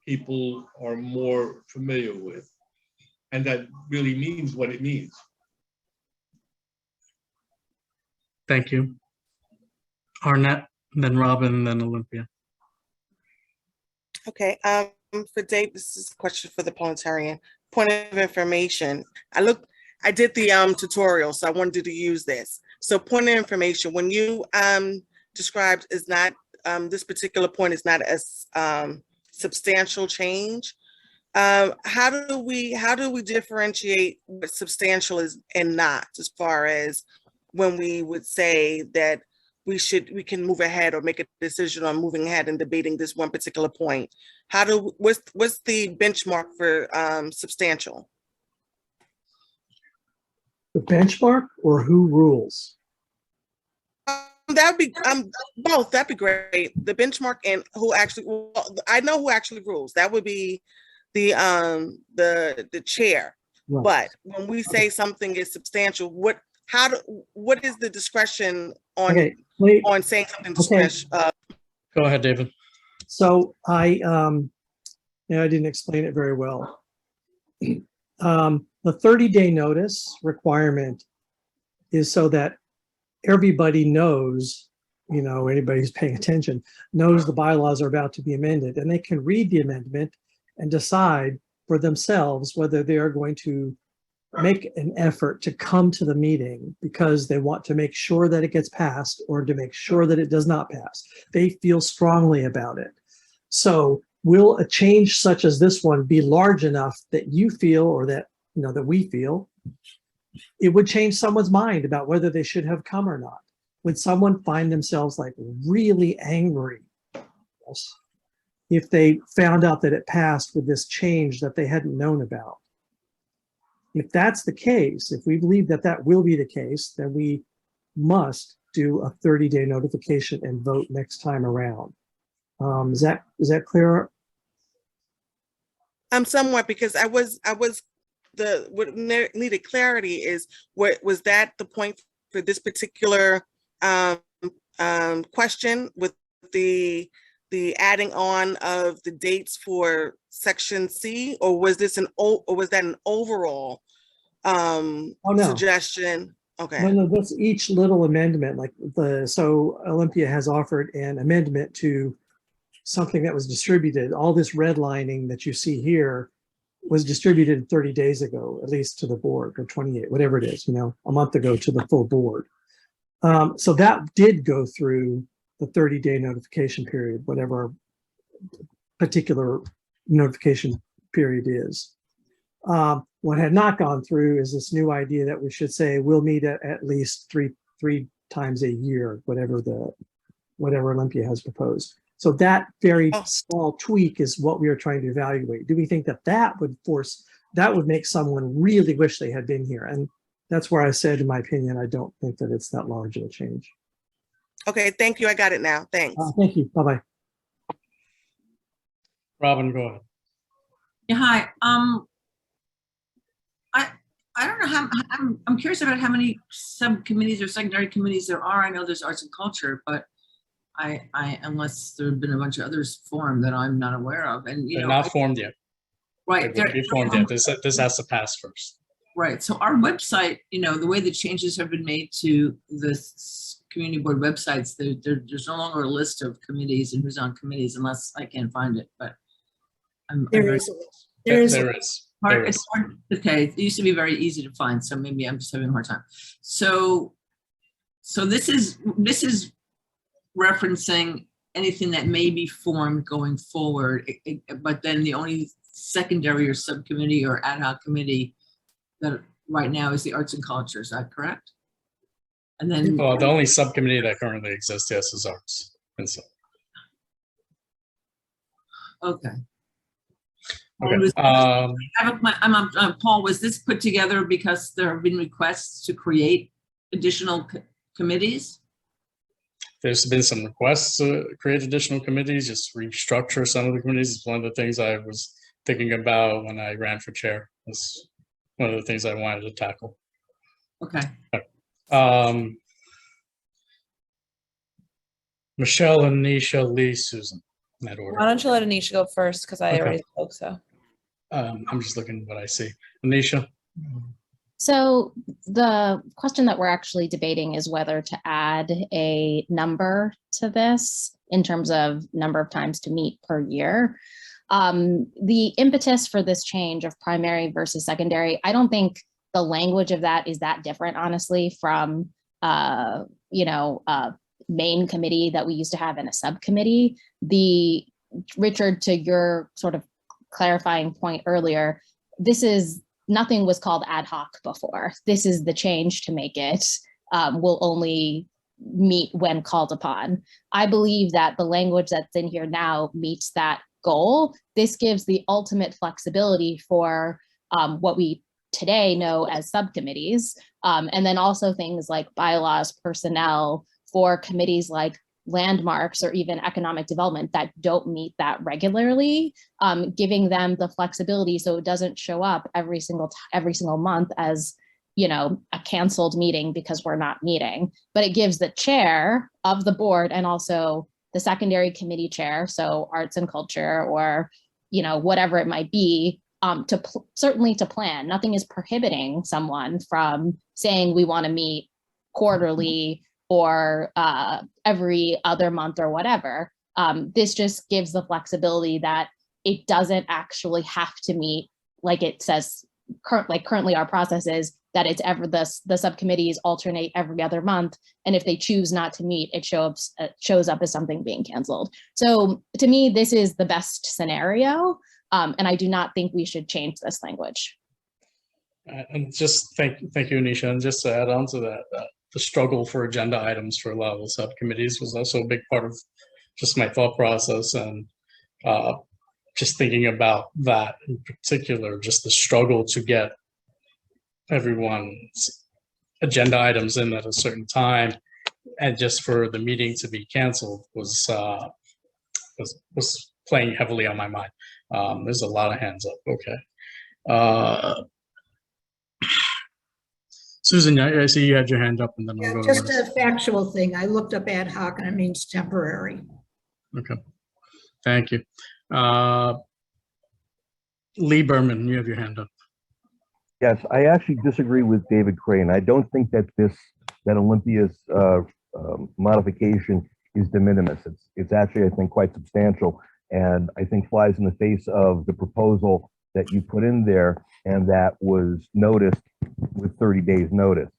people are more familiar with. And that really means what it means. Thank you. Arnett, then Robin, then Olympia. Okay, for Dave, this is a question for the parliamentarian. Point of information. I did the tutorial, so I wanted to use this. So point of information, when you described is not, this particular point is not a substantial change. How do we differentiate what substantial is and not, as far as when we would say that we can move ahead or make a decision on moving ahead and debating this one particular point? What's the benchmark for substantial? The benchmark or who rules? That would be both. That'd be great. The benchmark and who actually. Well, I know who actually rules. That would be the chair. Right. But when we say something is substantial, what is the discretion on on saying something substantial? Go ahead, David. So I didn't explain it very well. The 30-day notice requirement is so that everybody knows, anybody who's paying attention, knows the bylaws are about to be amended, and they can read the amendment and decide for themselves whether they are going to make an effort to come to the meeting because they want to make sure that it gets passed or to make sure that it does not pass. They feel strongly about it. So will a change such as this one be large enough that you feel, or that, you know, that we feel, it would change someone's mind about whether they should have come or not? Would someone find themselves like really angry if they found out that it passed with this change that they hadn't known about? If that's the case, if we believe that that will be the case, then we must do a 30-day notification and vote next time around. Is that clear? Somewhat, because what needed clarity is, what was that the point for this particular question with the adding on of the dates for section C, or was this an overall suggestion? Okay. No, that's each little amendment. Like so Olympia has offered an amendment to something that was distributed. All this redlining that you see here was distributed 30 days ago, at least to the board, or 28, whatever it is, you know, a month ago to the full board. So that did go through the 30-day notification period, whatever particular notification period is. What had not gone through is this new idea that we should say we'll meet at least three times a year, whatever Olympia has proposed. So that very small tweak is what we are trying to evaluate. Do we think that that would make someone really wish they had been here? And that's where I said, in my opinion, I don't think that it's that large of a change. Okay, thank you. I got it now. Thanks. Thank you. Bye-bye. Robin, go ahead. Yeah, hi. I don't know how, I'm curious about how many subcommittees or secondary committees there are. I know there's arts and culture, but unless there have been a bunch of others formed that I'm not aware of, and They're not formed yet. Right. They won't be formed yet. This has to pass first. Right. So our website, you know, the way the changes have been made to the community board websites, there's no longer a list of committees and who's on committees, unless I can't find it. But There is. It's hard. Okay, it used to be very easy to find, so maybe I'm just having a hard time. So this is referencing anything that may be formed going forward, but then the only secondary or subcommittee or ad hoc committee that right now is the arts and culture. Is that correct? And then, well, the only subcommittee that currently exists, yes, is arts and so. Okay. Okay. Paul, was this put together because there have been requests to create additional committees? There's been some requests to create additional committees, just restructure some of the committees. It's one of the things I was thinking about when I ran for chair. That's one of the things I wanted to tackle. Okay. Michelle, Anisha, Lee, Susan, in that order. Why don't you let Anisha go first, because I Okay. already spoke, so. I'm just looking at what I see. Anisha? So the question that we're actually debating is whether to add a number to this in terms of number of times to meet per year. The impetus for this change of primary versus secondary, I don't think the language of that is that different, honestly, from main committee that we used to have in a subcommittee. Richard, to your sort of clarifying point earlier, nothing was called ad hoc before. This is the change to make it. Will only meet when called upon. I believe that the language that's in here now meets that goal. This gives the ultimate flexibility for what we today know as subcommittees, and then also things like bylaws, personnel for committees like landmarks or even economic development that don't meet that regularly, giving them the flexibility so it doesn't show up every single month as, a canceled meeting because we're not meeting. But it gives the chair of the board and also the secondary committee chair, so arts and culture or whatever it might be, certainly to plan. Nothing is prohibiting someone from saying we want to meet quarterly or every other month or whatever. This just gives the flexibility that it doesn't actually have to meet, like it says currently our process is that it's the subcommittees alternate every other month. And if they choose not to meet, it shows up as something being canceled. So to me, this is the best scenario. And I do not think we should change this language. And just thank you, Nisha. And just to add on to that, the struggle for agenda items for a lot of the subcommittees was also a big part of just my thought process, and just thinking about that in particular, just the struggle to get everyone's agenda items in at a certain time, and just for the meeting to be canceled was playing heavily on my mind. There's a lot of hands up. Okay. Susan, I see you had your hand up, and then I'll go. Just a factual thing. I looked up ad hoc and it means temporary. Okay, thank you. Lee Berman, you have your hand up. Yes, I actually disagree with David Crane. I don't think that Olympia's modification is de minimis. It's actually, I think, quite substantial, and I think flies in the face of the proposal that you put in there, and that was noticed with 30 days notice.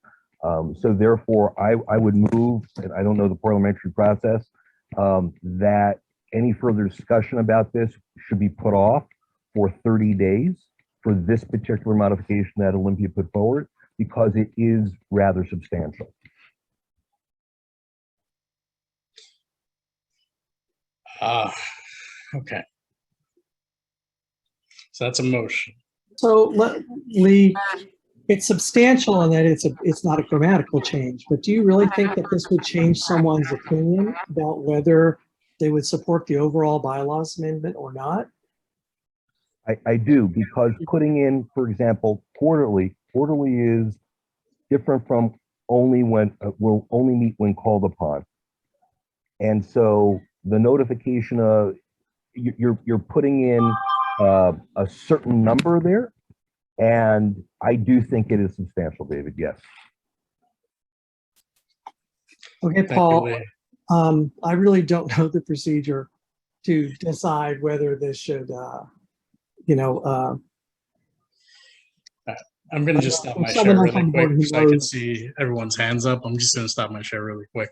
So therefore, I would move, and I don't know the parliamentary process, that any further discussion about this should be put off for 30 days for this particular modification that Olympia put forward, because it is rather substantial. Okay. So that's a motion. So Lee, it's substantial in that it's not a grammatical change, but do you really think that this would change someone's opinion about whether they would support the overall bylaws amendment or not? I do, because putting in, for example, quarterly is different from only when, will only meet when called upon. And so the notification of, you're putting in a certain number there, and I do think it is substantial, David, yes. Okay, Paul, I really don't know the procedure to decide whether this should, I'm going to just stop my share really quick so I can see everyone's hands up. I'm just going to stop my share really quick.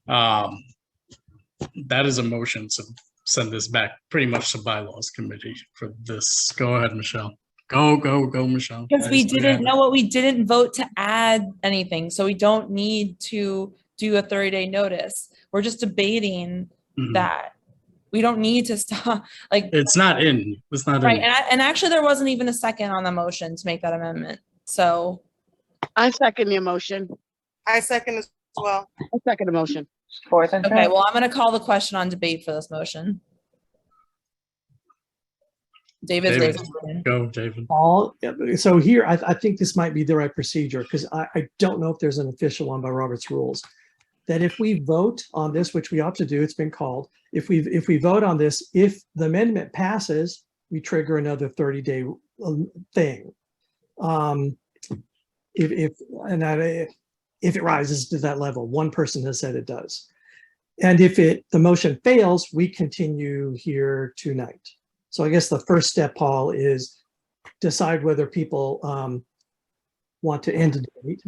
That is a motion to send this back pretty much to bylaws committee for this. Go ahead, Michelle. Go, Michelle. Because we didn't know what we didn't vote to add anything. So we don't need to do a 30-day notice. We're just debating that. We don't need to stop. Like, it's not in. It's not right. in. And actually, there wasn't even a second on the motion to make that amendment. So I second the motion. I second as well. I second the motion. Fourth and okay. fifth. Well, I'm going to call the question on debate for this motion. David's raising his hand. Go, David. Paul, so here, I think this might be the right procedure, because I don't know if there's an official one by Robert's rules, that if we vote on this, which we ought to do, it's been called, if we vote on this, if the amendment passes, we trigger another 30-day thing. If it rises to that level, one person has said it does. And if the motion fails, we continue here tonight. So I guess the first step, Paul, is decide whether people want to end the debate,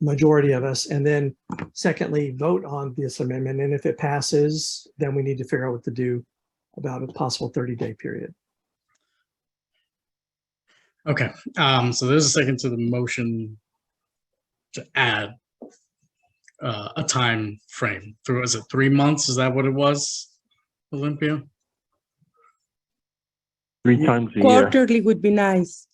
majority of us, and then secondly, vote on this amendment. And if it passes, then we need to figure out what to do about a possible 30-day period. Okay, so there's a second to the motion to add a time frame. Was it 3 months? Is that what it was, Olympia? 3 times a year. Quarterly would be nice.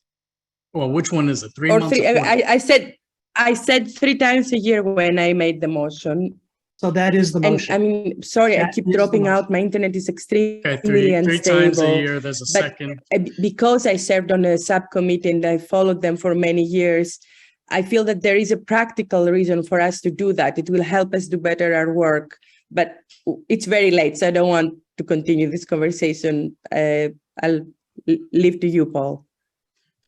Well, which one is it? 3 Or months? three, or 4 months? I said 3 times a year when I made the motion. So that is the motion. And I mean, sorry, I keep dropping out. My internet is extremely three unstable. times a year. There's a second. Because I served on a subcommittee and I followed them for many years, I feel that there is a practical reason for us to do that. It will help us do better our work, but it's very late, so I don't want to continue this conversation. I'll leave to you, Paul.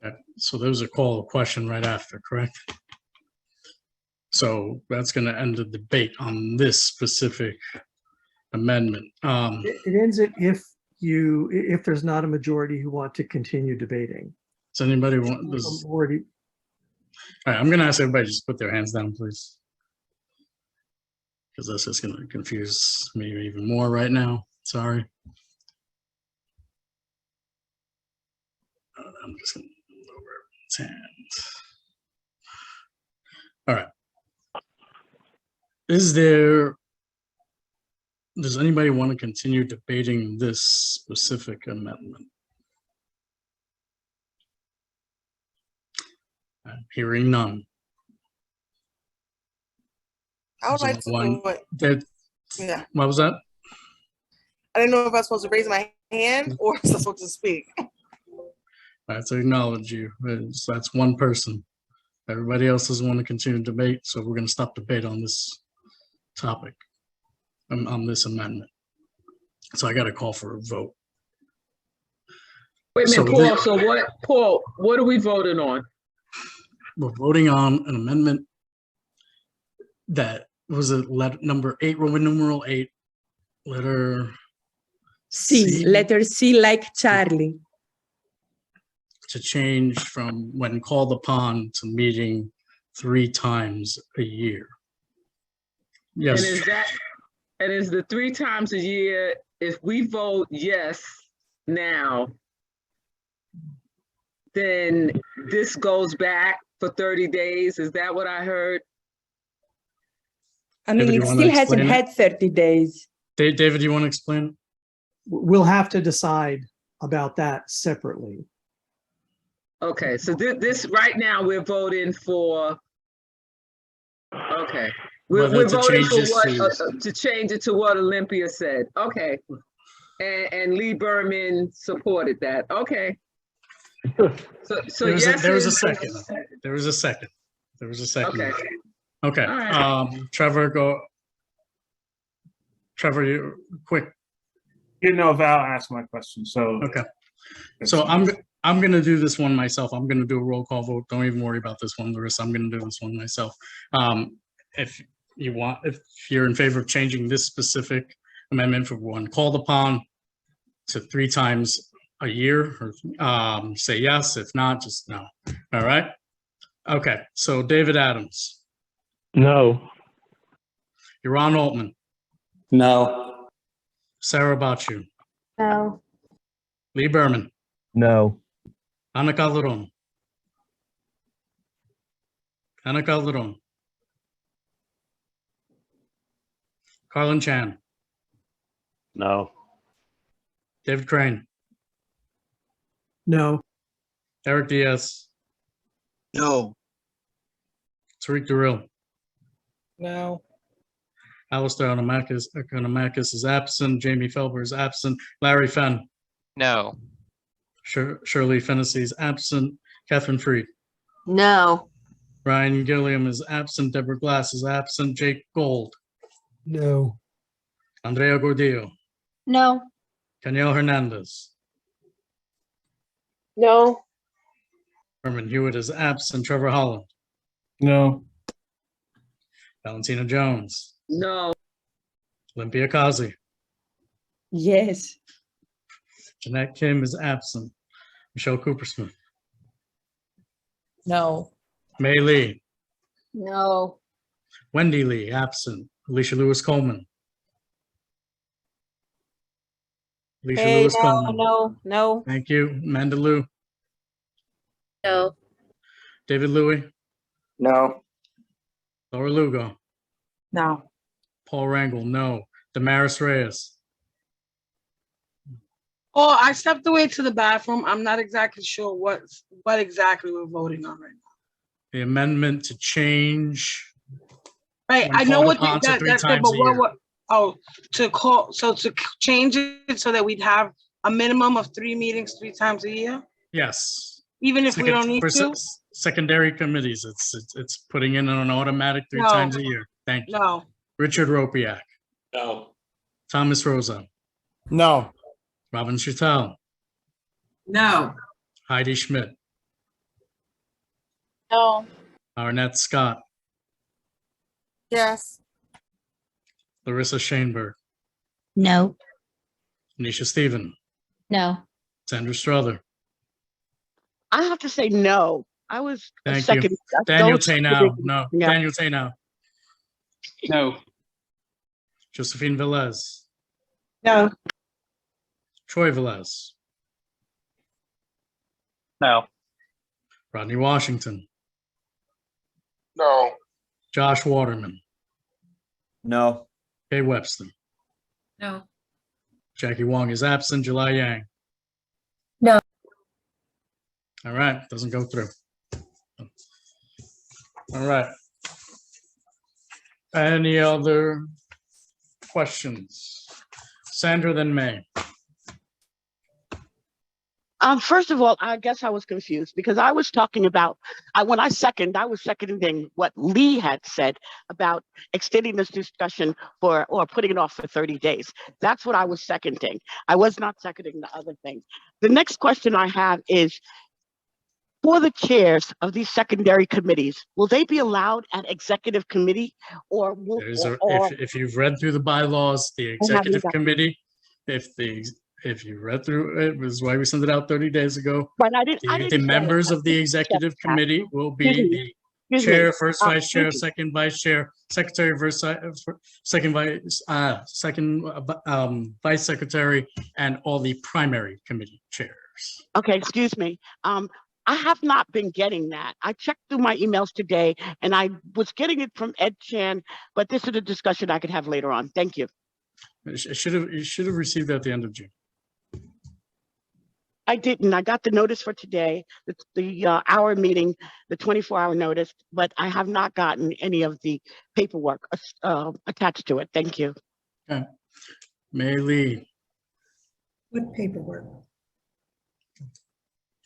Okay. So there was a call to question right after, correct? So that's going to end the debate on this specific amendment. It ends it if there's not a majority who want to continue debating. Does anybody want this? I'm already, All right, I'm gonna ask everybody to just put their hands down, please. Because this is gonna confuse me even more right now. Sorry. I'm just gonna lower everyone's hands. All right. Does anybody want to continue debating this specific amendment? Hearing none. I would There's like to only do it. Yeah. What was that? I didn't know if I was supposed to raise my hand or if I was supposed to speak. I have to acknowledge you. That's one person. Everybody else doesn't want to continue to debate, so we're going to stop debate on this topic, on this amendment. So I got to call for a vote. Wait a minute, So Paul, Paul, what are we voting on? We're voting on an amendment that was a letter number 8, Roman numeral 8, letter C, letter C like Charlie. to change from when called upon to meeting 3 times a year. Yes. And is the 3 times a year, if we vote yes now, then this goes back for 30 days? Is that what I heard? I mean, David, it you wanna still hasn't explain it? had 30 days. David, you want to explain it? we'll have to decide about that separately. Okay, so this right now we're voting for. Okay, we're Whether to voting change for this what to change it to what Olympia said. Okay, and Lee Berman supported that. Okay. So yes, there was a second. There was a second. There was a second. Okay. Okay. All right. Trevor, go. Trevor, you quick. You know, Val asked my question, so. Okay. So I'm gonna do this one myself. I'm gonna do a roll call vote. Don't even worry about this one, Larissa. I'm gonna do this one myself. If you want, if you're in favor of changing this specific amendment from one called upon to 3 times a year, or say yes. If not, just no. All right. Okay. So David Adams. No. Ron Altman. No. Sarah Bachu. No. Lee Berman. No. Ana Calderon. Ana Calderon. Carlin Chan. No. David Crane. No. Eric Diaz. No. Tariq Durrell. No. Alistair Economakis is absent. Jamie Felber is absent. Larry Fenn. No. Shirley Fennessy is absent. Catherine Freed. No. Ryan Gilliam is absent. Deborah Glass is absent. Jake Gold. No. Andrea Gordillo. No. Danielle Hernandez. No. Herman Hewitt is absent. Trevor Holland. No. Valentina Jones. No. Olympia Kazi. Yes. Jeanette Kim is absent. Michelle Coopersmith. No. May Lee. No. Wendy Lee, absent. Alicia Lewis Coleman. Alicia Hey, Lewis Coleman. no. Thank you. Amanda Lou. No. David Louie. No. Laura Lugo. No. Paul Rangel, no. Damaris Reyes. Oh, I stepped away to the bathroom. I'm not exactly sure what exactly we're voting on right now. The amendment to change. Right, when I know called what you, upon to that, 3 that's it, times but a year. to change it so that we'd have a minimum of 3 meetings 3 times a year, Yes. even if we don't need For to? secondary committees, it's putting in an automatic 3 No. times a year. Thank you. No. Richard Ropiak. No. Thomas Rosa. No. Robin Schutel. No. Heidi Schmidt. No. Arnett Scott. Yes. Larissa Shaneberg. No. Anisha Stephen. No. Sandra Strother. I have to say no. I was a Thank you. second. Daniel those Tainow, committees, no. yeah. Daniel Tainow. No. Josephine Velez. No. Troy Velez. No. Rodney Washington. No. Josh Waterman. No. Kay Webster. No. Jackie Wong is absent. July Yang. No. All right, doesn't go through. All right. Any other questions? Sandra, then May. First of all, I guess I was confused because I was talking about, when I was seconding what Lee had said about extending this discussion or putting it off for 30 days. That's what I was seconding. I was not seconding the other thing. The next question I have is, for the chairs of these secondary committees, will they be allowed at executive committee or will, If you've read through the bylaws, the executive committee, if you read through it, was why we sent it out 30 days ago. But I didn't The members of the executive committee will be the chair, first vice chair, second vice chair, secretary, second vice secretary, and all the primary committee chairs. Okay, excuse me. I have not been getting that. I checked through my emails today and I was getting it from Ed Chan, but this is a discussion I could have later on. Thank you. You should have received it at the end of June. I didn't. I got the notice for today, the hour meeting, the 24-hour notice, but I have not gotten any of the paperwork attached to it. Thank you. Okay. May Lee. What paperwork?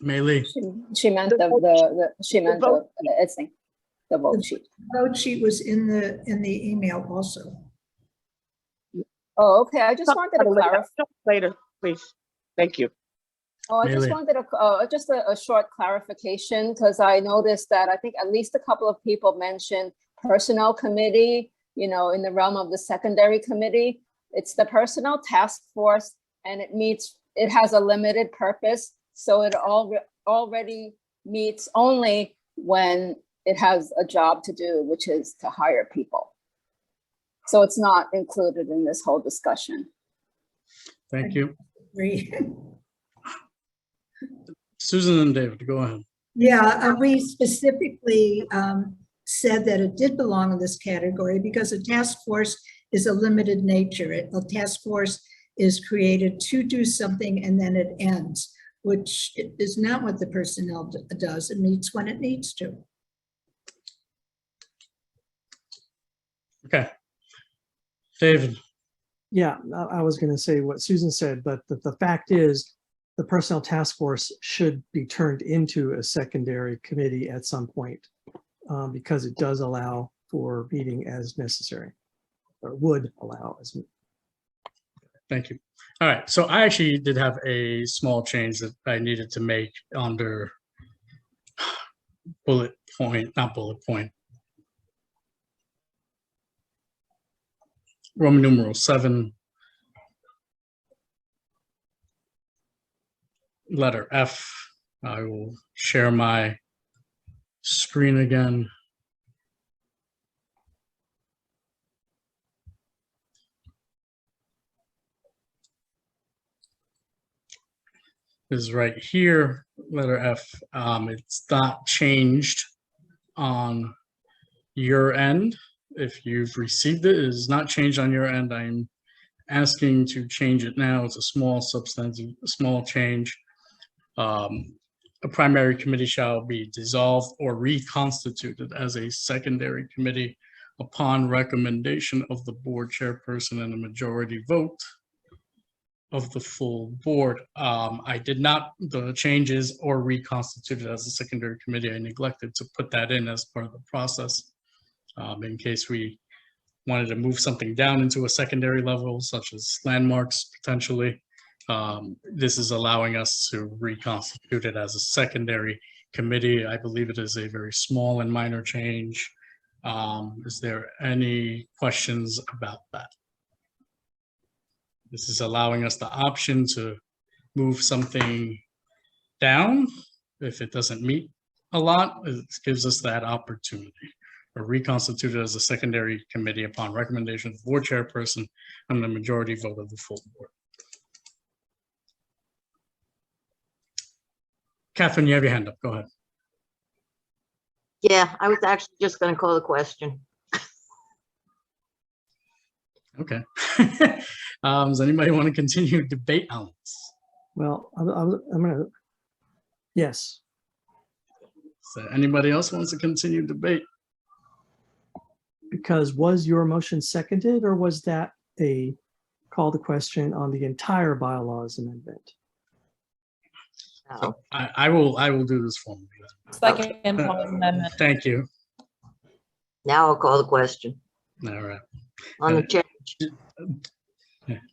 May Lee. She meant the vote sheet. Vote sheet was in the email also. Oh, okay. I just wanted to clarify. Later, please. Thank you. Oh, I just wanted a short clarification because I noticed that I think at least a couple of people mentioned personnel committee, you know, in the realm of the secondary committee. It's the personnel task force and it has a limited purpose. So it already meets only when it has a job to do, which is to hire people. So it's not included in this whole discussion. Thank you. Agree. Susan and David, go ahead. Yeah, we specifically said that it did belong in this category because a task force is a limited nature. A task force is created to do something and then it ends, which is not what the personnel does. It meets when it needs to. Okay. David. Yeah, I was going to say what Susan said, but the fact is the personnel task force should be turned into a secondary committee at some point because it does allow for meeting as necessary, or would allow as. Thank you. All right, so I actually did have a small change that I needed to make under bullet point, not bullet point. Roman numeral 7, letter F. I will share my screen again. Is right here, letter F. It's not changed on your end. If you've received it, it is not changed on your end. I'm asking to change it now. It's a small substantive, small change. A primary committee shall be dissolved or reconstituted as a secondary committee upon recommendation of the board chairperson and a majority vote of the full board. I did not, the changes or reconstituted as a secondary committee, I neglected to put that in as part of the process. In case we wanted to move something down into a secondary level, such as landmarks potentially. This is allowing us to reconstitute it as a secondary committee. I believe it is a very small and minor change. Is there any questions about that? This is allowing us the option to move something down if it doesn't meet a lot, it gives us that opportunity. Or reconstituted as a secondary committee upon recommendation of the board chairperson and the majority vote of the full board. Catherine, you have your hand up. Go ahead. Yeah, I was actually just going to call the question. Okay. Does anybody want to continue debate on this? Well, I'm gonna, yes. So anybody else wants to continue debate? Because was your motion seconded, or was that a call to question on the entire bylaws amendment? So I will do this for me. Second Paul's amendment. Thank you. Now I'll call the question All right. on the change.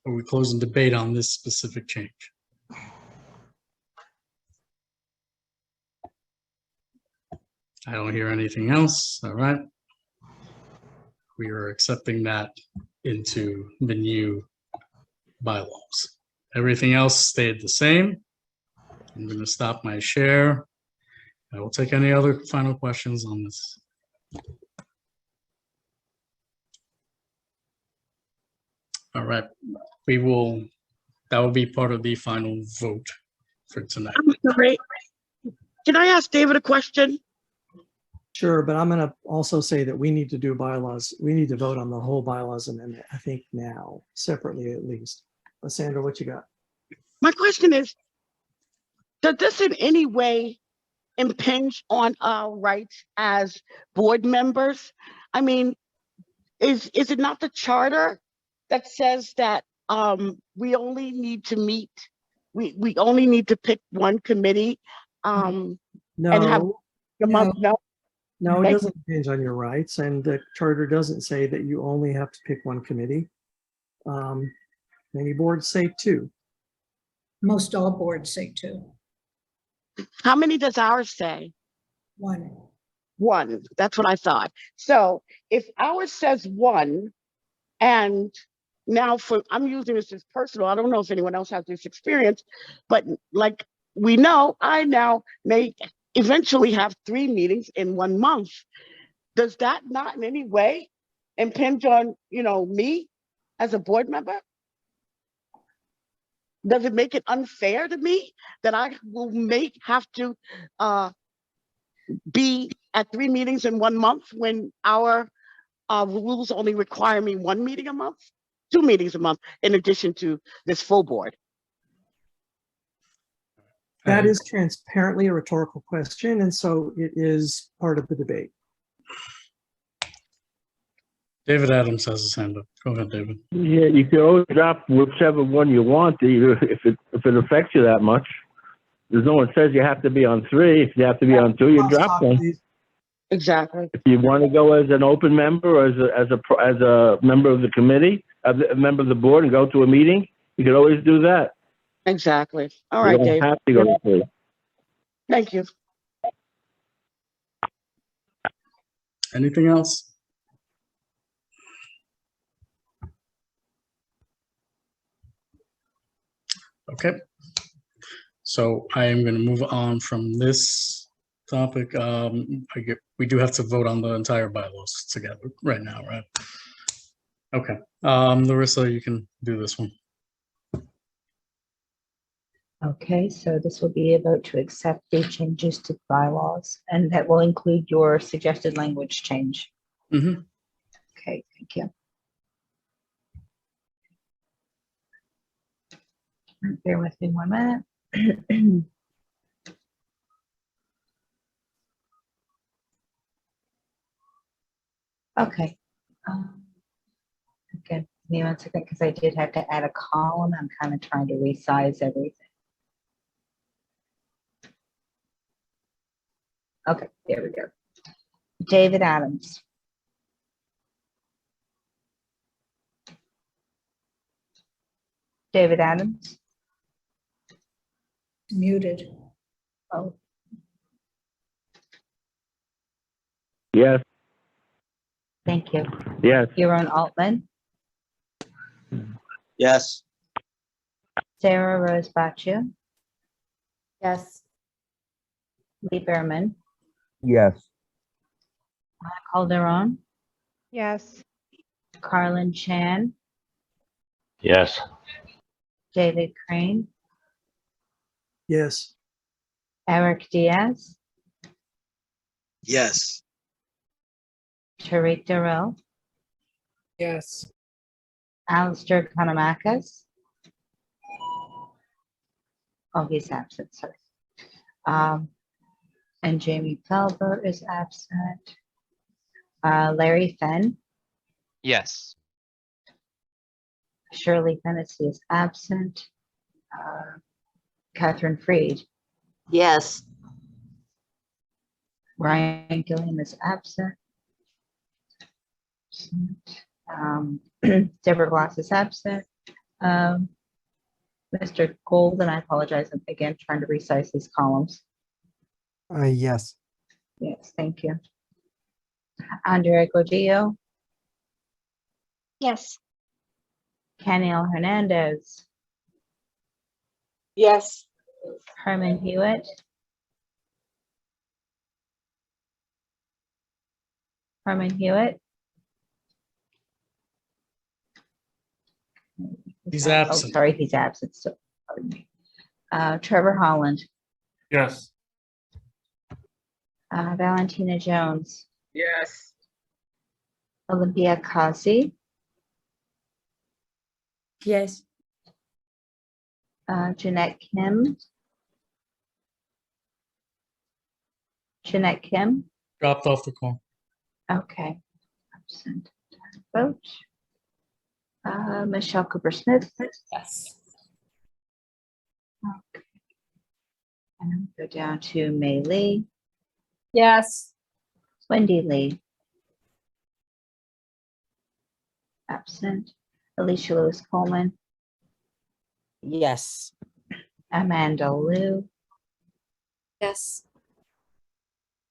Are we closing debate on this specific change? I don't hear anything else. All right. We are accepting that into the new bylaws. Everything else stayed the same. I'm going to stop my share. I will take any other final questions on this. All right, that will be part of the final vote for tonight. I'm sorry. Can I ask David a question? Sure, but I'm gonna also say that we need to do bylaws. We need to vote on the whole bylaws amendment, I think now, separately at least. Sandra, what you got? My question is, does this in any way impinge on our rights as board members? I mean, is it not the charter that says that we only need to meet, we only need to pick one committee and have a month? No, it doesn't impinge on your rights, and the charter doesn't say that you only have to pick one committee. Many boards say two. Most all boards say two. How many does ours say? One. One, that's what I thought. So if ours says one, and now I'm using this as personal, I don't know if anyone else has this experience, but like we know, I now may eventually have 3 meetings in 1 month. Does that not in any way impinge on, me as a board member? Does it make it unfair to me that I will have to be at 3 meetings in 1 month when our rules only require me 1 meeting a month, 2 meetings a month, in addition to this full board? That is transparently a rhetorical question, and so it is part of the debate. David Adams has his hand up. Go ahead, David. Yeah, you can always drop whichever one you want, if it affects you that much. There's no one says you have to be on 3. If you have to be on 2, you drop one. Exactly. If you want to go as an open member, or as a member of the committee, a member of the board, and go to a meeting, you can always do that. Exactly. All right, You Dave. don't have to go to 3. Thank you. Anything else? Okay. So I am going to move on from this topic. We do have to vote on the entire bylaws together right now, right? Okay. Larissa, you can do this one. Okay, so this will be a vote to accept the changes to bylaws, and that will include your suggested language change. Mm-hmm. Okay, thank you. Bear with me 1 minute. Okay. Okay, give me 1 second, because I did have to add a column. I'm kind of trying to resize everything. Okay, there we go. David Adams. David Adams. Muted. Oh. Yes. Thank you. Yes. Yaron Altman. Yes. Sarah Rose Baccio. Yes. Lee Berman, Yes. Ana Calderon, Yes. Carlin Chan, Yes. David Crane, Yes. Eric Diaz, Yes. Tariq Darrell, Yes. Alistair Economacus. Oh, he's absent, sorry. And Jamie Felber is absent. Larry Fenn, Yes. Shirley Fennessy is absent. Catherine Freed, Yes. Ryan Gilliam is absent. Deborah Gloss is absent. Mr. Gold, and I apologize, I'm again trying to resize these columns. Yes. Yes, thank you. Andrea Godillo, Yes. Caniel Hernandez, Yes. Herman Hewitt, Herman Hewitt. He's Oh, absent. sorry, he's absent, so pardon me. Trevor Holland, Yes. Valentina Jones, Yes. Olympia Kasi, Yes. Jeanette Kim. Jeanette Kim, Dropped off the call. okay. Absent. Vote. Michelle Cooper Smith. Yes. Okay. And go down to Mei Lee, Yes. Wendy Lee. Absent. Alicia Lewis Coleman, Yes. Amanda Liu, Yes.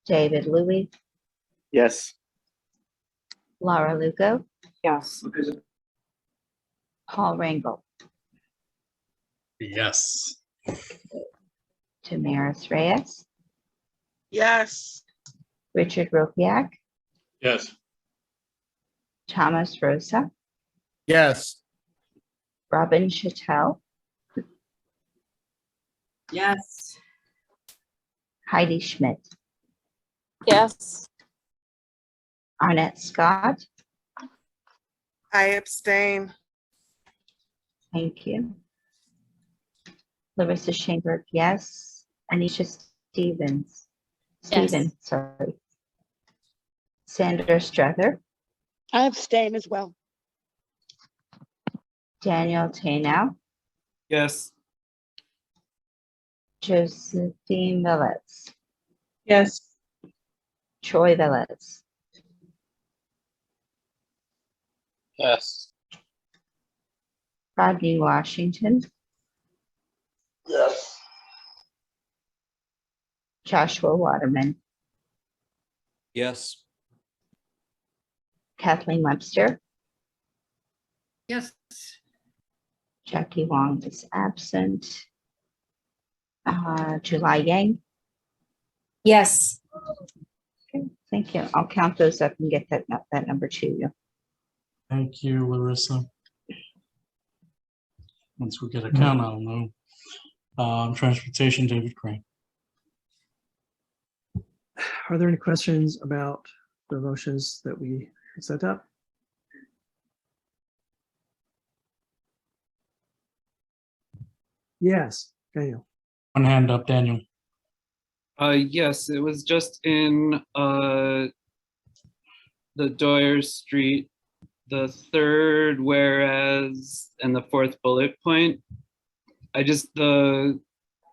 David Louis, Yes. Laura Lugo, Yes. Paul Rangel, Yes. Tamaris Reyes, Yes. Richard Ropiak, Yes. Thomas Rosa, Yes. Robin Chattel, Yes. Heidi Schmidt, Yes. Arnett Scott, I abstain. thank you. Larissa Sheinberg, yes. Anisha Stevens, Stephen, sorry. Sandra Struther, I abstain as well. Daniel Tanow, Yes. Josephine Velez, Yes. Troy Velez, Yes. Rodney Washington, Yes. Joshua Waterman, Yes. Kathleen Webster, Yes. Jackie Wong is absent. July Yang. Yes. Okay, thank you. I'll count those up and get that number to you. Thank you, Larissa. Once we get a count, I'll know. Transportation, David Crane. Are there any questions about the motions that we set up? Yes, Daniel. One hand up, Daniel. Yes, it was just in the Doyer Street, the third whereas and the fourth bullet point. The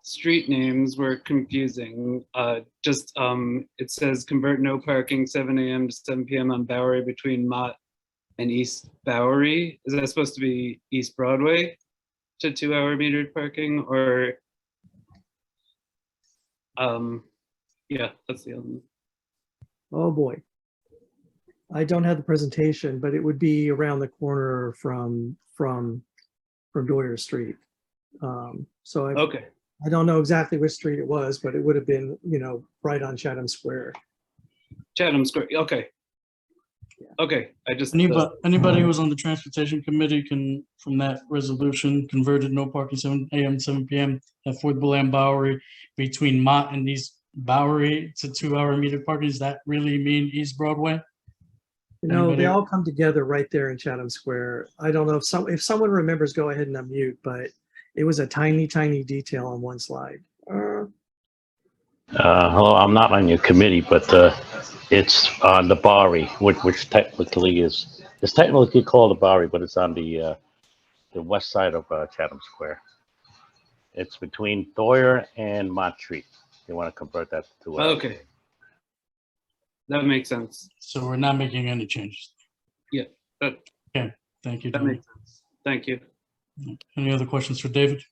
street names were confusing. It says convert no parking 7 a.m. to 7 p.m. on Bowery between Mott and East Bowery. Is that supposed to be East Broadway to 2-hour metered parking, or yeah, that's the other one. Oh, boy. I don't have the presentation, but it would be around the corner from Doyer Street. So Okay. I don't know exactly which street it was, but it would have been, you know, right on Chatham Square. Chatham Square, okay. Okay, I just. Anybody who was on the transportation committee can, from that resolution, converted no parking 7 a.m. 7 p.m. at Fort Boulin Bowery between Mott and East Bowery to 2-hour immediate parking. Does that really mean East Broadway? You know, Anybody? they all come together right there in Chatham Square. I don't know if someone remembers, go ahead and unmute, but it was a tiny, tiny detail on one slide. Hello, I'm not on your committee, but it's on the Bowery, which technically is, it's technically called the Bowery, but it's on the west side of Chatham Square. It's between Thoyer and Mott Street. You want to convert that to 2 hours. Okay. That makes sense. So we're not making any changes. Yeah. Okay, thank you. That David. makes sense. Thank you. Any other questions for David?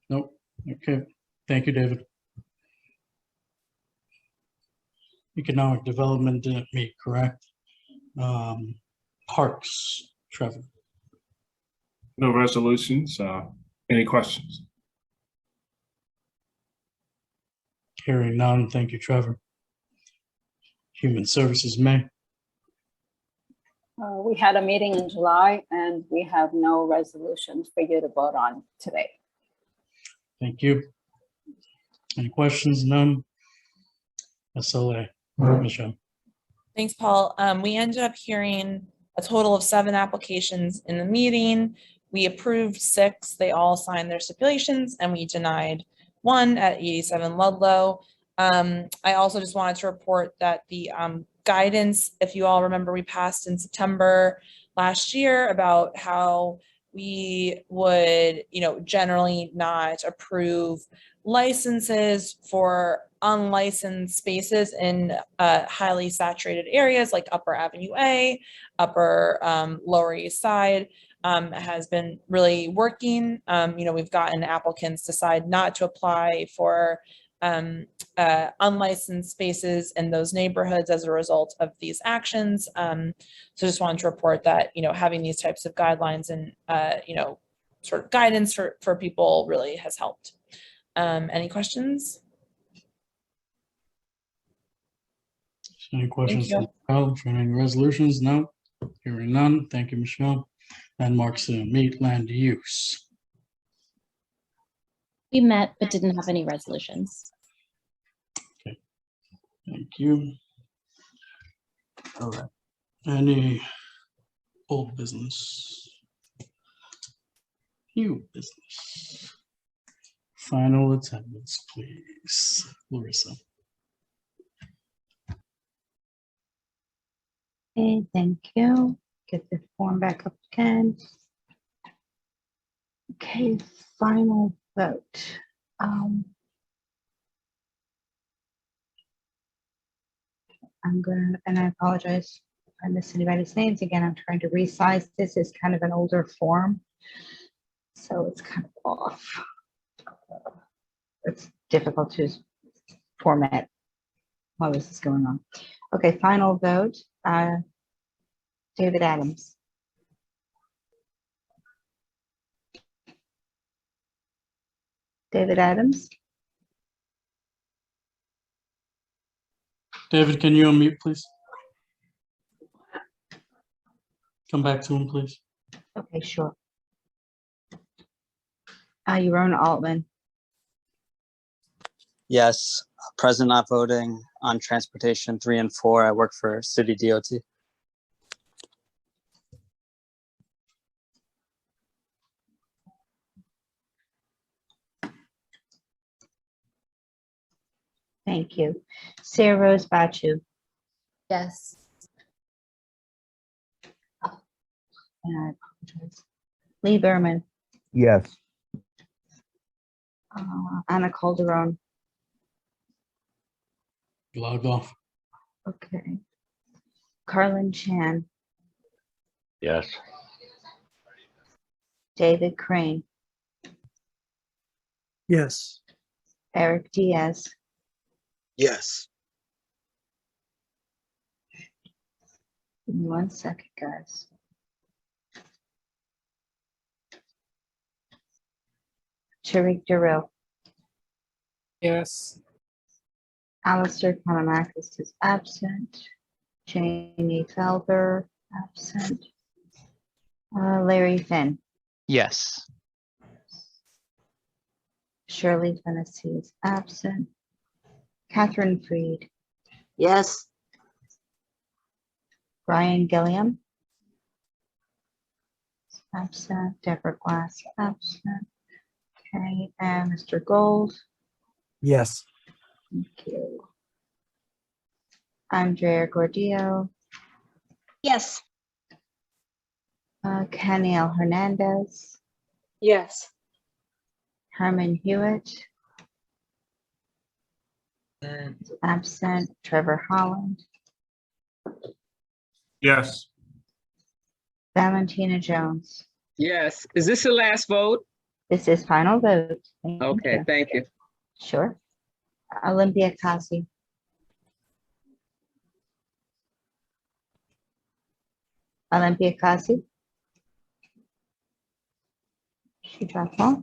Nope. Okay, thank you, David. Economic development didn't meet, correct? Parks, Trevor. No resolutions. Any questions? Hearing none, thank you, Trevor. Human Services, May. We had a meeting in July and we have no resolutions for you to vote on today. Thank you. Any questions? None? SLA, Michelle. Thanks, Paul. We ended up hearing a total of 7 applications in the meeting. We approved 6. They all signed their stipulations and we denied 1 at 87 Ludlow. I also just wanted to report that the guidance, if you all remember, we passed in September last year about how we would, generally not approve licenses for unlicensed spaces in highly saturated areas like Upper Avenue A, Lower East Side. Has been really working. We've gotten applicants decide not to apply for unlicensed spaces in those neighborhoods as a result of these actions. So just wanted to report that, having these types of guidelines and, sort of guidance for people really has helped. Any questions? Any questions Thank for Michelle for any resolutions? No. Hearing none. Thank you, Michelle. Landmarks meet land use. We met but didn't have any resolutions. Okay. Thank you. All right. Any old business? New business? Final attendance, please. Larissa. Okay, thank you. Get the form back up again. Okay, final vote. I'm gonna, and I apologize if I miss anybody's names. Again, I'm trying to resize this. It's kind of an older form, so it's kind of off. It's difficult to format while this is going on. Okay, final vote. David Adams. David Adams. David, can you unmute, please? Come back to him, please. Okay, sure. Yerona Altman. Yes, present not voting on transportation 3 and 4. I work for City DOT. Thank you. Sarah Rose Bachu. Yes. And I apologize. Lee Berman. Yes. Anna Calderon. Log off. Okay. Carlin Chan. Yes. David Crane. Yes. Eric Diaz. Yes. Give me 1 second, guys. Tariq Darrell, Yes. Alistair Economacus is absent. Jamie Felber, absent. Larry Finn, Yes. Shirley Tennessee is absent. Catherine Freed, Yes. Brian Gilliam, absent. Deborah Glass, absent. Okay, and Mr. Gold. Yes. Thank you. Andrea Gordillo, Yes. Kenny L. Hernandez, Yes. Herman Hewitt, absent. Trevor Holland, Yes. Valentina Jones. Yes. Is this the last vote? This is final vote. Thank Okay, you. thank you. Sure. Olympia Kasi. Olympia Kasi. She dropped off.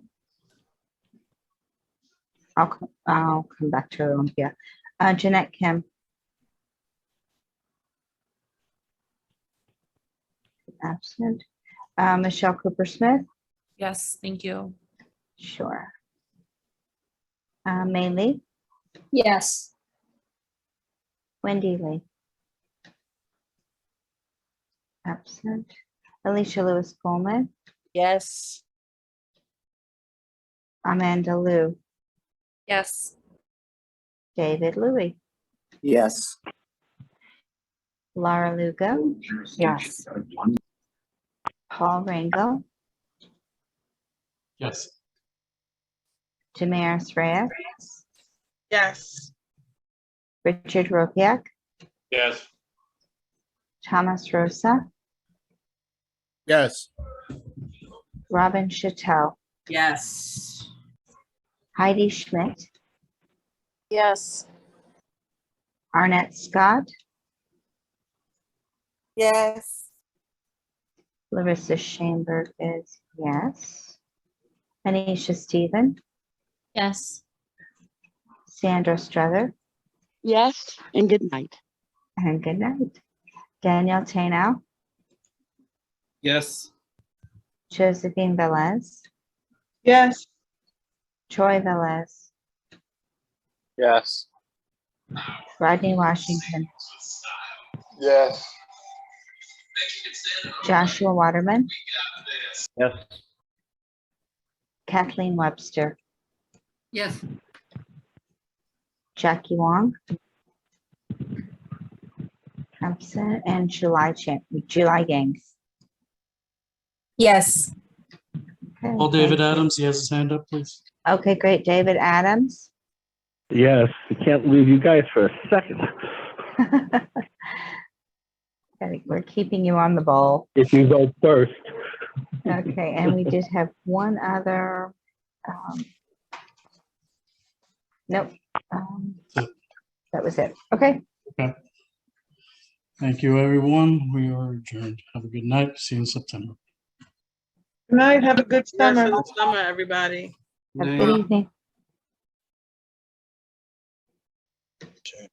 I'll come back to Olympia. Jeanette Kim. Absent. Michelle Cooper Smith. Yes, thank you. Sure. May Lee. Yes. Wendy Lee. Absent. Alicia Lewis Coleman. Yes. Amanda Liu. Yes. David Louie. Yes. Laura Lugo. Yes. Paul Rango. Yes. Damaris Reyes. Yes. Richard Ropiak. Yes. Thomas Rosa. Yes. Robin Chattel. Yes. Heidi Schmidt. Yes. Arnett Scott. Yes. Larissa Shainberg is yes. Anisha Stephen. Yes. Sandra Struther. Yes, and good night. And good night. Danielle Tainow. Yes. Josephine Velez. Yes. Troy Velez. Yes. Rodney Washington. Yes. Joshua Waterman. Yes. Kathleen Webster. Yes. Jackie Wong. Absent. And July Gangs. Yes. Okay, Paul David thank you. Adams, he has his hand up, please. Okay, great. David Adams. Yes. I can't leave you guys for a second. Okay, we're keeping you on the ball. If you go first. Okay, and we did have one other. Nope. That was it. Okay. Okay. Thank you, everyone. We are adjourned. Have a good night. See you in September. Good night. Have a good Rest summer. of the summer, everybody. Have a good evening. Okay.